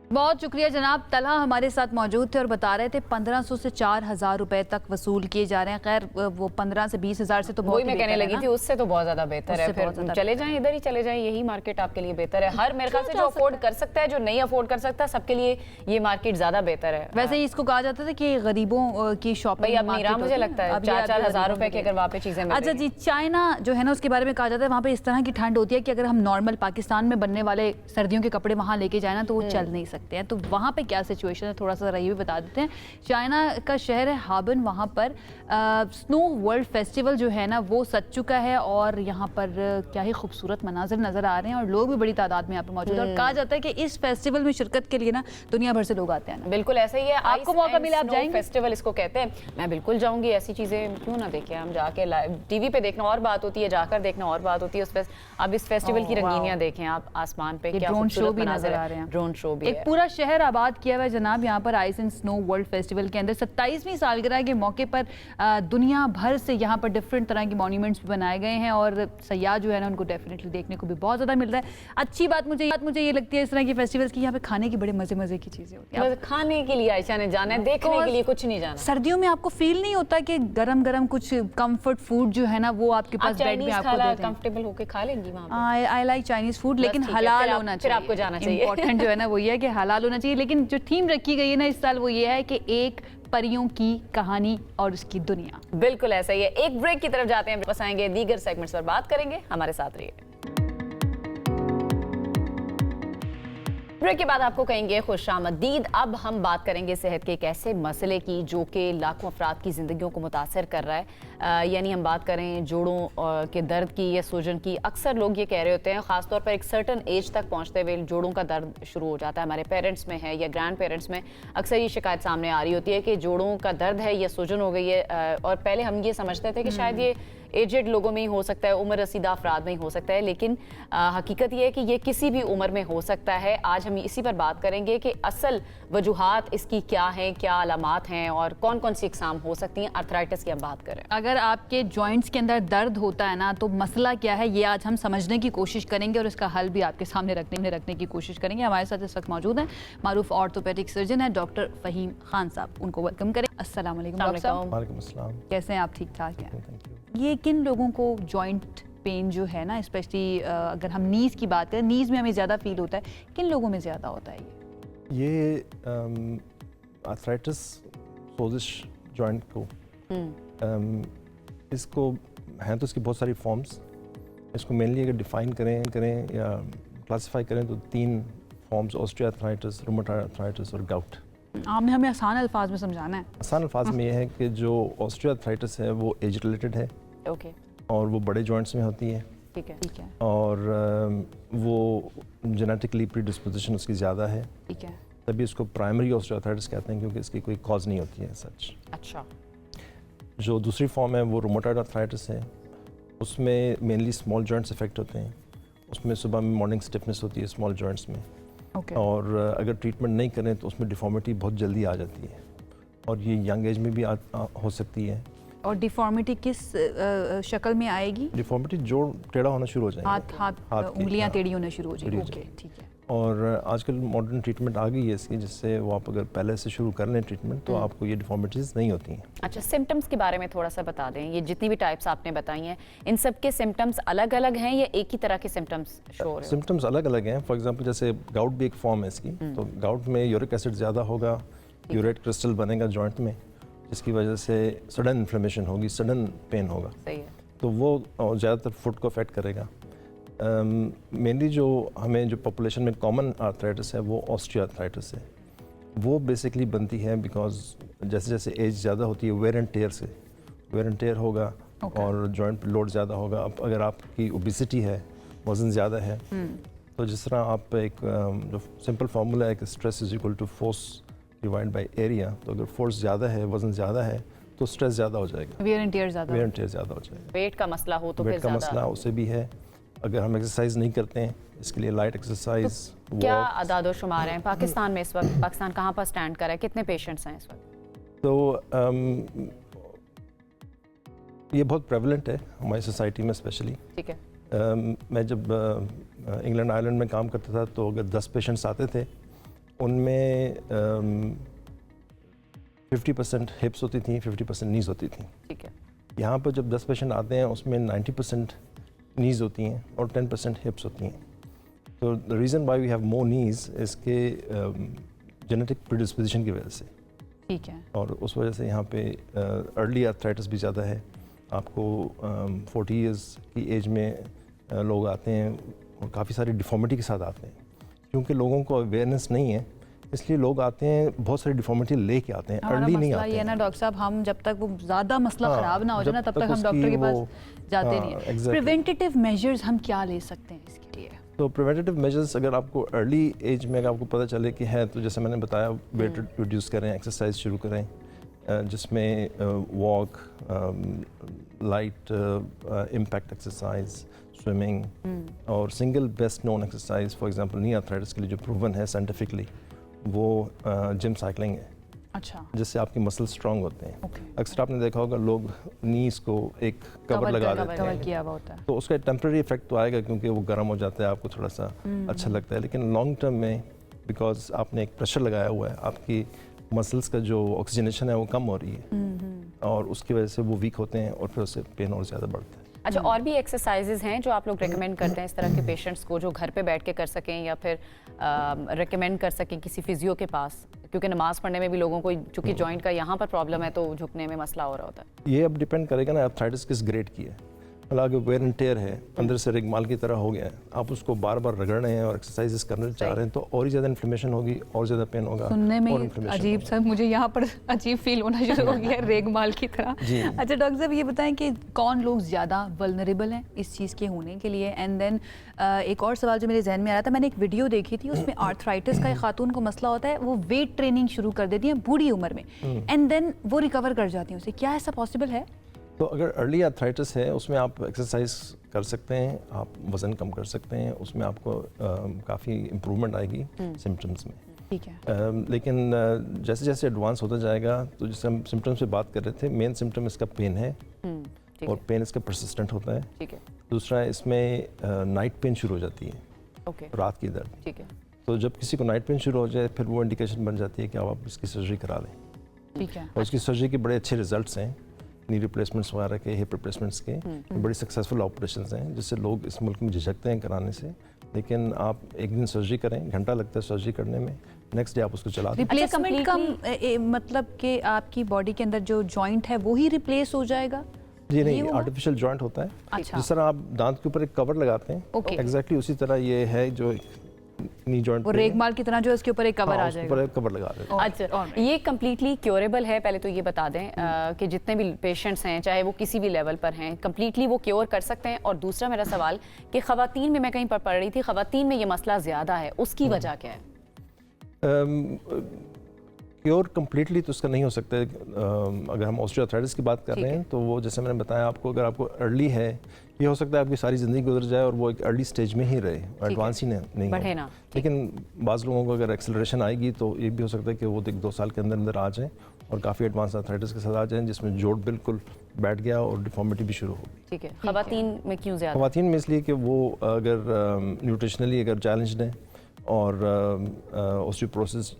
बहुत शुक्रिया जनाब। तलहा हमारे साथ मौजूद थे और बता रहे थे 1500 से 4000 रुपए तक वसूल किए जा रहे हैं। खैर वो 15 से 20,000 से तो बहुत मैं कहने लगी थी उससे तो बहुत ज्यादा बेहतर है। फिर चले जाएं, इधर ही चले जाएं, यही मार्केट आपके लिए बेहतर है। हर मेरे ख्याल से जो अफोर्ड कर सकता है, जो नहीं अफोर्ड कर सकता, सबके लिए ये मार्केट ज्यादा बेहतर है। वैसे ही इसको कहा जाता था कि गरीबों की शॉपिंग अब नहीं रहा, मुझे लगता है 4-4 हज़ार रुपए की अगर वहाँ पे चीजें। अच्छा जी, चाइना जो है ना उसके बारे में कहा जाता है वहाँ पे इस तरह की ठंड होती है कि अगर हम नॉर्मल पाकिस्तान में बनने वाले सर्दियों के कपड़े वहाँ लेके जाए ना तो वो चल नहीं सकते हैं। तो वहाँ पे क्या सिचुएशन है थोड़ा सा ये भी बता देते हैं। चाइना का शहर है हाबन, वहाँ पर स्नो वर्ल्ड फेस्टिवल जो है ना वो सज चुका है और यहाँ पर क्या ही खूबसूरत मनाजिर नजर आ रहे हैं और लोग भी बड़ी तादाद में यहाँ पर मौजूद है। और कहा जाता है कि इस फेस्टिवल में शिरकत के लिए ना दुनिया भर से लोग आते हैं। बिल्कुल ऐसा ही है। आपको मौका मिला आप जाएंगे? फेस्टिवल इसको कहते हैं। मैं बिल्कुल जाऊंगी, ऐसी चीजें क्यों ना देखें। हम जाके लाइव टीवी पे देखना और बात होती है, जाकर देखना और बात होती है। अब इस फेस्टिवल की रंगीनियां देखें आप, आसमान पे क्या ड्रोन शो भी नजर आ रहे हैं। ड्रोन शो भी एक पूरा शहर आबाद किया हुआ है जनाब यहाँ पर ice and snow world festival के अंदर। 27वीं सालगिरह के मौके पर दुनिया भर से यहाँ पर डिफरेंट तरह के मॉन्यूमेंट्स भी बनाए गए हैं और सयाह जो है ना उनको डेफिनेटली देखने को भी बहुत ज़्यादा मिल रहा है। अच्छी बात मुझे ये लगती है इस तरह की फेस्टिवल्स की यहाँ पे खाने की बड़े मजे की चीज़ें होती हैं। खाने के लिए आयशा ने जाना है, देखने के लिए कुछ नहीं जाना। सर्दियों में आपको फील नहीं होता कि गरम गरम कुछ कंफर्ट फूड जो है ना वो आपके पास बेड में आपको देते हैं? कंफर्टेबल होकर खा लेंगी वहाँ पे। आई लाइक चाइनीज फूड, लेकिन हलाल होना चाहिए। फिर आपको जाना चाहिए। इंपॉर्टेंट जो है ना वो ये है कि हलाल होना चाहिए। लेकिन जो थीम रखी गई है ना इस साल वो ये है कि एक परियों की कहानी और उसकी दुनिया। बिल्कुल ऐसा ही है। एक ब्रेक की तरफ जाते हैं, वापस आएंगे, दीगर सेगमेंट्स पर बात करेंगे। हमारे साथ रहिए। ब्रेक के बाद आपको कहेंगे खुशामदीद। अब हम बात करेंगे सेहत के एक ऐसे मसले की जो कि लाखों अफराद की ज़िंदगियों को मुतासर कर रहा है। यानी हम बात करें जोड़ों के दर्द की या सूजन की। अक्सर लोग ये कह रहे होते हैं, ख़ासतौर पर एक सर्टन एज तक पहुंचते हुए जोड़ों का दर्द शुरू हो जाता है। हमारे पेरेंट्स में है या ग्रैंड पेरेंट्स में अक्सर ये शिकायत सामने आ रही होती है कि जोड़ों का दर्द है या सूजन हो गई है। और पहले हम ये समझते थे कि शायद ये एजेड लोगों में ही हो सकता है, उम्र रसीदा अफराद में ही हो सकता है, लेकिन हकीकत ये है कि ये किसी भी उम्र में हो सकता है। आज हम इसी पर बात करेंगे कि असल वजूहात इसकी क्या हैं, क्या अलामात हैं और कौन कौन सी इकसाम हो सकती हैं। आर्थराइटिस की हम बात करें, अगर आपके जॉइंट्स के अंदर दर्द होता है ना तो मसला क्या है ये आज हम समझने की कोशिश करेंगे और इसका हल भी आपके सामने रखने की कोशिश करेंगे। हमारे साथ इस वक्त मौजूद हैं मारूफ ऑर्थोपेडिक सर्जन है डॉक्टर फ़हीम खान साहब। उनको वेलकम करें। अस्सलाम वालेकुम डॉक्टर साहब। वालेकुम अस्सलाम। कैसे हैं आप? ठीक ठाक हैं? ये किन लोगों को जॉइंट पेन जो है ना, स्पेशली अगर हम नीज़ की बात करें, नीज़ में हमें ज़्यादा फील होता है, किन लोगों में ज़्यादा होता है ये आर्थराइटिस सोजिश जॉइंट को इसको हैं तो इसकी बहुत सारी फॉर्म्स। इसको मेनली अगर डिफ़ाइन करें या क्लासिफाई करें तो 3 फॉर्म्स, ऑस्टियोआर्थराइटिस, रूमेटॉइड आर्थराइटिस और गाउट। आपने हमें आसान अल्फाज में समझाना है। आसान अल्फाज में ये है कि जो ऑस्टियोआर्थराइटिस है वो एज रिलेटेड है। ओके। और वो बड़े जॉइंट्स में होती है। ठीक है। और वो जेनेटिकली प्रीडिस्पोजिशन उसकी ज़्यादा है। ठीक है। तभी इसको प्राइमरी ऑस्टियोआर्थराइटिस कहते हैं क्योंकि इसकी कोई कॉज नहीं होती है सच। अच्छा। जो दूसरी फॉर्म है वो रूमेटॉइड आर्थराइटिस है। उसमें मेनली स्मॉल जॉइंट्स इफेक्ट होते हैं। उसमें सुबह में मॉर्निंग स्टिफनेस होती है स्मॉल जॉइंट्स में। और अगर ट्रीटमेंट नहीं करें तो उसमें डिफॉर्मिटी बहुत जल्दी आ जाती है और ये यंग एज में भी हो सकती है। और डिफॉर्मिटी किस शक्ल में आएगी? डिफॉर्मिटी जोड़ टेढ़ा होना शुरू हो जाएगा, हाथ उंगलियां टेढ़ी होना शुरू हो जाएगी। ओके, ठीक है। और आजकल मॉडर्न ट्रीटमेंट आ गई है इसकी, जिससे वो आप अगर पहले से शुरू कर लें ट्रीटमेंट तो आपको ये डिफॉर्मिटीज़ नहीं होती हैं। अच्छा, सिम्टम्स के बारे में थोड़ा सा बता दें। ये जितनी भी टाइप्स आपने बताई हैं, इन सब के सिम्टम्स अलग अलग हैं या एक ही तरह के सिम्टम्स शो हो रहे हैं? सिम्टम्स अलग अलग हैं। फॉर एग्जांपल जैसे गाउट भी एक फॉर्म है इसकी। तो गाउट में यूरिक एसिड ज़्यादा होगा, यूरेट क्रिस्टल बनेगा जॉइंट में, जिसकी वजह से सडन इन्फ्लेमेशन होगी, सडन पेन होगा। सही है। तो वो ज़्यादातर फुट को अफेक्ट करेगा। मेनली जो हमें जो पॉपुलेशन में कॉमन आर्थराइटिस है वो ऑस्टियोआर्थराइटिस है। वो बेसिकली बनती है बिकॉज जैसे जैसे एज ज़्यादा होती है वेयर एंड टेयर होगा और जॉइंट पे लोड ज़्यादा होगा। अब अगर आपकी ओबेसिटी है, वज़न ज़्यादा है, तो जिस तरह आप एक जो सिंपल फार्मूला है कि stress is equal to force divide by area, तो अगर फोर्स ज़्यादा है, वज़न ज़्यादा है, तो स्ट्रेस ज़्यादा हो जाएगा, वेयर एंड टेयर ज़्यादा हो जाएगा। वेट का मसला हो तो वेट फिर का ज़्यादा मसला उसे भी है। अगर हम एक्सरसाइज नहीं करते हैं, इसके लिए लाइट एक्सरसाइज क्या अदादो शुमार हैं पाकिस्तान में इस वक्त? पाकिस्तान कहाँ पर स्टैंड कर रहा है? कितने पेशेंट्स हैं इस वक्त? तो ये बहुत प्रेवलेंट है हमारी सोसाइटी में स्पेशली। ठीक है। मैं जब इंग्लैंड आयरलैंड में काम करता था तो अगर 10 पेशेंट्स आते थे उनमें 50% हिप्स होती थी, 50% नीज़ होती थी। ठीक है। यहाँ पर जब 10 पेशेंट आते हैं उसमें 90% नीज़ होती हैं और 10% हिप्स होती हैं। तो the reason why we have more knees इसके जेनेटिक प्रीडिस्पोजिशन की वजह से। ठीक है। और उस वजह से यहाँ पे अर्ली आर्थराइटिस भी ज़्यादा है। आपको 40 इयर्स की एज में लोग आते हैं और काफ़ी सारी डिफॉर्मिटी के साथ आते हैं। क्योंकि लोगों को अवेयरनेस नहीं है इसलिए लोग आते हैं, बहुत सारी डिफॉर्मिटी लेके आते हैं, अर्ली नहीं आते हैं। ये ना डॉक्टर साहब, हम जब तक वो ज़्यादा मसला ख़राब ना हो जाए ना तब तक हम डॉक्टर के पास जाते नहीं हैं। प्रिवेंटिव मेजर्स हम क्या ले सकते हैं इसके लिए? तो प्रिवेंटिव मेजर्स अगर आपको अर्ली एज में अगर आपको पता चले कि है, तो जैसे मैंने बताया वेट रिड्यूस करें, एक्सरसाइज शुरू करें जिसमें walk, light impact exercise, swimming और single best known exercise for example knee arthritis के लिए जो प्रूवन है साइंटिफिकली वो जिम साइकिलिंग है। अच्छा। जिससे आपके मसल स्ट्रांग होते हैं। अक्सर आपने देखा होगा लोग नीज को एक कवर लगा देते हैं, किया हुआ होता है। तो उसका टेम्परेरी इफेक्ट तो आएगा क्योंकि वो गर्म हो जाता है, आपको थोड़ा सा अच्छा लगता है, लेकिन लॉन्ग टर्म में बिकॉज आपने एक प्रेशर लगाया हुआ है, आपकी मसल्स का जो ऑक्सीजनेशन है वो कम हो रही है और उसकी वजह से वो वीक होते हैं और फिर उससे पेन और ज़्यादा बढ़ता है। अच्छा, और भी एक्सरसाइजेज हैं जो आप लोग रेकमेंड करते हैं इस तरह के पेशेंट्स को जो घर पे बैठ के कर सकें या फिर रेकमेंड कर सकें किसी फिजियो के पास? क्योंकि नमाज पढ़ने में भी लोगों को चूंकि जॉइंट का यहाँ पर प्रॉब्लम है तो झुकने में मसला हो रहा होता है। ये अब डिपेंड करेगा ना आर्थराइटिस किस ग्रेड की है। मतलब अगर वेयर एंड टेयर है, अंदर से रिगमाल की तरह हो गया है, आप उसको बार बार रगड़ रहे हैं और एक्सरसाइजेस करना चाह रहे हैं तो और ही ज़्यादा इन्फ्लेमेशन होगी और ज़्यादा पेन होगा। सुनने में अजीब सा मुझे यहाँ पर अजीब फील होना शुरू हो गया है, रेगमाल की तरह। अच्छा डॉक्टर साहब, ये बताएं कि कौन लोग ज़्यादा वल्नरेबल हैं इस चीज़ के होने के लिए? एंड देन एक और सवाल जो मेरे जहन में आ रहा था, मैंने एक वीडियो देखी थी उसमें आर्थराइटिस का एक खातून को मसला होता है, वो वेट ट्रेनिंग शुरू कर देती हैं बूढ़ी उम्र में एंड देन वो रिकवर कर जाती हैं उसे। क्या ऐसा पॉसिबल है? तो अगर अर्ली आर्थराइटिस है उसमें आप एक्सरसाइज कर सकते हैं, आप वज़न कम कर सकते हैं, उसमें आपको काफ़ी इम्प्रूवमेंट आएगी सिम्टम्स में। ठीक है। लेकिन जैसे जैसे एडवांस होता जाएगा, तो जैसे हम सिम्टम्स पे बात कर रहे थे, मेन सिम्टम इसका पेन है और पेन इसका परसिस्टेंट होता है। ठीक है। दूसरा इसमें नाइट पेन शुरू हो जाती है, रात की दर्द। ठीक है। तो जब किसी को नाइट पेन शुरू हो जाए फिर वो इंडिकेशन बन जाती है कि आप इसकी सर्जरी करा लें। ठीक है। और इसकी सर्जरी के बड़े अच्छे रिजल्ट्स हैं, नी रिप्लेसमेंट्स वगैरह के, हिप रिप्लेसमेंट्स के बड़ी सक्सेसफुल ऑपरेशंस हैं जिससे लोग इस मुल्क में झिझकते हैं कराने से। लेकिन आप एक दिन सर्जरी करें, घंटा लगता है सर्जरी करने में, नेक्स्ट डे आप उसको चला दें। रिप्लेसमेंट का मतलब कि आपकी बॉडी के अंदर जो जॉइंट है वो ही रिप्लेस हो जाएगा? जी नहीं, आर्टिफिशियल जॉइंट होता है। अच्छा। जिस तरह आप दांत के ऊपर एक कवर लगाते हैं, एग्जैक्टली उसी तरह ये है जो नी जॉइंट वो रेगमाल की तरह जो इसके ऊपर एक कवर आ जाएगा। ऊपर एक कवर लगा देते हैं। अच्छा, ये कम्प्लीटली क्योरेबल है? पहले तो ये बता दें कि जितने भी पेशेंट्स हैं चाहे वो किसी भी लेवल पर हैं, कम्प्लीटली वो क्योर कर सकते हैं? और दूसरा मेरा सवाल कि ख़वातीन में, मैं कहीं पर पढ़ रही थी, ख़वातीन में ये मसला ज़्यादा है, उसकी वजह क्या है? क्योर कम्प्लीटली तो इसका नहीं हो सकता। अगर हम ऑस्टियोआर्थराइटिस की बात कर रहे हैं तो वो जैसे मैंने बताया आपको, अगर आपको अर्ली है, ये हो सकता है आपकी सारी ज़िंदगी गुजर जाए और वो एक अर्ली स्टेज में ही रहे, एडवांस ही नहीं बढ़े ना। लेकिन बाज़ लोगों को अगर एक्सेलरेशन आएगी तो ये भी हो सकता है कि वो 2 साल के अंदर अंदर आ जाएँ और काफ़ी एडवांस आर्थराइटिस के साथ आ जाएँ जिसमें जोड़ बिल्कुल बैठ गया और डिफॉर्मिटी भी शुरू होगी। ठीक है। ख़वातीन में क्यों ज़्यादा? ख़वातीन में इसलिए कि वो अगर न्यूट्रिशनली अगर चैलेंज्ड हैं और ऑस्टियोपोरोसिस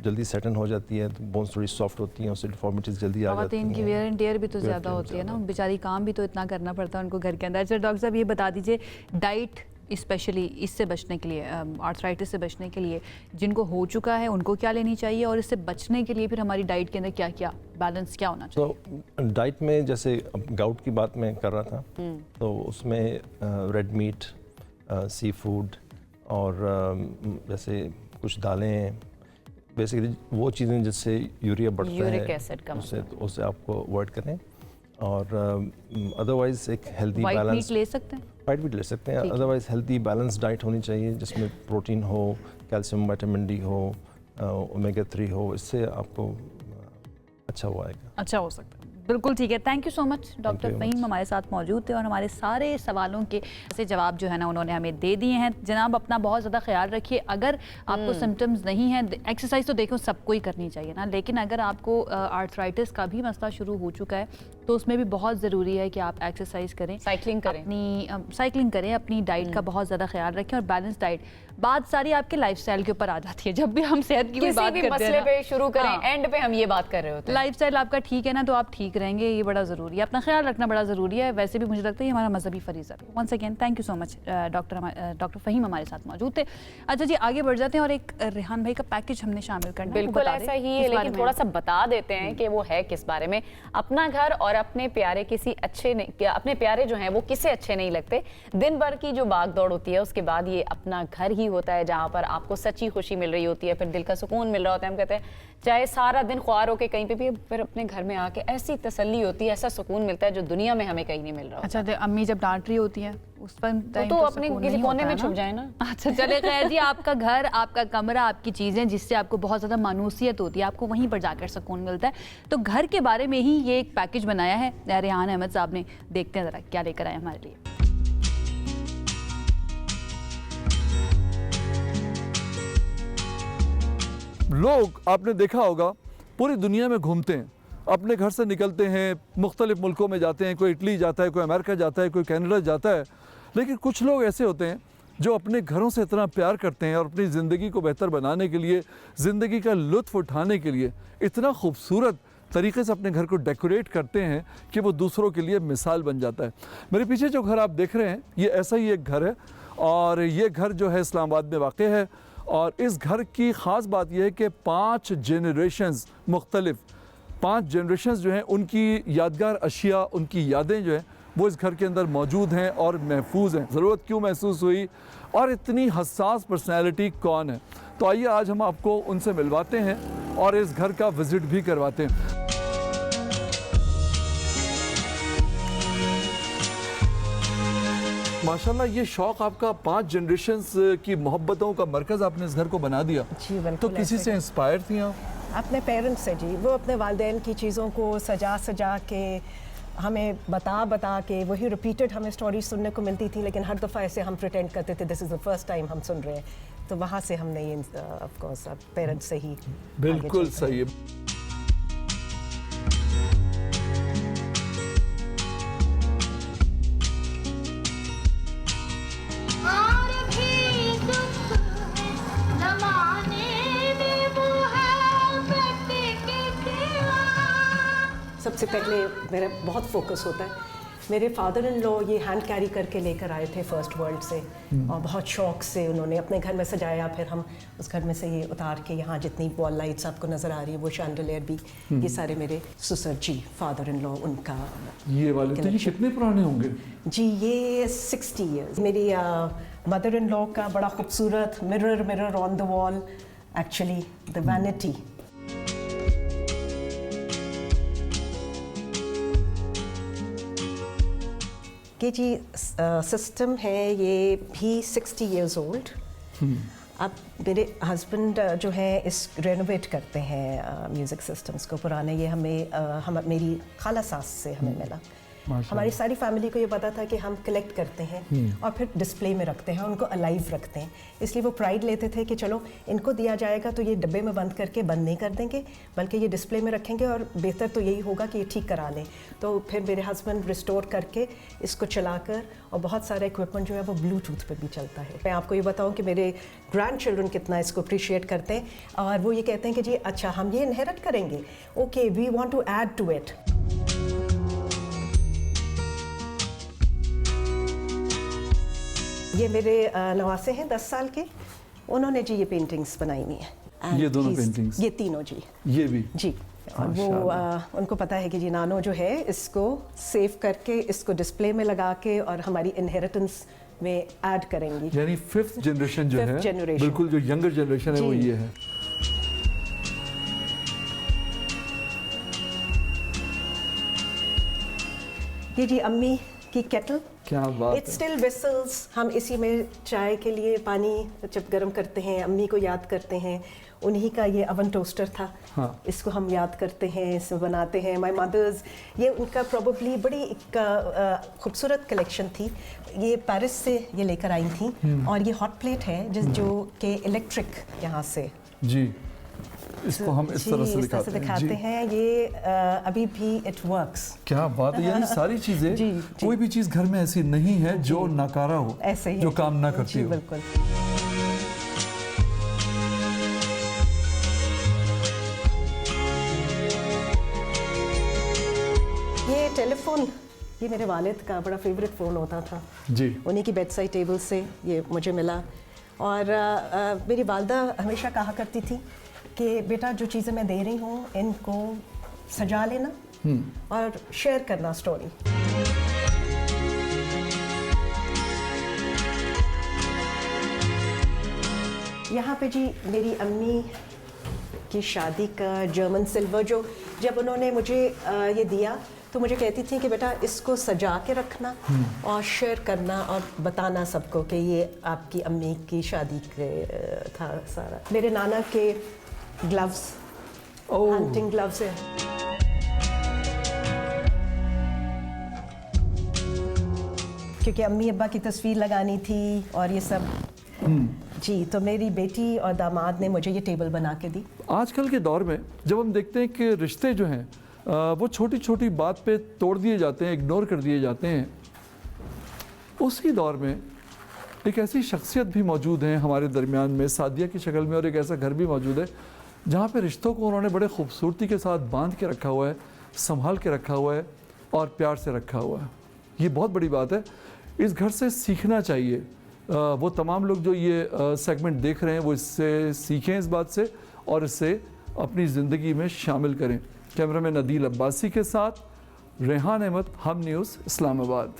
जल्दी सेटन हो जाती है, तो बोन्स थोड़ी सॉफ्ट होती हैं, उससे डिफॉर्मिटीज जल्दी आ जाती हैं। इनकी वेयर एंड टेयर भी तो ज़्यादा होती है ना, बेचारी काम भी तो इतना करना पड़ता है उनको घर के अंदर। अच्छा डॉक्टर साहब, ये बता दीजिए डाइट स्पेशली इससे बचने के लिए, आर्थराइटिस से बचने के लिए, जिनको हो चुका है उनको क्या लेनी चाहिए और इससे बचने के लिए फिर हमारी डाइट के अंदर क्या क्या बैलेंस क्या होना चाहिए? तो डाइट में जैसे गाउट की बात मैं कर रहा था, तो उसमें रेड मीट, सी फूड और जैसे कुछ दालें, बेसिकली वो चीज़ें जिससे यूरिया बढ़ता यूरिक है एसिड कम, उससे आपको अवॉइड करें। और अदरवाइज़ एक हेल्दी वाइट बैलेंस, मीट ले सकते हैं, वाइट मीट ले सकते हैं। अदरवाइज़ हेल्दी बैलेंस डाइट होनी चाहिए जिसमें प्रोटीन हो, कैल्शियम, विटामिन डी हो, ओमेगा 3 हो, इससे आपको अच्छा हुआ आएगा, अच्छा हो सकता है। बिल्कुल ठीक है, thank you so much. Doctor Fahim हमारे साथ मौजूद थे और हमारे सारे सवालों के ऐसे जवाब जो है ना उन्होंने हमें दे दिए हैं। जनाब अपना बहुत ज़्यादा ख्याल रखिए। अगर आपको सिम्टम्स नहीं हैं, एक्सरसाइज तो देखो सबको ही करनी चाहिए ना, लेकिन अगर आपको आर्थराइटिस का भी मसला शुरू हो चुका है तो उसमें भी बहुत ज़रूरी है कि आप एक्सरसाइज करें, साइकिलिंग करें, साइकिलिंग करें, अपनी डाइट का बहुत ज़्यादा ख्याल रखें और बैलेंस डाइट। बात सारी आपके लाइफस्टाइल के ऊपर आ जाती है। जब भी हम सेहत की बात करते हैं, मसले पे शुरू करें, एंड पे हम ये बात कर रहे होते हैं। लाइफस्टाइल आपका ठीक है ना तो आप ठीक रहेंगे, ये बड़ा ज़रूरी है। अपना ख्याल रखना बड़ा ज़रूरी है। वैसे भी मुझे लगता है ये हमारा मजहबी फरीज़ा है। Once again thank you so much doctor Fahim हमारे साथ मौजूद थे। अच्छा जी, आगे बढ़ जाते हैं और एक रेहान भाई का पैकेज हमने शामिल करना है। बिल्कुल ऐसा ही है, लेकिन थोड़ा सा बता देते हैं कि वो है किस बारे में। अपना घर और अपने प्यारे किसी अच्छे नहीं, अपने प्यारे जो हैं वो किसे अच्छे नहीं लगते। दिन भर की जो भाग दौड़ होती है उसके बाद ये अपना घर ही होता है जहाँ पर आपको सच्ची खुशी मिल रही होती है, फिर दिल का सुकून मिल रहा होता है। हम कहते हैं चाहे सारा दिन ख्वार होके कहीं पे भी, फिर अपने घर में आके ऐसी तसल्ली होती है, ऐसा सुकून मिलता है जो दुनिया में हमें कहीं नहीं मिल रहा। अच्छा, अम्मी जब डांट रही होती है उस पर तो अपने किसी कोने में छुप जाए ना। अच्छा चले खैर जी, आपका घर, आपका कमरा, आपकी चीज़ें जिससे आपको बहुत ज़्यादा मानूसियत होती है, आपको वहीं पर जाकर सुकून मिलता है। तो घर के बारे में ही ये एक पैकेज बनाया है रेहान अहमद साहब ने। देखते हैं ज़रा क्या लेकर आए हमारे लिए। लोग आपने देखा होगा पूरी दुनिया में घूमते हैं, अपने घर से निकलते हैं, मुख्तलिफ मुल्कों में जाते हैं, कोई इटली जाता है, कोई अमेरिका जाता है, कोई कनाडा जाता है। लेकिन कुछ लोग ऐसे होते हैं जो अपने घरों से इतना प्यार करते हैं और अपनी ज़िंदगी को बेहतर बनाने के लिए, ज़िंदगी का लुत्फ़ उठाने के लिए इतना खूबसूरत तरीके से अपने घर को डेकोरेट करते हैं कि वो दूसरों के लिए मिसाल बन जाता है। मेरे पीछे जो घर आप देख रहे हैं ये ऐसा ही एक घर है और ये घर जो है इस्लामाबाद में वाक़ है। और इस घर की ख़ास बात यह है कि 5 जनरेशन्स मुख्तलिफ 5 जनरेशन्स जो हैं उनकी यादगार अशिया, उनकी यादें जो हैं वो इस घर के अंदर मौजूद हैं और महफूज हैं। ज़रूरत क्यों महसूस हुई और इतनी हसास पर्सनैलिटी कौन है, तो आइए आज हम आपको उनसे मिलवाते हैं और इस घर का विज़िट भी करवाते हैं। माशाल्लाह ये शौक़ आपका 5 जनरेशन्स की मोहब्बतों का मरकज़ आपने इस घर को बना दिया। जी बिल्कुल। तो किसी से इंस्पायर थी आप? अपने पेरेंट्स से जी। वो अपने वालिदैन की चीज़ों को सजा सजा के हमें बता के वही रिपीटेड हमें स्टोरी सुनने को मिलती थी, लेकिन हर दफ़ा ऐसे हम प्रिटेंड करते थे this is the first time हम सुन रहे हैं। तो वहाँ से हमने ये ऑफ कोर्स पेरेंट्स से ही बिल्कुल सही है। सबसे पहले मेरा बहुत फोकस होता है, मेरे फादर इन लॉ ये हैंड कैरी करके लेकर आए थे फर्स्ट वर्ल्ड से और बहुत शौक से उन्होंने अपने घर में सजाया। फिर हम उस घर में से ये उतार के यहाँ जितनी वॉल लाइट्स आपको नज़र आ रही है वो शैंडलियर भी, ये सारे मेरे ससुर जी फादर इन लॉ उनका ये वाले। तो ये कितने पुराने होंगे? जी ये 60 ईयर्स। मेरी मदर इन लॉ का बड़ा खूबसूरत mirror on the wall, actually the vanity. कि जी सिस्टम है ये भी 60 इयर्स ओल्ड। अब मेरे हस्बैंड जो है इस रेनोवेट करते हैं म्यूज़िक सिस्टम्स को पुराने। ये हमें मेरी खाला सास से हमें मिला। हमारी सारी फैमिली को ये पता था कि हम कलेक्ट करते हैं और फिर डिस्प्ले में रखते हैं, उनको अलाइव रखते हैं। इसलिए वो प्राइड लेते थे कि चलो इनको दिया जाएगा तो ये डब्बे में बंद करके बंद नहीं कर देंगे, बल्कि ये डिस्प्ले में रखेंगे और बेहतर तो यही होगा कि ये ठीक करा लें। तो फिर मेरे हस्बैंड रिस्टोर करके इसको चलाकर, और बहुत सारा इक्विपमेंट जो है वो ब्लूटूथ पे भी चलता है। मैं आपको ये बताऊँ कि मेरे ग्रैंड चिल्ड्रन कितना इसको अप्रिशिएट करते हैं और वो ये कहते हैं कि जी अच्छा हम ये इनहेरिट करेंगे, okay we want to add to it. ये मेरे नवासे हैं 10 साल के, उन्होंने जी ये पेंटिंग्स बनाई हुई हैं। ये दोनों पेंटिंग्स? ये तीनों जी। ये भी जी। और वो उनको पता है कि जी नानो जो है इसको सेव करके इसको डिस्प्ले में लगा के और हमारी इनहेरिटेंस में ऐड करेंगी। यानी 5th जनरेशन जो Fifth है generation। बिल्कुल जो यंगर जनरेशन है वो जी। ये है। ये जी अम्मी की केटल, क्या बात इट्स स्टिल वेसल्स। हम इसी में चाय के लिए पानी जब गर्म करते हैं अम्मी को याद करते हैं। उन्हीं का ये अवन टोस्टर था। हाँ। इसको हम याद करते हैं, इसमें बनाते हैं। माय मदर्स, ये उनका प्रोबेबली बड़ी एक खूबसूरत कलेक्शन थी। ये पेरिस से ये लेकर आई थी और ये हॉट प्लेट है जो कि इलेक्ट्रिक यहाँ से जी, इसको हम इस तरह से दिखाते हैं। ये अभी भी इट वर्क्स। क्या बात है, यानी सारी चीजें जी। कोई भी चीज घर में ऐसी नहीं है जो नाकारा हो, ऐसे ही जो काम ना करती जी, हो। बिल्कुल। ये टेलीफोन, ये मेरे वालिद का बड़ा फेवरेट फ़ोन होता था जी। उन्हीं की बेड साइड टेबल से ये मुझे मिला। और मेरी वालदा हमेशा कहा करती थी कि बेटा जो चीज़ें मैं दे रही हूँ इनको सजा लेना और शेयर करना स्टोरी। यहाँ पे जी मेरी अम्मी की शादी का जर्मन सिल्वर जो जब उन्होंने मुझे ये दिया तो मुझे कहती थी कि बेटा इसको सजा के रखना और शेयर करना और बताना सबको कि ये आपकी अम्मी की शादी के था सारा। मेरे नाना के ग्लव्स, हंटिंग ग्लव्स है। क्योंकि अम्मी अब्बा की तस्वीर लगानी थी और ये सब जी, तो मेरी बेटी और दामाद ने मुझे ये टेबल बना के दी। आजकल के दौर में जब हम देखते हैं कि रिश्ते जो हैं वो छोटी छोटी बात पे तोड़ दिए जाते हैं, इग्नोर कर दिए जाते हैं, उसी दौर में एक ऐसी शख्सियत भी मौजूद है हमारे दरमियान में सादिया की शक्ल में, और एक ऐसा घर भी मौजूद है जहाँ पे रिश्तों को उन्होंने बड़े खूबसूरती के साथ बांध के रखा हुआ है, संभाल के रखा हुआ है और प्यार से रखा हुआ है। ये बहुत बड़ी बात है, इस घर से सीखना चाहिए। वो तमाम लोग जो ये सेगमेंट देख रहे हैं वो इससे सीखें इस बात से और इसे अपनी ज़िंदगी में शामिल करें। कैमरामैन अदील अब्बासी के साथ रेहान अहमद, हम न्यूज़, इस्लामाबाद।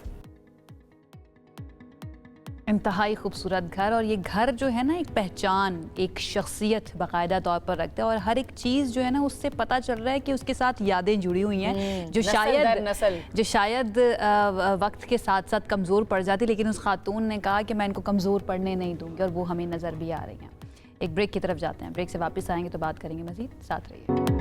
इंतहाई खूबसूरत घर, और ये घर जो है ना एक पहचान, एक शख्सियत बाकायदा तौर पर रखता है, और हर एक चीज़ जो है ना उससे पता चल रहा है कि उसके साथ यादें जुड़ी हुई हैं जो शायद वक्त के साथ साथ कमज़ोर पड़ जाती, लेकिन उस खातून ने कहा कि मैं इनको कमज़ोर पड़ने नहीं दूंगी, और वो हमें नज़र भी आ रही हैं। एक ब्रेक की तरफ जाते हैं, ब्रेक से वापस आएंगे तो बात करेंगे मज़ीद, साथ रहिए।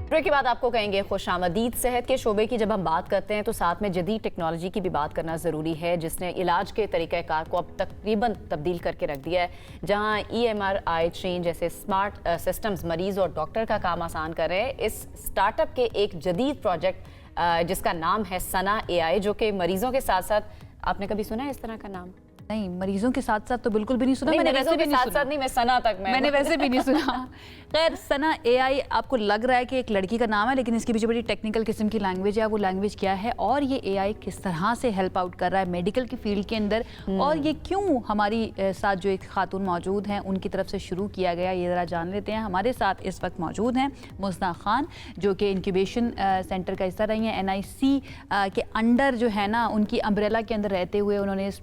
ब्रेक के बाद आपको कहेंगे खुशामदीद। सेहत के शोबे की जब हम बात करते हैं तो साथ में जदीद टेक्नोलॉजी की भी बात करना ज़रूरी है, जिसने इलाज के तरीक़ाकार को अब तकरीबन तब्दील करके रख दिया है। जहां EMRI ट्रेन जैसे स्मार्ट सिस्टम्स मरीज़ और डॉक्टर का काम आसान कर रहे हैं। इस स्टार्टअप के एक जदीद प्रोजेक्ट जिसका नाम है सना AI, जो कि मरीज़ों के साथ साथ, आपने कभी सुना है इस तरह का नाम? नहीं, मरीजों के साथ साथ तो बिल्कुल भी नहीं सुना। मैंने वैसे भी नहीं सुना। नहीं, मैं सना तक मैंने वैसे भी नहीं सुना। खैर, सना AI आपको लग रहा है कि एक लड़की का नाम है, लेकिन इसके पीछे बड़ी टेक्निकल किस्म की लैंग्वेज है। वो लैंग्वेज क्या है और ये AI किस तरह से हेल्प आउट कर रहा है मेडिकल की फील्ड के अंदर, और ये क्यों हमारी साथ जो एक खातून मौजूद हैं उनकी तरफ से शुरू किया गया, ये ज़रा जान लेते हैं। हमारे साथ इस वक्त मौजूद हैं मुज़ना खान, जो कि इंक्यूबेशन सेंटर का हिस्सा रही हैं। NIC के अंडर जो है ना उनकी अम्ब्रेला के अंदर रहते हुए उन्होंने इस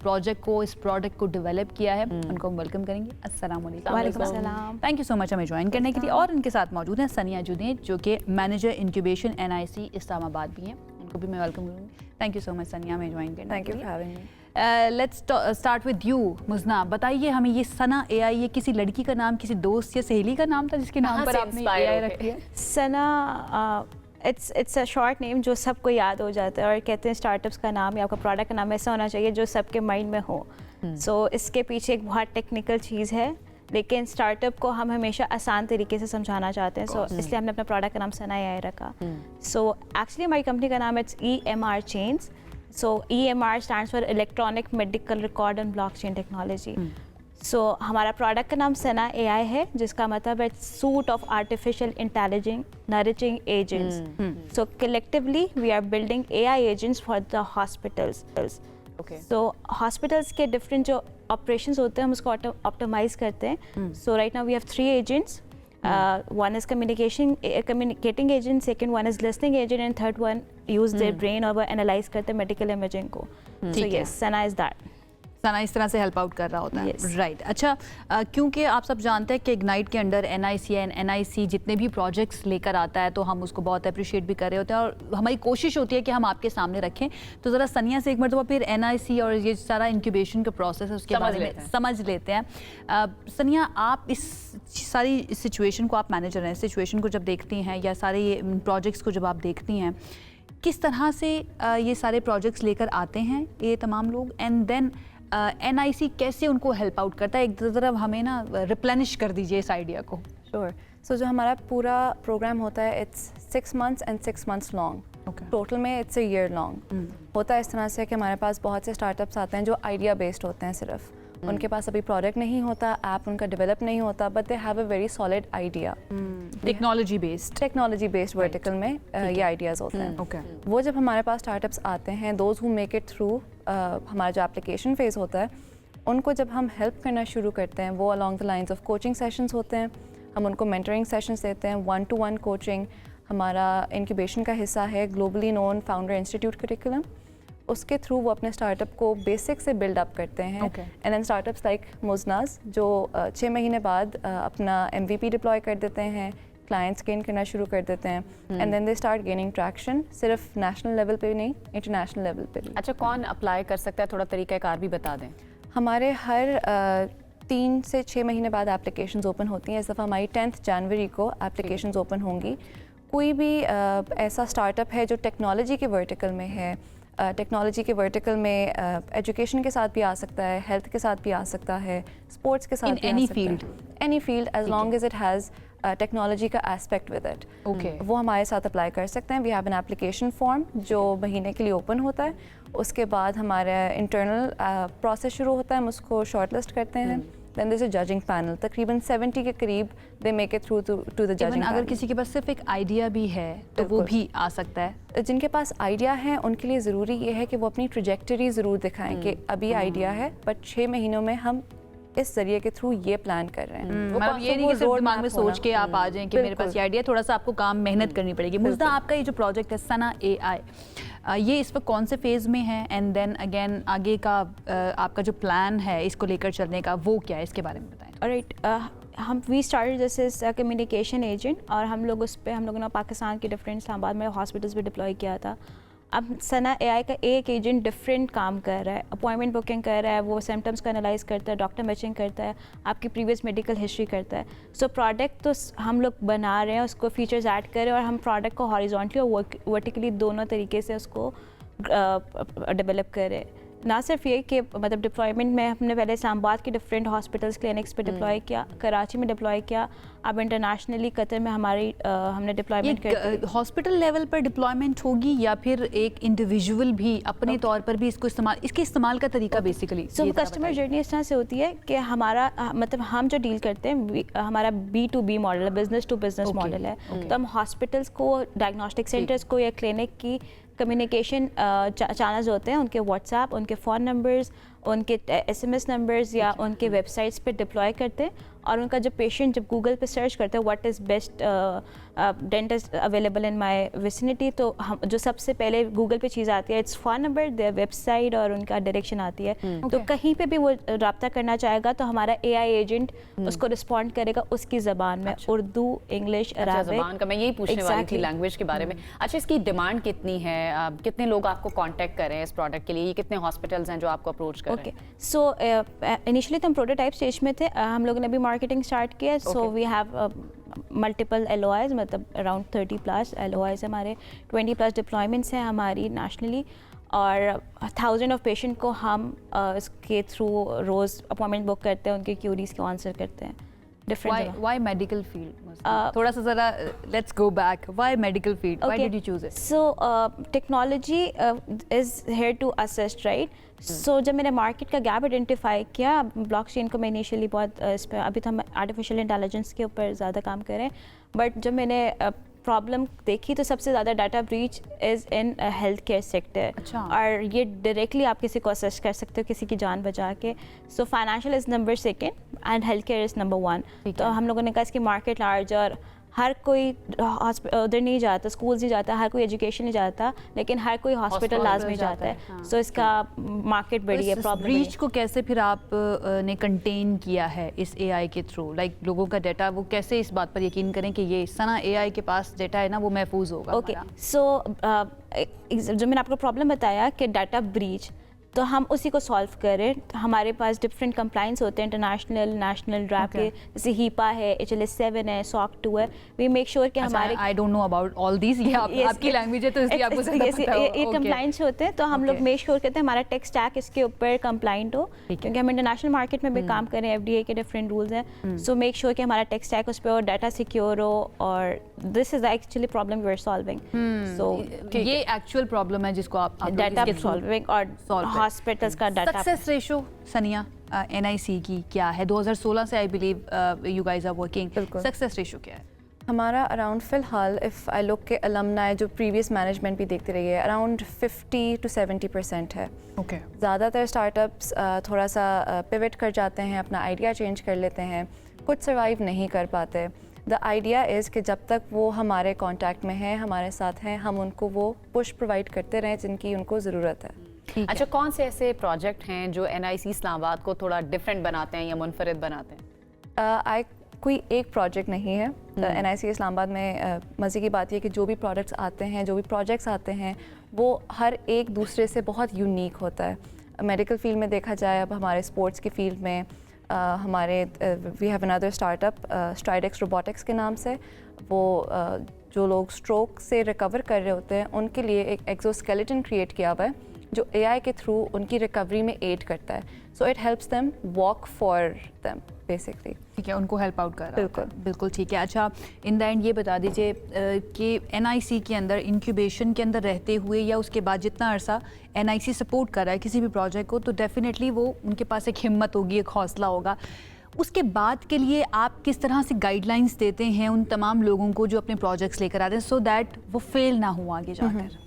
प्रोडक्ट को डेवलप किया है। उनको हम वेलकम करेंगे। अस्सलाम वालेकुम, थैंक यू सो मच हमें ज्वाइन करने के लिए। और उनके साथ मौजूद हैं सनिया जुनैद, जो कि मैनेजर इंक्यूबेशन NIC इस्लामाबाद भी हैं। उनको भी मैं वेलकम करूँगी। थैंक यू सो मच सनिया हमें ज्वाइन करने। Thank you for having me. Let's start with you Muzna. बताइए हमें, ये सना AI ये किसी लड़की का नाम, किसी दोस्त या सहेली का नाम था जिसके नाम पर आपने AI रख दिया? सना इट्स अ शॉर्ट नेम जो सबको याद हो जाता है, और कहते हैं स्टार्टअप्स का नाम या आपका प्रोडक्ट का नाम ऐसा होना चाहिए जो सबके माइंड में हो। सो इसके पीछे एक बहुत टेक्निकल चीज़ है, लेकिन स्टार्टअप को हम हमेशा आसान तरीके से समझाना चाहते हैं। सो इसलिए हमने अपना प्रोडक्ट का नाम सना AI रखा। सो एक्चुअली हमारी कंपनी का नाम it's EMR chains. So EMR stands for electronic medical record and blockchain technology. So हमारा प्रोडक्ट का नाम सना AI है, जिसका मतलब है suite of artificial intelligent nourishing agents. So collectively we are building AI agents for the hospitals. So hospitals के different जो operations होते हैं हम उसको ऑप्टिमाइज करते हैं। So right now we have 3 agents One is communicating agent, second one is listening agent, and third one use their brain और वो analyze करते medical imaging को. So yes, Sana is that. सना इस तरह से हेल्प आउट कर रहा होता है राइट अच्छा क्योंकि आप सब जानते हैं कि इग्नाइट के अंडर NIC एंड NIC जितने भी प्रोजेक्ट्स लेकर आता है तो हम उसको बहुत अप्रिशिएट भी कर रहे होते हैं और हमारी कोशिश होती है कि हम आपके सामने रखें तो ज़रा सनिया से एक मरतबा फिर NIC और ये सारा इंक्यूबेशन का प्रोसेस है उसके बारे में समझ लेते हैं सनिया आप इस सारी सिचुएशन को आप मैनेजर हैं सिचुएशन को जब देखती हैं या सारे ये प्रोजेक्ट्स को जब आप देखती हैं किस तरह से ये सारे प्रोजेक्ट्स लेकर आते हैं ये तमाम लोग एंड देन NIC कैसे उनको हेल्प आउट करता है एक तरफ हमें ना रिप्लेनिश कर दीजिए इस आइडिया को श्योर सो जो हमारा पूरा प्रोग्राम होता है it's 6 months and 6 months long total में इट्स अ ईयर लॉन्ग होता है इस तरह से कि हमारे पास बहुत से स्टार्टअप्स आते हैं जो आइडिया बेस्ड होते हैं सिर्फ उनके पास अभी प्रोडक्ट नहीं होता ऐप उनका डेवलप नहीं होता but they have a very solid idea technology based vertical में ये आइडियाज़ होते हैं वो जब हमारे पास स्टार्टअप्स आते हैं those who make it through हमारा जो एप्लीकेशन फेज़ होता है उनको जब हम हेल्प करना शुरू करते हैं वो along the lines of coaching sessions होते हैं हम उनको मेंटरिंग सेशंस देते हैं 1-to-1 कोचिंग हमारा इंक्यूबेशन का हिस्सा है globally known founder institute curriculum उसके थ्रू वो अपने स्टार्टअप को बेसिक से बिल्ड अप करते हैं एंड देन स्टार्टअप्स लाइक मुजनाज जो 6 महीने बाद अपना MVP डिप्लॉय कर देते हैं क्लाइंट्स गेन करना शुरू कर देते हैं and then they start gaining traction सिर्फ नेशनल लेवल पे नहीं इंटरनेशनल लेवल पे भी अच्छा कौन अप्लाई कर सकता है थोड़ा तरीक़ाकार भी बता दें हमारे हर 3 से 6 महीने बाद एप्लीकेशंस ओपन होती हैं इस दफ़ा हमारी 10 जनवरी को एप्लीकेशंस ओपन होंगी कोई भी ऐसा स्टार्टअप है जो टेक्नोलॉजी के वर्टिकल में है टेक्नोलॉजी के वर्टिकल में एजुकेशन के साथ भी आ सकता है हेल्थ के साथ भी आ सकता है स्पोर्ट्स के साथ भी आ सकता है any field as long as it has technology का एस्पेक्ट विद इट वो हमारे साथ अप्लाई कर सकते हैं we have an application form जो महीने के लिए ओपन होता है उसके बाद हमारा इंटरनल प्रोसेस शुरू होता है हम उसको शॉर्टलिस्ट करते हैं then this is judging panel तकरीबन 70 के करीब they make it through to the judging अगर किसी के पास सिर्फ एक आइडिया भी है तो वो भी आ सकता है जिनके पास आइडिया है उनके लिए ज़रूरी ये है कि वो अपनी ट्रैजेक्टरी ज़रूर दिखाएं कि अभी आइडिया है बट 6 महीनों में हम इस जरिए के थ्रू ये प्लान कर रहे हैं मतलब ये नहीं कि सिर्फ दिमाग में सोच के आप आ जाएं कि मेरे पास ये आइडिया थोड़ा सा आपको काम मेहनत करनी पड़ेगी मुझदा आपका ये जो प्रोजेक्ट है सना AI ये इस वक्त कौन से फेज़ में है एंड देन अगेन आगे का आपका जो प्लान है इसको लेकर चलने का वो क्या है इसके बारे में बताएं ऑलराइट हम we started this is communication agent और हम लोगों ने पाकिस्तान के डिफरेंट इस्लामाबाद में हॉस्पिटल्स भी डिप्लॉय किया था अब सना AI का एक एजेंट डिफरेंट काम कर रहा है अपॉइंटमेंट बुकिंग कर रहा है वो सिम्टम्स को एनालाइज करता है डॉक्टर मैचिंग करता है आपकी प्रीवियस मेडिकल हिस्ट्री करता है सो प्रोडक्ट तो हम लोग बना रहे हैं उसको फीचर्स ऐड कर रहे हैं और हम प्रोडक्ट को हॉरिजॉन्टली और वर्टिकली दोनों तरीके से उसको डेवलप कर रहे हैं ना सिर्फ ये कि मतलब डिप्लॉयमेंट में हमने पहले इस्लामाबाद के डिफरेंट हॉस्पिटल्स क्लिनिक्स पे डिप्लॉय किया कराची में डिप्लॉय किया अब इंटरनेशनली कतर में हमारी हमने डिप्लॉयमेंट कर हॉस्पिटल लेवल पर डिप्लॉयमेंट होगी या फिर एक इंडिविजुअल भी अपने तौर पर भी इसको इसके इस्तेमाल का तरीका बेसिकली सो कस्टमर जर्नी इस तरह से होती है कि हमारा मतलब हम जो डील करते हैं हमारा B2B मॉडल है बिजनेस टू बिजनेस मॉडल है तो हम हॉस्पिटल्स को डायग्नोस्टिक सेंटर्स को या क्लिनिक की कम्युनिकेशन चैनल्स होते हैं उनके व्हाट्सएप उनके फ़ोन नंबर्स उनके SMS नंबर्स या उनके वेबसाइट्स पे डिप्लॉय करते हैं और उनका जब पेशेंट जब गूगल पे सर्च करते हैं what is best dentist available in my vicinity तो हम जो सबसे पहले गूगल पे चीज़ आती है it's phone number their website और उनका डायरेक्शन आती है तो कहीं पे भी वो रब्ता करना चाहेगा तो हमारा AI एजेंट उसको रिस्पॉन्ड करेगा उसकी ज़बान में उर्दू इंग्लिश अरबिक ज़बान का मैं यही पूछने वाली थी लैंग्वेज के बारे में अच्छा इसकी डिमांड कितनी है कितने लोग आपको कॉन्टैक्ट कर रहे हैं इस प्रोडक्ट के लिए ये कितने हॉस्पिटल्स हैं जो आपको अप्रोच कर रहे हैं सो इनिशियली तो हम प्रोटोटाइप स्टेज में थे हम लोगों ने अभी मार्केटिंग स्टार्ट किया so we have multiple LOIs मतलब अराउंड 30+ LOIs हमारे 20+ डिप्लॉयमेंट्स हैं हमारी नेशनली और 1000 ऑफ पेशेंट को हम इसके थ्रू रोज़ अपॉइंटमेंट बुक करते हैं उनके क्यूरीज को आंसर करते हैं why medical field थोड़ा सा ज़रा let's go back why medical field why did you choose it so technology is here to assist right so जब मैंने मार्केट का गैप आइडेंटिफाई किया ब्लॉकचेन को मैं इनिशियली बहुत इस पर अभी तो हम आर्टिफिशियल इंटेलिजेंस के ऊपर ज़्यादा काम कर रहे हैं बट जब मैंने प्रॉब्लम देखी तो सबसे ज़्यादा data breach is in health care sector और ये डायरेक्टली आप किसी को असेस कर सकते हो किसी की जान बचा के so financial is number 2 and health care is number 1। तो हम लोगों ने कहा इसकी मार्केट लार्ज और हर कोई उधर नहीं जाता, स्कूल नहीं जाता, हर कोई एजुकेशन नहीं जाता, लेकिन हर कोई हॉस्पिटल लाजमी जाता है। सो इसका मार्केट बड़ी है, प्रॉब्लम रीच को कैसे फिर आप ने कंटेन किया है इस एआई के थ्रू? लाइक लोगों का डाटा वो कैसे इस बात पर यकीन करें कि ये सना एआई के पास डाटा है ना वो महफूज होगा? ओके, सो जो मैंने आपको प्रॉब्लम बताया कि डाटा ब्रीच, तो हम उसी को सॉल्व करें। तो हमारे पास डिफरेंट कंप्लाइंस होते हैं, इंटरनेशनल, नेशनल, ड्रैग के, जैसे हीपा है, HLS7 है, SOC 2 है। वी मेक श्योर कि हमारे I don't know about all these, ये आपकी लैंग्वेज है तो इसलिए आपको ज़्यादा पता होगा। ये कंप्लाइंस होते हैं, तो हम लोग मेक श्योर करते हैं हमारा टेक स्टैक इसके ऊपर कंप्लाइंट हो, क्योंकि हम इंटरनेशनल मार्केट में भी काम करें, FDA के डिफरेंट रूल्स हैं। सो मेक श्योर कि हमारा टेक स्टैक उस पर हो, डाटा सिक्योर हो, और this is actually problem we are solving. So ये एक्चुअल प्रॉब्लम है जिसको आप डाटा सॉल्विंग और हॉस्पिटल्स का सक्सेस रेशो सनिया NIC की क्या है? 2016 से I believe you guys are working, success ratio क्या है हमारा? अराउंड फ़िलहाल इफ़ आई लुक के अलमनाई जो प्रीवियस मैनेजमेंट भी देखते रही है, अराउंड 50 to 70% है। ओके। ज़्यादातर स्टार्टअप्स थोड़ा सा पिवट कर जाते हैं, अपना आइडिया चेंज कर लेते हैं, कुछ सर्वाइव नहीं कर पाते। द आइडिया इज़ कि जब तक वो हमारे कांटेक्ट में हैं, हमारे साथ हैं, हम उनको वो पुश प्रोवाइड करते रहें जिनकी उनको ज़रूरत है। अच्छा, कौन से ऐसे प्रोजेक्ट हैं जो NIC इस्लामाबाद को थोड़ा डिफरेंट बनाते हैं या मुनफरिद बनाते हैं? कोई एक प्रोजेक्ट नहीं है NIC इस्लामाबाद में। मज़े की बात यह कि जो भी प्रोडक्ट्स आते हैं, जो भी प्रोजेक्ट्स आते हैं, वो हर एक दूसरे से बहुत यूनिक होता है। मेडिकल फील्ड में देखा जाए, अब हमारे स्पोर्ट्स की फील्ड में हमारे we have another startup Stridex robotics के नाम से। वो जो लोग स्ट्रोक से रिकवर कर रहे होते हैं उनके लिए एक एक्सोस्केलेटन क्रिएट किया हुआ है जो AI के थ्रू उनकी रिकवरी में एड करता है। So it helps them walk for them basically. ठीक है, उनको हेल्प आउट कर रहा है। बिल्कुल ठीक है। अच्छा, इन द एंड ये बता दीजिए कि NIC के अंदर इंक्यूबेशन के अंदर रहते हुए या उसके बाद जितना अरसा NIC सपोर्ट कर रहा है किसी भी प्रोजेक्ट को, तो डेफिनेटली वो उनके पास एक हिम्मत होगी, एक हौसला होगा। उसके बाद के लिए आप किस तरह से गाइडलाइंस देते हैं उन तमाम लोगों को जो अपने प्रोजेक्ट्स लेकर आते हैं, सो दैट वो फेल ना हो आगे जाकर?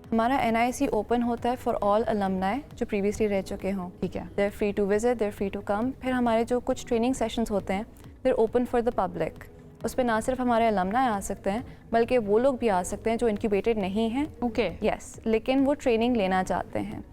हमारा NIC ओपन होता है फॉर ऑल अलमनाई जो प्रीवियसली रह चुके हों। ठीक है, they're free to visit, they're free to come. फिर हमारे जो कुछ ट्रेनिंग सेशंस होते हैं they're open for the public. उस पर ना सिर्फ हमारे अलमनाई आ सकते हैं बल्कि वो लोग भी आ सकते हैं जो इनक्यूबेटेड नहीं हैं। ओके, यस, लेकिन वो ट्रेनिंग लेना चाहते हैं।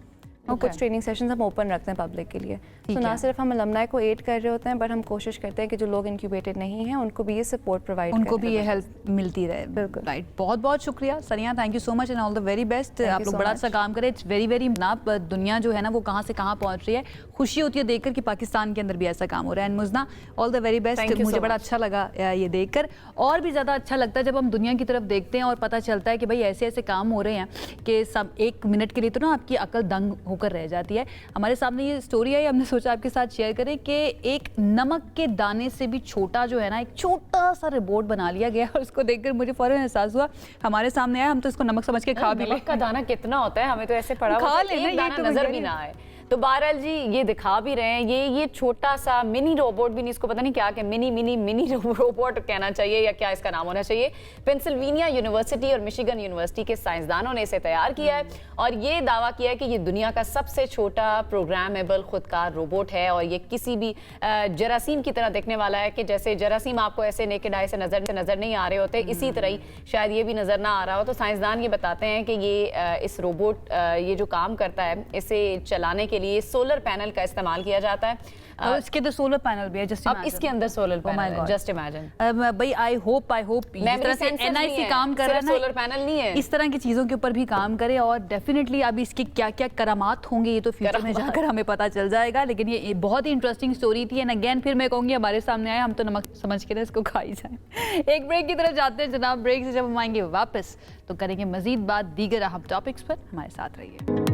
कुछ ट्रेनिंग सेशंस हम ओपन रखते हैं पब्लिक के लिए। तो ना सिर्फ हम अलमनाई को एड कर रहे होते हैं, बट हम कोशिश करते हैं कि जो लोग इनक्यूबेटेड नहीं हैं उनको भी ये सपोर्ट प्रोवाइड, उनको भी ये हेल्प मिलती रहे। बिल्कुल राइट। बहुत बहुत शुक्रिया सनिया, thank you so much and all the very best. आप लोग बड़ा अच्छा काम करें। इट्स वेरी वेरी ना दुनिया जो है ना वो कहाँ से कहाँ पहुँच रही है, खुशी होती है देखकर कि पाकिस्तान के अंदर भी ऐसा काम हो रहा है। And Muzna, all the very best. मुझे बड़ा अच्छा लगा ये देखकर, और भी ज़्यादा अच्छा लगता है जब हम दुनिया की तरफ देखते हैं और पता चलता है कि भाई ऐसे ऐसे काम हो रहे हैं कि सब एक मिनट के लिए तो ना आपकी अकल दंग होकर रह जाती है। हमारे सामने ये स्टोरी आई, हमने सोचा आपके साथ शेयर करें कि एक नमक के दाने से भी छोटा जो है ना एक छोटा सा रोबोट बना लिया गया, और उसको देखकर मुझे फौरन एहसास हुआ हमारे सामने आया, हम तो इसको नमक समझ के खा भी लें। नमक का दाना कितना होता है, हमें तो ऐसे पड़ा हुआ एक दाना नजर भी ना आए। तो बहरहाल जी ये दिखा भी रहे हैं, ये छोटा सा मिनी रोबोट भी नहीं, इसको पता नहीं क्या कि मिनी रोबोट कहना चाहिए या क्या इसका नाम होना चाहिए। पेंसिल्वेनिया यूनिवर्सिटी और मिशिगन यूनिवर्सिटी के साइंसदानों ने इसे तैयार किया है और ये दावा किया है कि ये दुनिया का सबसे छोटा प्रोग्रामेबल खुदकार रोबोट है, और ये किसी भी जरासीम की तरह दिखने वाला है कि जैसे जरासीम आपको ऐसे नेकेड आई से नजर नहीं आ रहे होते, इसी तरह ही शायद ये भी नजर ना आ रहा हो। तो साइंसदान ये बताते हैं कि ये इस रोबोट ये जो काम करता है, इसे चलाने के लिए सोलर पैनल का इस्तेमाल किया जाता है। और इसके अंदर सोलर पैनल भी है, जस्ट अब इसके अंदर सोलर पैनल है, जस्ट इमेजिन। भाई आई होप जिस तरह से NIC काम कर रहा है ना, सोलर पैनल नहीं है, इस तरह की चीजों के ऊपर भी काम करे, और डेफिनेटली अब इसकी क्या क्या करामात होंगे ये तो फ्यूचर में जाकर हमें पता चल जाएगा। लेकिन ये बहुत ही इंटरेस्टिंग स्टोरी थी, एंड अगेन फिर मैं कहूँगी हमारे सामने आए, हम तो नमक समझ के ना इसको खा ही जाए। एक ब्रेक की तरफ जाते हैं जनाब। ब्रेक से जब हम आएंगे वापस तो करेंगे मजीद बात दीगर अहम टॉपिक्स पर। हमारे साथ रहिए।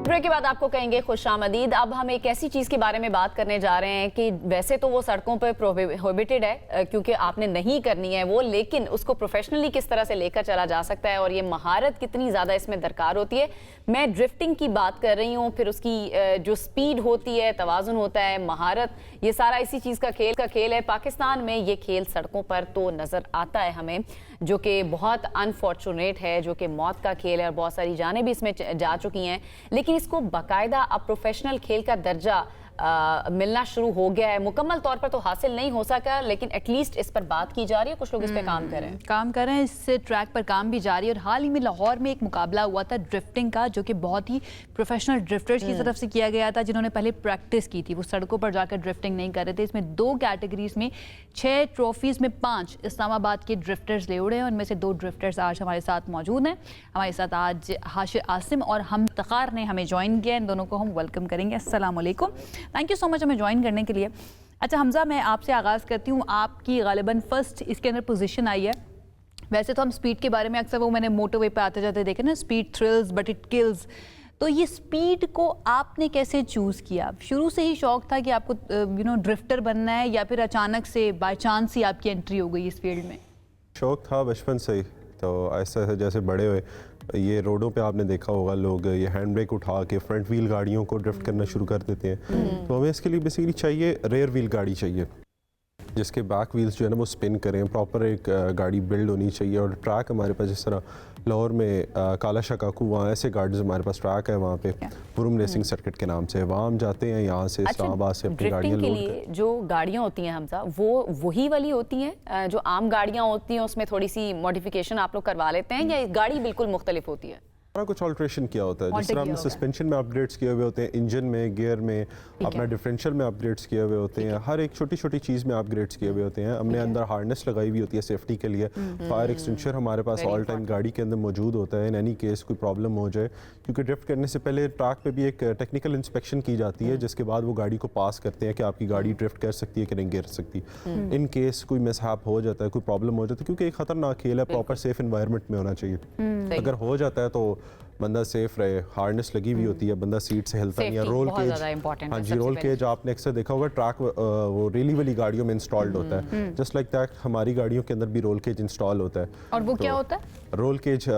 ब्रेक के बाद आपको कहेंगे खुशामदीद। अब हम एक ऐसी चीज़ के बारे में बात करने जा रहे हैं कि वैसे तो वो सड़कों पर प्रोहिबिटेड है क्योंकि आपने नहीं करनी है वो, लेकिन उसको प्रोफेशनली किस तरह से लेकर चला जा सकता है और ये महारत कितनी ज़्यादा इसमें दरकार होती है। मैं ड्रिफ्टिंग की बात कर रही हूँ, फिर उसकी जो स्पीड होती है, तवाज़ुन होता है, महारत, ये सारा इसी चीज़ का खेल है। पाकिस्तान में ये खेल सड़कों पर तो नज़र आता है हमें, जो कि बहुत अनफॉर्चुनेट है, जो कि मौत का खेल है और बहुत सारी जानें भी इसमें जा चुकी हैं। लेकिन इसको बाकायदा अब प्रोफेशनल खेल का दर्जा मिलना शुरू हो गया है? मुकम्मल तौर पर तो हासिल नहीं हो सका, लेकिन एटलीस्ट इस पर बात की जा रही है, कुछ लोग इस पे काम कर रहे हैं। इस ट्रैक पर काम भी जारी है। और हाल ही में लाहौर में एक मुकाबला हुआ था ड्रिफ्टिंग का, जो कि बहुत ही प्रोफेशनल ड्रिफ्टर्स की तरफ से किया गया था, जिन्होंने पहले प्रैक्टिस की थी। वो सड़कों पर जाकर ड्रिफ्टिंग नहीं कर रहे थे। इसमें 2 कैटेगरीज में 6 ट्रॉफीज में 5 इस्लामाबाद के ड्रिफ्टर्स ले उड़े हैं। उनमें से 2 ड्रिफ्टर्स आज हमारे साथ मौजूद हैं। हमारे साथ आज हाशिर आसिम और हमतखार ने हमें ज्वाइन किया। इन दोनों को हम वेलकम करेंगे। अस्सलाम वालेकुम, थैंक यू सो मच हमें ज्वाइन करने के लिए। अच्छा हमजा, मैं आपसे आगाज़ करती हूँ। आपकी गालिबन फर्स्ट इसके अंदर पोजीशन आई है। वैसे तो हम स्पीड के बारे में अक्सर वो मैंने मोटरवे पे आते जाते देखे ना, speed thrills but it kills. तो ये स्पीड को आपने कैसे चूज़ किया? शुरू से ही शौक था कि आपको ड्रिफ्टर बनना है, या फिर अचानक से बाय चांस ही आपकी एंट्री हो गई इस फील्ड में? शौक था बचपन से ही, तो ऐसे जैसे बड़े हुए ये रोडों पे आपने देखा होगा लोग ये हैंड ब्रेक उठा के फ्रंट व्हील गाड़ियों को ड्रिफ्ट करना शुरू कर देते हैं। तो हमें इसके लिए बेसिकली चाहिए रेयर व्हील गाड़ी चाहिए, जिसके बैक व्हील्स जो है ना वो स्पिन करें। प्रॉपर एक गाड़ी बिल्ड होनी चाहिए। और ट्रैक हमारे पास जिस तरह लाहौर में काला शकाकू, वहाँ ऐसे गाड़ीज हमारे पास ट्रैक है वहाँ पे पुरुम रेसिंग सर्किट के नाम से। वहाँ हम जाते हैं यहाँ से इस्लामाबाद से अपनी गाड़ियाँ लोड कर। जो गाड़ियाँ होती हैं हमजा, वो वही वाली होती हैं जो आम गाड़ियाँ होती हैं, उसमें थोड़ी सी मॉडिफिकेशन आप लोग करवा लेते हैं, या गाड़ी बिल्कुल मुख्तलिफ होती है? कुछ ऑल्ट्रेशन किया होता है, जिस तरह हमने सस्पेंशन में अपग्रेड्स किए हुए होते हैं, इंजन में, गियर में, अपना डिफरेंशियल में अपग्रेड्स किए हुए होते हैं। हर एक छोटी छोटी चीज़ में अपग्रेड्स किए हुए होते हैं। हमने अंदर हार्नेस लगाई हुई होती है सेफ्टी के लिए। फायर एक्सटिंग्विशर हमारे पास ऑल टाइम गाड़ी के अंदर मौजूद होता है, इन एनी केस कोई प्रॉब्लम हो जाए। क्योंकि ड्रिफ्ट करने से पहले ट्रैक पे भी एक टेक्निकल इंस्पेक्शन की जाती है, जिसके बाद वो गाड़ी को पास करते हैं कि आपकी गाड़ी ड्रिफ्ट कर सकती है कि नहीं कर सकती। इन केस कोई मिसहैप हो जाता है, कोई प्रॉब्लम हो जाती है, क्योंकि एक खतरनाक खेल है, प्रॉपर सेफ एनवायरनमेंट में होना चाहिए। अगर हो जाता है तो बंदा सेफ रहे। हार्नेस लगी हुई होती है, बंदा सीट से हिलता नहीं है। रोल केज, हाँ जी, रोल केज आपने अक्सर देखा होगा ट्रैक वो रेली वाली गाड़ियों में इंस्टॉल्ड होता है। जस्ट लाइक दैट हमारी गाड़ियों के अंदर भी रोल केज इंस्टॉल होता है। और वो क्या होता है? रोल केज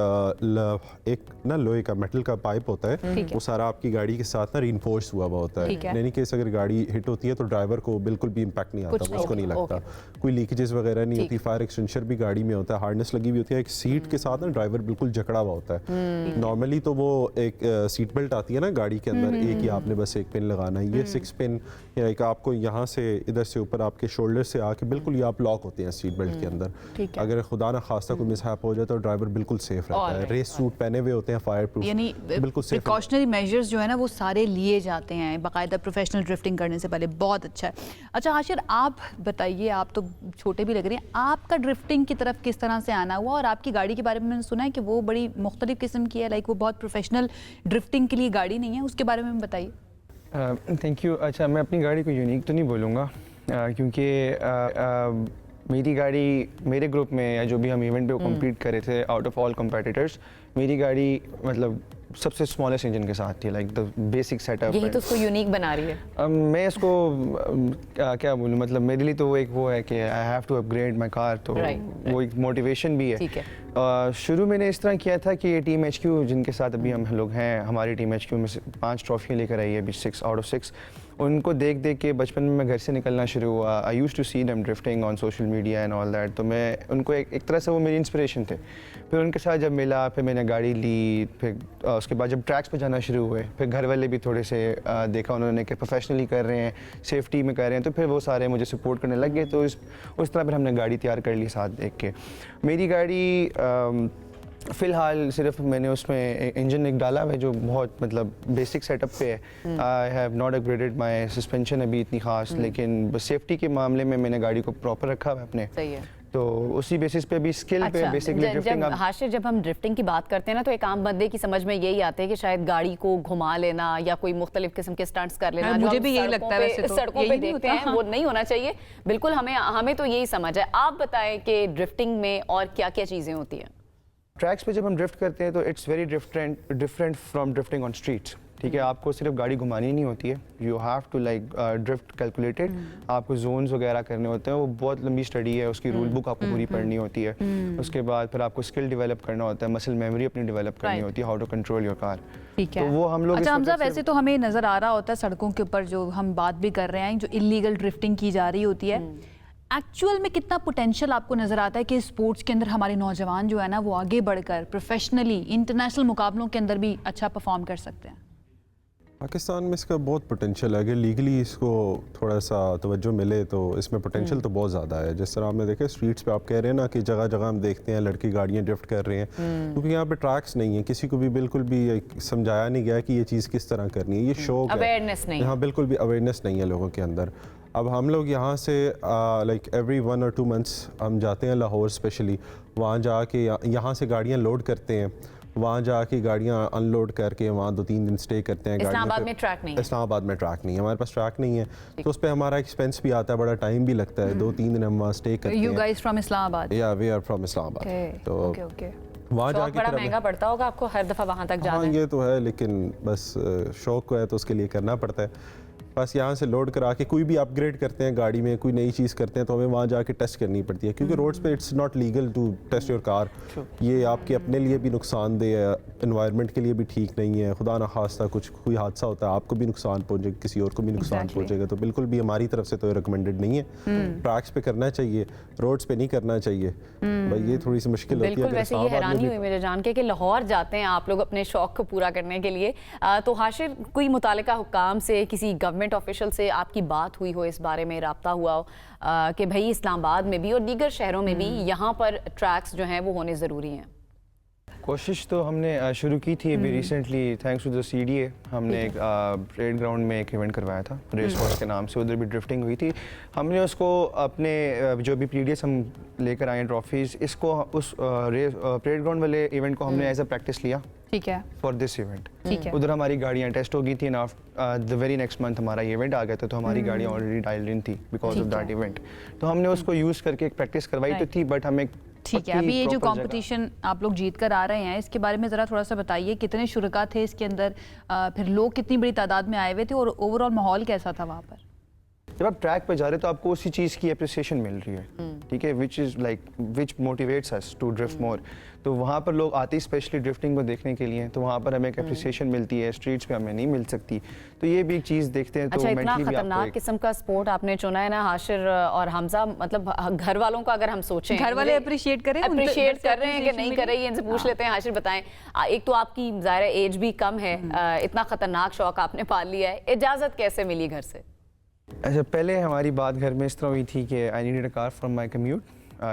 एक ना लोहे का मेटल का पाइप होता है, वो सारा आपकी गाड़ी के साथ ना रीइंफोर्स हुआ होता है। इन एनी केस अगर गाड़ी हिट होती है तो ड्राइवर को बिल्कुल भी इम्पैक्ट नहीं आता, उसको नहीं लगता, कोई लीकेजेस वगैरह नहीं होती। फायर एक्सटिंग्विशर भी गाड़ी में होता है, हार्नेस लगी हुई होती है। एक सीट के साथ ना ड्राइवर बिल्कुल जकड़ा हुआ होता है। नॉर्मली तो वो एक सीट बेल्ट आती है ना गाड़ी के अंदर, एक ही आपने बस एक पिन लगाना है। ये 6 पिन या एक आपको यहाँ से इधर से ऊपर आपके शोल्डर से आके बिल्कुल ये आप लॉक होते हैं सीट बेल्ट के अंदर। अगर खुदा ना खास्ता कोई मिसहैप हो जाए तो ड्राइवर बिल्कुल सेफ रहता है। रेस सूट पहने हुए होते हैं, फायर प्रूफ, यानी बिल्कुल सेफ। प्रिकॉशनरी मेजर्स जो है ना वो सारे लिए जाते हैं बाकायदा प्रोफेशनल ड्रिफ्टिंग करने से पहले। बहुत अच्छा है। अच्छा हाशिर, आप बताइए, आप तो छोटे भी लग रहे हैं, आपका ड्रिफ्टिंग की तरफ किस तरह से आना हुआ? और आपकी गाड़ी के बारे में मैंने सुना है कि वो बड़ी मुख्तलिफ किस्म की है, लाइक वो बहुत प्रोफेशनल ड्रिफ्टिंग के लिए गाड़ी नहीं है, उसके बारे में बताइए। Thank you. अच्छा, मैं अपनी गाड़ी को यूनिक तो नहीं बोलूँगा, क्योंकि मेरी गाड़ी मेरे ग्रुप में या जो भी हम इवेंट पे कम्पीट कर रहे थे, आउट ऑफ ऑल कम्पिटिटर्स, मेरी गाड़ी मतलब सबसे स्मॉलेस्ट इंजन के साथ थी, लाइक द बेसिक सेटअप। यही तो उसको यूनिक बना रही है। मैं इसको क्या बोलूँ, मतलब मेरे लिए तो वो है कि I have to upgrade my car, तो वो एक मोटिवेशन भी है। शुरू मैंने इस तरह किया था कि टीम HQ जिनके साथ अभी हम लोग हैं, हमारी टीम HQ में 5 ट्रॉफियाँ लेकर आई है अभी, 6 आउट ऑफ 6। उनको देख देख के बचपन में मैं घर से निकलना शुरू हुआ। I use to see them drifting on social media and all that, तो मैं उनको एक तरह से वो मेरी इंस्पिरेशन थे। फिर उनके साथ जब मिला, फिर मैंने गाड़ी ली, फिर उसके बाद जब ट्रैक्स पे जाना शुरू हुए, फिर घर वाले भी थोड़े से देखा उन्होंने कि प्रोफेशनली कर रहे हैं, सेफ्टी में कर रहे हैं, तो फिर वो सारे मुझे सपोर्ट करने लग गए। तो उस तरह फिर हमने गाड़ी तैयार कर ली साथ देख के। मेरी गाड़ी फ़िलहाल सिर्फ मैंने उसमें इंजन एक डाला है जो बहुत मतलब बेसिक सेटअप पे है। I have not upgraded my suspension अभी इतनी खास, लेकिन बस सेफ्टी के मामले में मैंने गाड़ी को प्रॉपर रखा है अपने। सही है। तो उसी बेसिस पे भी स्किल पे बेसिकली ड्रिफ्टिंग। हाशिर, जब हम ड्रिफ्टिंग की बात करते हैं ना, तो एक आम बंदे की समझ में यही आता है कि शायद गाड़ी को घुमा लेना या कोई मुख्तलिफ किस्म के स्टंट्स कर लेना। मुझे भी यही लगता है, वैसे तो सड़कों पे देखते हैं वो नहीं होना चाहिए बिल्कुल। हमें तो यही समझ है। आप बताएं कि ड्रिफ्टिंग में और क्या क्या चीज़ें होती हैं? ट्रैक्स पे जब हम ड्रिफ्ट करते हैं तो it's very different from drifting on streets. ठीक है, आपको सिर्फ गाड़ी घुमानी नहीं होती है, you have to like drift calculated. आपको जोन्स वगैरह करने होते हैं, वो बहुत लंबी स्टडी है, उसकी रूल बुक आपको पूरी पढ़नी होती है। उसके बाद फिर आपको स्किल डेवलप करना होता है, मसल मेमोरी अपनी डेवलप करनी होती है, how to control your car. ठीक है, तो वो हम लोग अच्छा हमजा, वैसे तो हमें नज़र आ रहा होता है सड़कों के ऊपर जो हम बात भी कर रहे हैं, जो इलीगल ड्रिफ्टिंग की जा रही होती है, एक्चुअल में कितना पोटेंशियल आपको नज़र आता है कि स्पोर्ट्स के अंदर हमारे नौजवान जो है ना वो आगे बढ़कर प्रोफेशनली इंटरनेशनल मुकाबलों के अंदर भी अच्छा परफॉर्म कर सकते हैं? पाकिस्तान में इसका बहुत पोटेंशियल है, अगर लीगली इसको थोड़ा सा तवज्जो मिले तो इसमें पोटेंशियल तो बहुत ज़्यादा है। जिस तरह आपने देखा स्ट्रीट्स पे आप कह रहे हैं ना कि जगह जगह हम देखते हैं लड़की गाड़ियाँ ड्रिफ्ट कर रहे हैं, क्योंकि यहाँ पे ट्रैक्स नहीं है, किसी को भी बिल्कुल भी समझाया नहीं गया कि ये चीज़ किस तरह करनी है, ये शौक है, अवेयरनेस नहीं, यहाँ बिल्कुल भी अवेयरनेस नहीं है लोगों के अंदर। अब हम लोग यहाँ से लाइक एवरी 1 or 2 months हम जाते हैं लाहौर स्पेशली, वहाँ जाके यहाँ से गाड़ियाँ लोड करते हैं, वहाँ जाके गाड़ियाँ अनलोड करके वहाँ 2-3 दिन स्टे करते हैं। इस्लामाबाद में ट्रैक नहीं है, इस्लामाबाद में ट्रैक नहीं है, हमारे पास ट्रैक नहीं है, तो उस पर हमारा एक्सपेंस भी आता है, बड़ा टाइम भी लगता है, 2-3 दिन हम वहाँ स्टे करते हैं। You guys from Islamabad? Yeah, we are from Islamabad. तो वहाँ जाके बड़ा महंगा पड़ता होगा आपको हर दफ़ा वहाँ तक जाना? हाँ ये तो है, लेकिन बस शौक है तो उसके लिए करना पड़ता है। बस यहाँ से लोड करा के कोई भी अपग्रेड करते हैं गाड़ी में, कोई नई चीज़ करते हैं तो हमें वहाँ जाके टेस्ट करनी पड़ती है, क्योंकि रोड्स पे it's not legal to test your car. ये आपके अपने लिए भी नुकसानदेह है, एनवायरनमेंट के लिए भी ठीक नहीं है, खुदा ना खास्ता कुछ कोई हादसा होता है आपको भी नुकसान पहुँचेगा, किसी और को भी नुकसान पहुँचेगा, तो बिल्कुल भी हमारी तरफ से तो रिकमेंडेड नहीं है। ट्रैक्स पे करना चाहिए, रोड्स पे नहीं करना चाहिए, भाई ये थोड़ी सी मुश्किल होती है। बिल्कुल, वैसे ये हैरानी हुई मुझे जान के कि लाहौर जाते हैं आप लोग अपने शौक को पूरा करने के लिए, तो हाशिर कोई मुतालिका हुक्काम से, किसी गवर्नमेंट ऑफिशियल से आपकी बात हुई हो, इस बारे में राब्ता हुआ हो कि भाई इस्लामाबाद में भी और दीगर शहरों में भी यहाँ पर ट्रैक्स जो हैं वो होने ज़रूरी हैं? कोशिश तो हमने शुरू की थी अभी recently, thanks to the CDA, हमने एक परेड ग्राउंड में एक इवेंट करवाया था रेस कोर्स के नाम से, उधर भी ड्रिफ्टिंग हुई थी। हमने उसको अपने जो भी प्रीवियस हम लेकर आए ट्रॉफीज़, इसको उस परेड ग्राउंड वाले इवेंट को हमने एज अ प्रैक्टिस लिया, ठीक है, फॉर दिस इवेंट। ठीक है, उधर हमारी गाड़ियाँ टेस्ट हो गई थी, द वेरी नेक्स्ट मंथ हमारा ये इवेंट आ गया था, तो हमारी गाड़ियाँ ऑलरेडी डाइल्ड इन थी बिकॉज ऑफ दैट इवेंट, तो हमने उसको यूज़ करके एक प्रैक्टिस करवाई तो थी, बट हमें ठीक है। अभी ये जो कंपटीशन आप लोग जीत कर आ रहे हैं, इसके बारे में ज़रा थोड़ा सा बताइए, कितने शुरका थे इसके अंदर, फिर लोग कितनी बड़ी तादाद में आए हुए थे और ओवरऑल माहौल कैसा था वहाँ पर? जब आप ट्रैक पे जा रहे हो तो आपको उसी चीज़ की अप्रिसिएशन मिल रही है, ठीक है, विच मोटिवेट्स अस टू ड्रिफ्ट मोर। तो वहाँ पर लोग आते ही स्पेशली ड्रिफ्टिंग को देखने के लिए, तो वहाँ पर हमें एक अप्रिसिएशन मिलती है, स्ट्रीट्स पे हमें नहीं मिल सकती, तो ये भी एक चीज़ देखते हैं। अच्छा, तो इतना मेंटली भी खतरनाक किस्म का स्पोर्ट आपने चुना है ना हाशिर और हमजा, मतलब घर वालों का अगर हम सोचें, घर वाले अप्रिशिएट करें, अप्रिशिएट कर रहे हैं कि नहीं कर रहे हैं, इनसे पूछ लेते हैं। हाशिर बताएं, एक तो आपकी ज़ाहिर एज भी कम है, इतना खतरनाक शौक आपने पाल लिया है, इजाज़त कैसे मिली घर से? अच्छा, पहले हमारी बात घर में इस तरह हुई थी कि I needed a car for my commute,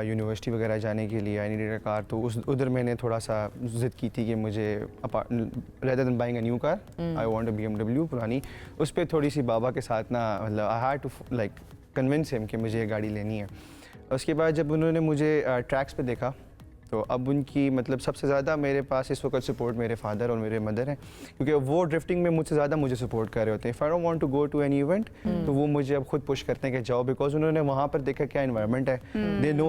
university वगैरह जाने के लिए आई नीडेड अ कार, तो उधर मैंने थोड़ा सा ज़िद की थी कि मुझे rather than buying a new car I want a BMW पुरानी, उस पर थोड़ी सी बाबा के साथ ना, मतलब I had to like convince him कि मुझे ये गाड़ी लेनी है। उसके बाद जब उन्होंने मुझे ट्रैक्स पे देखा, तो अब उनकी मतलब सबसे ज़्यादा मेरे पास इस वक्त सपोर्ट मेरे फादर और मेरे मदर हैं, क्योंकि वो ड्रिफ्टिंग में मुझसे ज़्यादा मुझे सपोर्ट कर रहे होते हैं। If I don't want to go to any event, तो वो मुझे अब खुद पुश करते हैं कि जाओ, बिकॉज उन्होंने वहाँ पर देखा क्या इन्वायरमेंट है।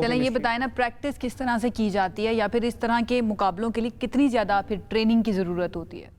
चलें ये बताएं ना, प्रैक्टिस किस तरह से की जाती है, या फिर इस तरह के मुकाबलों के लिए कितनी ज़्यादा फिर ट्रेनिंग की ज़रूरत होती है?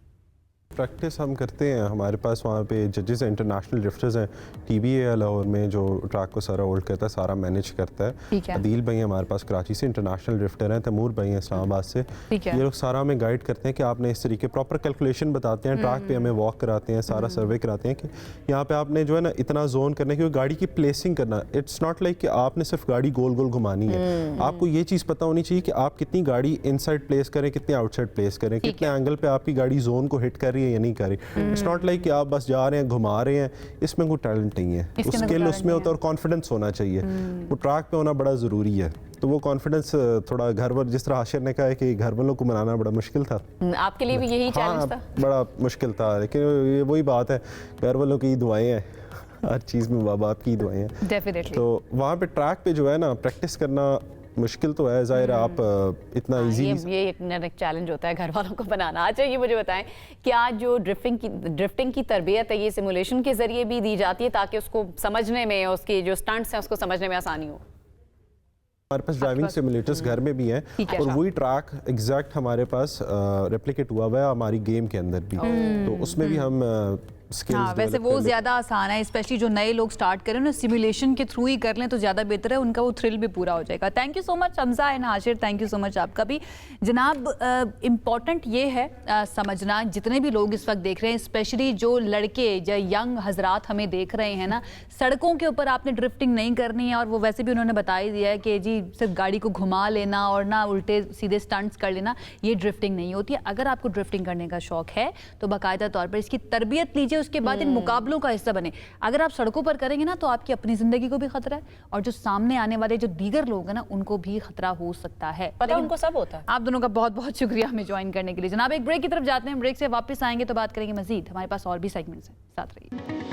प्रैक्टिस हम करते हैं, हमारे पास वहाँ पे जजेस हैं, इंटरनेशनल ड्रिफ्टर्स हैं, TBA है लाहौर में जो ट्रैक को सारा होल्ड करता है, सारा मैनेज करता है। अदील भाई हमारे पास कराची से इंटरनेशनल ड्रिफ्टर हैं, तैमूर भाई हैं इस्लामाबाद से, ये लोग सारा हमें गाइड करते हैं कि आपने इस तरीके प्रॉपर कैलकुलेशन बताते हैं, ट्रैक पे हमें वॉक कराते हैं, सारा सर्वे कराते हैं कि यहाँ पे आपने जो है ना इतना जोन करना है, क्योंकि गाड़ी की प्लेसिंग करना, इट्स नॉट लाइक कि आपने सिर्फ गाड़ी गोल गोल घुमानी है, आपको ये चीज़ पता होनी चाहिए कि आप कितनी गाड़ी इनसाइड प्लेस करें, कितने आउटसाइड प्लेस करें, कितने एंगल पे आपकी गाड़ी जोन को हिट कर रही है या नहीं कर रही। इट्स नॉट लाइक कि आप बस जा रहे हैं घुमा रहे हैं, इसमें कोई टैलेंट नहीं है, उस स्किल उसमें होता है और कॉन्फिडेंस होना चाहिए, वो ट्रैक पे होना बड़ा ज़रूरी है। तो वो कॉन्फिडेंस थोड़ा घर वालों, जिस तरह हाशिर ने कहा है कि घर वालों को मनाना बड़ा मुश्किल था, आपके लिए भी यही चैलेंज था? बड़ा मुश्किल था, लेकिन ये वही बात है, घर वालों की दुआएं हैं, हर चीज़ में माँ बाप की दुआएं हैं डेफिनेटली। तो वहाँ पे ट्रैक पे जो है ना प्रैक्टिस करना मुश्किल तो है, ज़ाहिर आप इतना इजी, ये एक चैलेंज होता है घर वालों को बनाना। अच्छा, ये मुझे बताएं, क्या जो ड्रिफ्टिंग की तरबियत है ये सिमुलेशन के जरिए भी दी जाती है ताकि उसको समझने में, उसके जो स्टंट्स हैं उसको समझने में आसानी हो? हमारे पास ड्राइविंग सिमुलेटर्स घर में भी हैं और वही ट्रैक एग्जैक्ट हमारे पास रेप्लिकेट हुआ हुआ है हमारी गेम के अंदर भी, तो उसमें भी हम स्किल्स वैसे वो ज़्यादा आसान है, स्पेशली जो नए लोग स्टार्ट करें ना, सिमुलेशन के थ्रू ही कर लें तो ज़्यादा बेहतर है, उनका वो थ्रिल भी पूरा हो जाएगा। Thank you so much Hamza and Hashir, thank you so much आपका भी। जनाब इम्पॉर्टेंट ये है समझना, जितने भी लोग इस वक्त देख रहे हैं, स्पेशली जो लड़के जो यंग हजरात हमें देख रहे हैं ना, सड़कों के ऊपर आपने ड्रिफ्टिंग नहीं करनी है। और वो वैसे भी उन्होंने बता ही दिया है कि जी सिर्फ गाड़ी को घुमा लेना और ना उल्टे सीधे स्टंट्स कर लेना, ये ड्रिफ्टिंग नहीं होती है। अगर आपको ड्रिफ्टिंग करने का शौक है तो बाकायदा तौर पर इसकी तरबियत लीजिए, उसके बाद इन मुकाबलों का हिस्सा बने। अगर आप सड़कों पर करेंगे ना तो आपकी अपनी ज़िंदगी को भी खतरा है और जो सामने आने वाले जो दीगर लोग हैं ना उनको भी खतरा हो सकता है। पता उनको सब होता है। आप दोनों का बहुत बहुत शुक्रिया हमें ज्वाइन करने के लिए। जनाब एक ब्रेक की तरफ जाते हैं, ब्रेक से वापस आएंगे तो बात करेंगे मजीद, हमारे पास और भी सेगमेंट्स हैं, साथ रहिए।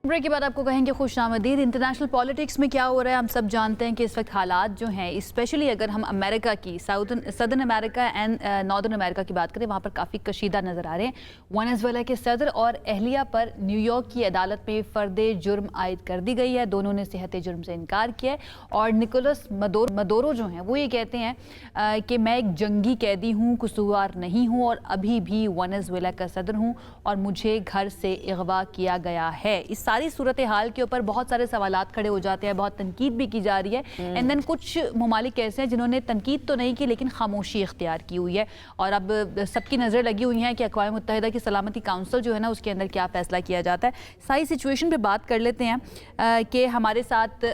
ब्रेक के बाद आपको कहेंगे खुशामदीद। इंटरनेशनल पॉलिटिक्स में क्या हो रहा है हम सब जानते हैं कि इस वक्त हालात जो हैं, स्पेशली अगर हम अमेरिका की southern America and northern America की बात करें, वहाँ पर काफ़ी कशीदा नज़र आ रहे हैं। वेनेजुएला के सदर और अहलिया पर न्यूयॉर्क की अदालत में फ़र्द जुर्म आयद कर दी गई है। दोनों ने सेहत जुर्म से इनकार किया है और निकोलस मदोरो जो हैं वो ये कहते हैं कि मैं एक जंगी कैदी हूँ, कसूरवार नहीं हूँ और अभी भी वेनेजुएला का सदर हूँ और मुझे घर से अगवा किया गया है। इस सारी सूरत हाल के ऊपर बहुत सारे सवालात खड़े हो जाते हैं, बहुत तनकीद भी की जा रही है। एंड देन कुछ ममालिक ऐसे हैं जिन्होंने तनकीद तो नहीं की लेकिन खामोशी इख्तियार की हुई है और अब सबकी नज़र लगी हुई है कि अक़वाम मुत्तहिदा की सलामती काउंसिल जो है ना उसके अंदर क्या फ़ैसला किया जाता है। सारी सिचुएशन पे बात कर लेते हैं कि हमारे साथ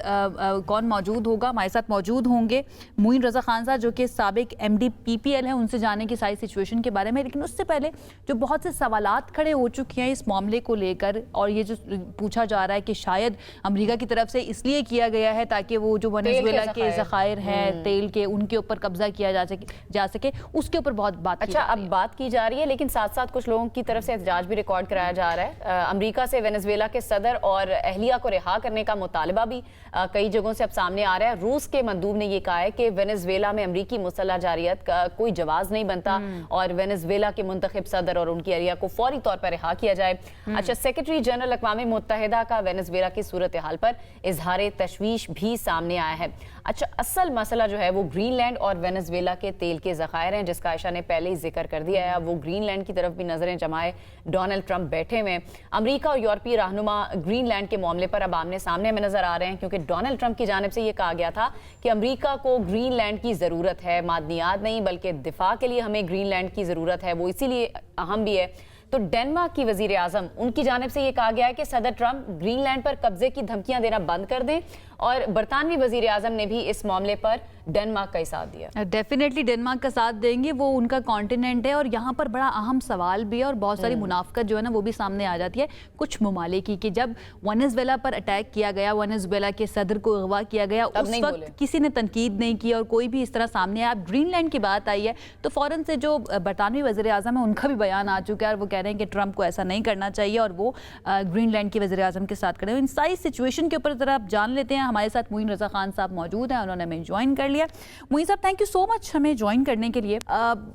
कौन मौजूद होगा। हमारे साथ मौजूद होंगे मोइन रज़ा खान साहब जो कि साबिक MD PPL हैं, उनसे जाने की सारी सिचुएशन के बारे में। लेकिन उससे पहले जो बहुत से सवालात खड़े हो चुके हैं इस मामले को लेकर और ये जो पूछा जा रहा है कि शायद अमेरिका की तरफ से इसलिए किया गया है ताकि वो जो वेनेजुएला के ज़खायर हैं तेल के, उनके ऊपर कब्जा किया जा सके, उसके ऊपर बहुत बात अच्छा अब बात की जा रही है। लेकिन साथ साथ कुछ लोगों की तरफ से एहतजाज भी रिकॉर्ड कराया जा रहा है। अमेरिका से वेनेजुएला के सदर और अहलिया को रिहा करने का मुतालबा भी कई जगहों से अब सामने आ रहा है। रूस के मंदूब ने यह कहा है कि वेनेजुएला में अमरीकी मुसल्लह जारियत का कोई जवाज नहीं बनता और वेनेजुएला के मुंतखब सदर और उनकी अहलिया को फौरी तौर पर रिहा किया जाए। अच्छा, सेक्रेटरी जनरल अक़वाम मुत्तहिदा का वेनेजुएला की सूरत हाल पर इजहार तशवीश भी सामने आया है। अच्छा, असल मसला जो है वो ग्रीनलैंड और वेनेजुएला के तेल के ज़खायर हैं जिसका आयशा ने पहले ही जिक्र कर दिया है। अब वो ग्रीनलैंड की तरफ भी नजरें जमाए डोनाल्ड ट्रंप बैठे हुए हैं। अमेरिका और यूरोपीय रहनुमा ग्रीनलैंड के मामले पर अब आमने सामने में नजर आ रहे हैं क्योंकि डोनाल्ड ट्रंप की जानिब से ये कहा गया था कि अमेरिका को ग्रीनलैंड की ज़रूरत है, मादनियात नहीं बल्कि दिफा के लिए हमें ग्रीनलैंड की ज़रूरत है, वो इसीलिए अहम भी है। तो डेनमार्क की वजीर आजम उनकी जानिब से ये कहा गया है कि सदर ट्रंप ग्रीनलैंड पर कब्जे की धमकियां देना बंद कर दें और बरतानवी वजीर आजम ने भी इस मामले पर डेनमार्क का ही साथ दिया। डेफिनेटली डेनमार्क का साथ देंगे, वो उनका कॉन्टिनेंट है और यहाँ पर बड़ा अहम सवाल भी है और बहुत सारी मुनाफकत जो है ना वो भी सामने आ जाती है कुछ ममालिक की। जब वेनेजुएला पर अटैक किया गया, वेनेजुएला के सदर को अगवा किया गया, उस वक्त किसी ने तनकीद नहीं की और कोई भी इस तरह सामने आया। अब ग्रीनलैंड की बात आई है तो फ़ौरन से जो बरतानवी वज़ीर आज़म है उनका भी बयान आ चुका है और वो कह रहे हैं कि ट्रंप को ऐसा नहीं करना चाहिए और वो ग्रीनलैंड के वज़ीर आज़म के साथ खड़े हुए। इन सारी सिचुएशन के ऊपर ज़रा आप जान लेते हैं। हमारे साथ मोइन रज़ा खान साहब मौजूद हैं, उन्होंने हमें ज्वाइन कर लिया। मोइन साहब थैंक यू सो मच हमें ज्वाइन करने के लिए।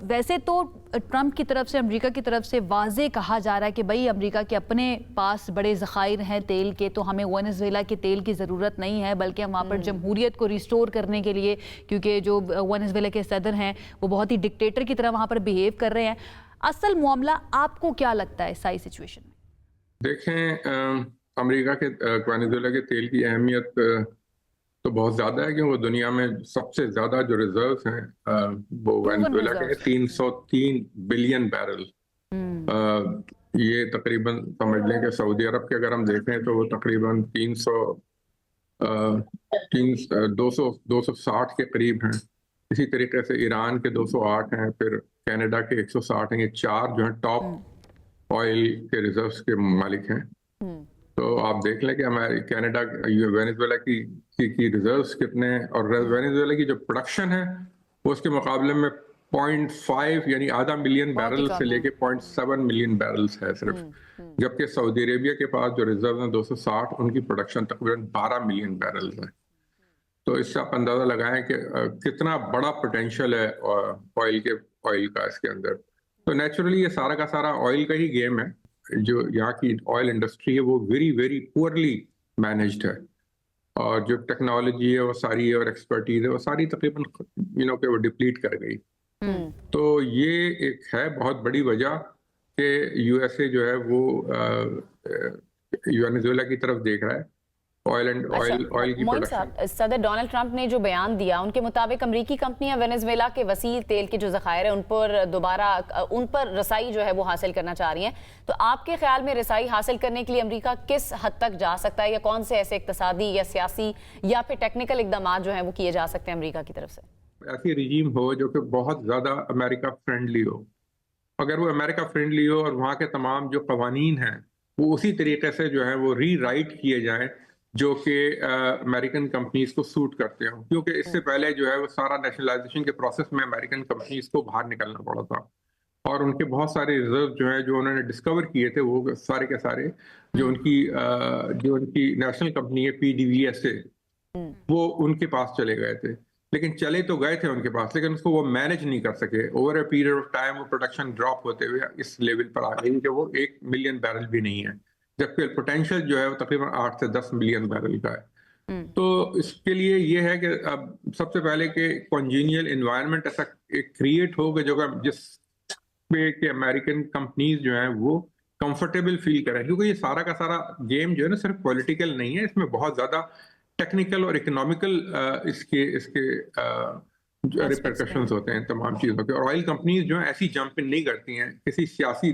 वैसे तो ट्रंप की तरफ से, अमेरिका की तरफ से वाज़े कहा जा रहा है कि भाई अमेरिका के अपने पास बड़े ज़खायर हैं तेल के, तो हमें वेनेजुएला के तेल की ज़रूरत नहीं है बल्कि हम वहाँ पर जमहूरियत को रिस्टोर करने के लिए, क्योंकि जो वेनेजुएला के सदर हैं वो बहुत ही डिक्टेटर की तरह वहाँ पर बिहेव कर रहे हैं। असल मामला आपको क्या लगता है सारी सिचुएशन में? देखें, अमेरिका के वेनेजुएला के तेल की अहमियत तो बहुत ज़्यादा है क्योंकि दुनिया में सबसे ज़्यादा जो रिजर्व्स हैं वो वेनेजुएला के 303 बिलियन बैरल। ये तकरीबन समझ लें कि सऊदी अरब के अगर हम देखें तो वो तकरीबन 260 के करीब हैं। इसी तरीके से ईरान के 208 हैं, फिर कनाडा के 160 हैं। ये चार जो हैं टॉप ऑयल के रिजर्व्स के मालिक हैं। तो आप देख लें कि हमारे कनाडा वेनेजुएला की रिजर्व्स कितने हैं और वेनेजुएला की जो प्रोडक्शन है वो उसके मुकाबले में 0.5 यानी आधा मिलियन बैरल से लेके 0.7 मिलियन बैरल्स है सिर्फ। जबकि सऊदी अरेबिया के पास जो रिजर्व है 260, उनकी प्रोडक्शन तकरीबन 12 मिलियन बैरल्स है। तो इससे आप अंदाजा लगाएं कि कितना बड़ा पोटेंशियल है ऑयल का इसके अंदर। तो नेचुरली ये सारा का सारा ऑयल का ही गेम है। जो यहाँ की ऑयल इंडस्ट्री है वो वेरी वेरी पुअरली मैनेज्ड है और जो टेक्नोलॉजी है वो सारी और एक्सपर्टीज है वो सारी तकरीबन वो डिप्लीट कर गई। तो ये एक है बहुत बड़ी वजह कि यूएसए जो है वो वेनेजुएला की तरफ देख रहा है ऑयल की प्रोडक्शन। सदर डोनाल्ड ट्रंप ने जो बयान दिया उनके मुताबिक अमेरिकी कंपनियां वेनेजुएला के वसील तेल के जो ज़खायर है उन पर रसाई जो है वो हासिल करना चाह रही हैं। तो आपके ख्याल में रसाई हासिल करने के लिए अमेरिका किस हद तक जा सकता है, या कौन से ऐसे इक्तिसादी या सियासी या फिर टेक्निकल इकदाम जो हैं वो किए जा सकते हैं अमेरिका की तरफ से? ऐसी रिजीम हो जो कि बहुत ज़्यादा अमेरिका फ्रेंडली हो। अगर वो अमेरिका फ्रेंडली हो और वहाँ के तमाम जो कवानीन हैं वो उसी तरीके से जो है वो रीराइट किए जाएं जो कि अमेरिकन कंपनीज को सूट करते हो, क्योंकि इससे पहले जो है वो सारा नेशनलाइजेशन के प्रोसेस में अमेरिकन कंपनीज को बाहर निकलना पड़ा था और उनके बहुत सारे रिजर्व जो है जो उन्होंने डिस्कवर किए थे वो सारे के सारे जो उनकी नेशनल कंपनी है PDVSA वो उनके पास चले गए थे। लेकिन चले तो गए थे उनके पास, लेकिन उसको वो मैनेज नहीं कर सके। Over a period of time वो प्रोडक्शन ड्रॉप होते हुए इस लेवल पर आ गई कि वो 1 मिलियन बैरल भी नहीं है, जबकि पोटेंशियल जो है वो तकरीबन 8 से 10 मिलियन बैरल का है। तो इसके लिए ये है कि अब सबसे पहले कि कॉन्जीनियल एनवायरनमेंट ऐसा एक क्रिएट हो कि जो जिस पे कि अमेरिकन कंपनीज जो हैं वो कंफर्टेबल फील करें, क्योंकि ये सारा का सारा गेम जो है ना सिर्फ पॉलिटिकल नहीं है, इसमें बहुत ज्यादा टेक्निकल और इकोनॉमिकल इसके रिपरकशंस होते हैं तमाम चीज़ों के। और ऑयल कंपनीज जो है ऐसी जंपिंग नहीं करती हैं किसी सियासी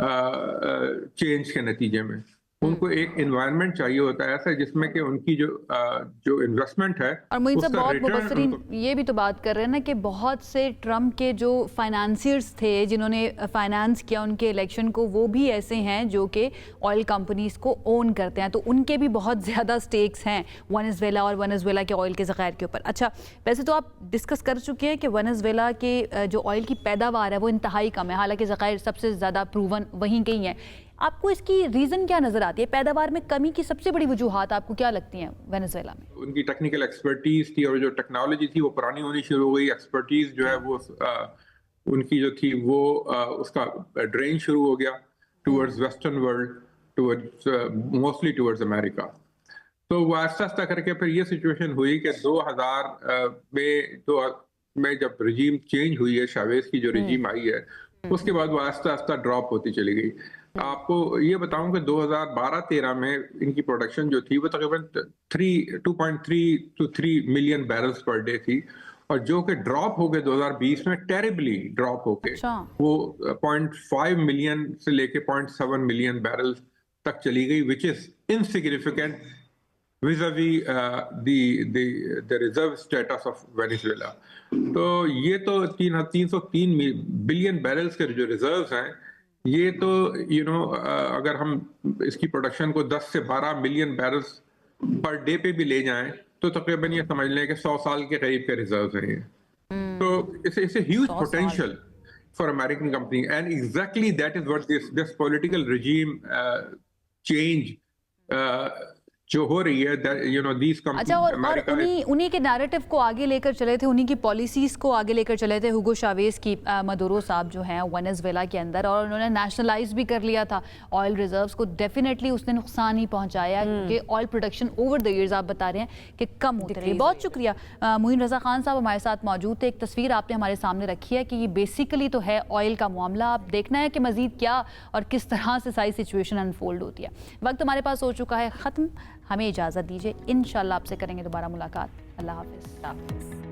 चेंज के नतीजे में। उनको एक एनवायरनमेंट चाहिए होता है ऐसा जिसमें कि उनकी जो इन्वेस्टमेंट है और मुझे सब बहुत मुबसरीन ये भी तो बात कर रहे हैं ना कि बहुत से ट्रम्प के जो फाइनेंसियर्स थे जिन्होंने फाइनेंस किया उनके इलेक्शन को, वो भी ऐसे हैं जो कि ऑयल कंपनीज को ओन करते हैं, तो उनके भी बहुत ज़्यादा स्टेक्स हैं वेनेजुएला और वेनेजुएला के ऑयल के ज़खायर के ऊपर। अच्छा, वैसे तो आप डिस्कस कर चुके हैं कि वेनेजुएला के जो ऑयल की पैदावार है वो इंतहाई कम है, हालांकि ज़खायर सबसे ज़्यादा प्रूवन वहीं के ही हैं। आपको इसकी रीजन क्या नजर आती है? पैदावार में कमी की सबसे बड़ी वजूहात आपको क्या लगती हैं वेनेजुएला में? उनकी टेक्निकल एक्सपर्टीज थी और जो टेक्नोलॉजी थी वो पुरानी होनी शुरू हो गई। एक्सपर्टीज जो है वो उनकी जो थी वो उसका ड्रेन शुरू हो गया towards western world, towards mostly towards America. तो वो आस्ता आस्ता करके फिर ये सिचुएशन हुई कि 2000 में जब रजीम चेंज हुई है, शावेज की जो रजीम आई है, उसके बाद वो आस्ता आस्ता ड्रॉप होती चली गई। आपको ये बताऊं कि 2012-13 में इनकी प्रोडक्शन जो थी वो तकरीबन 2.3 to 3 million barrels per day थी, और जो कि ड्रॉप हो गए 2020 में, टेरिबली ड्रॉप हो गए। वो 0.5 मिलियन से लेके 0.7 मिलियन बैरल्स तक चली गई, which is insignificant vis-a-vis the reserve status of Venezuela। तो ये तो 303 बिलियन बैरल्स के जो रिजर्व्स हैं, ये तो अगर हम इसकी प्रोडक्शन को 10 से 12 मिलियन बैरल्स पर डे पे भी ले जाएं तो तकरीबन ये समझ लें कि 100 साल के करीब के रिजर्व्स हैं ये। तो it's a huge potential for American company, and exactly that is what this political regime change जो हो रही है, अच्छा, और उन्हीं के नैरेटिव को आगे लेकर चले थे, उन्हीं की पॉलिसीज को आगे लेकर चले थे हुगो चावेज की मदुरो साहब जो हैं वेनेजुएला के अंदर, और उन्होंने नेशनलाइज भी कर लिया था ऑयल रिजर्व्स को। डेफिनेटली उसने नुकसान ही पहुंचाया क्योंकि oil production over the years आप बता रहे हैं कि कम होती रही। बहुत शुक्रिया मोइन रजा खान साहब हमारे साथ मौजूद थे। एक तस्वीर आपने हमारे सामने रखी है कि ये बेसिकली तो है ऑयल का मामला, अब देखना है कि मजीद क्या और किस तरह से सारी सिचुएशन अनफोल्ड होती है। वक्त हमारे पास हो चुका है ख़त्म, हमें इजाज़त दीजिए, इंशाल्लाह आपसे करेंगे दोबारा मुलाकात। अल्लाह हाफ़िज़।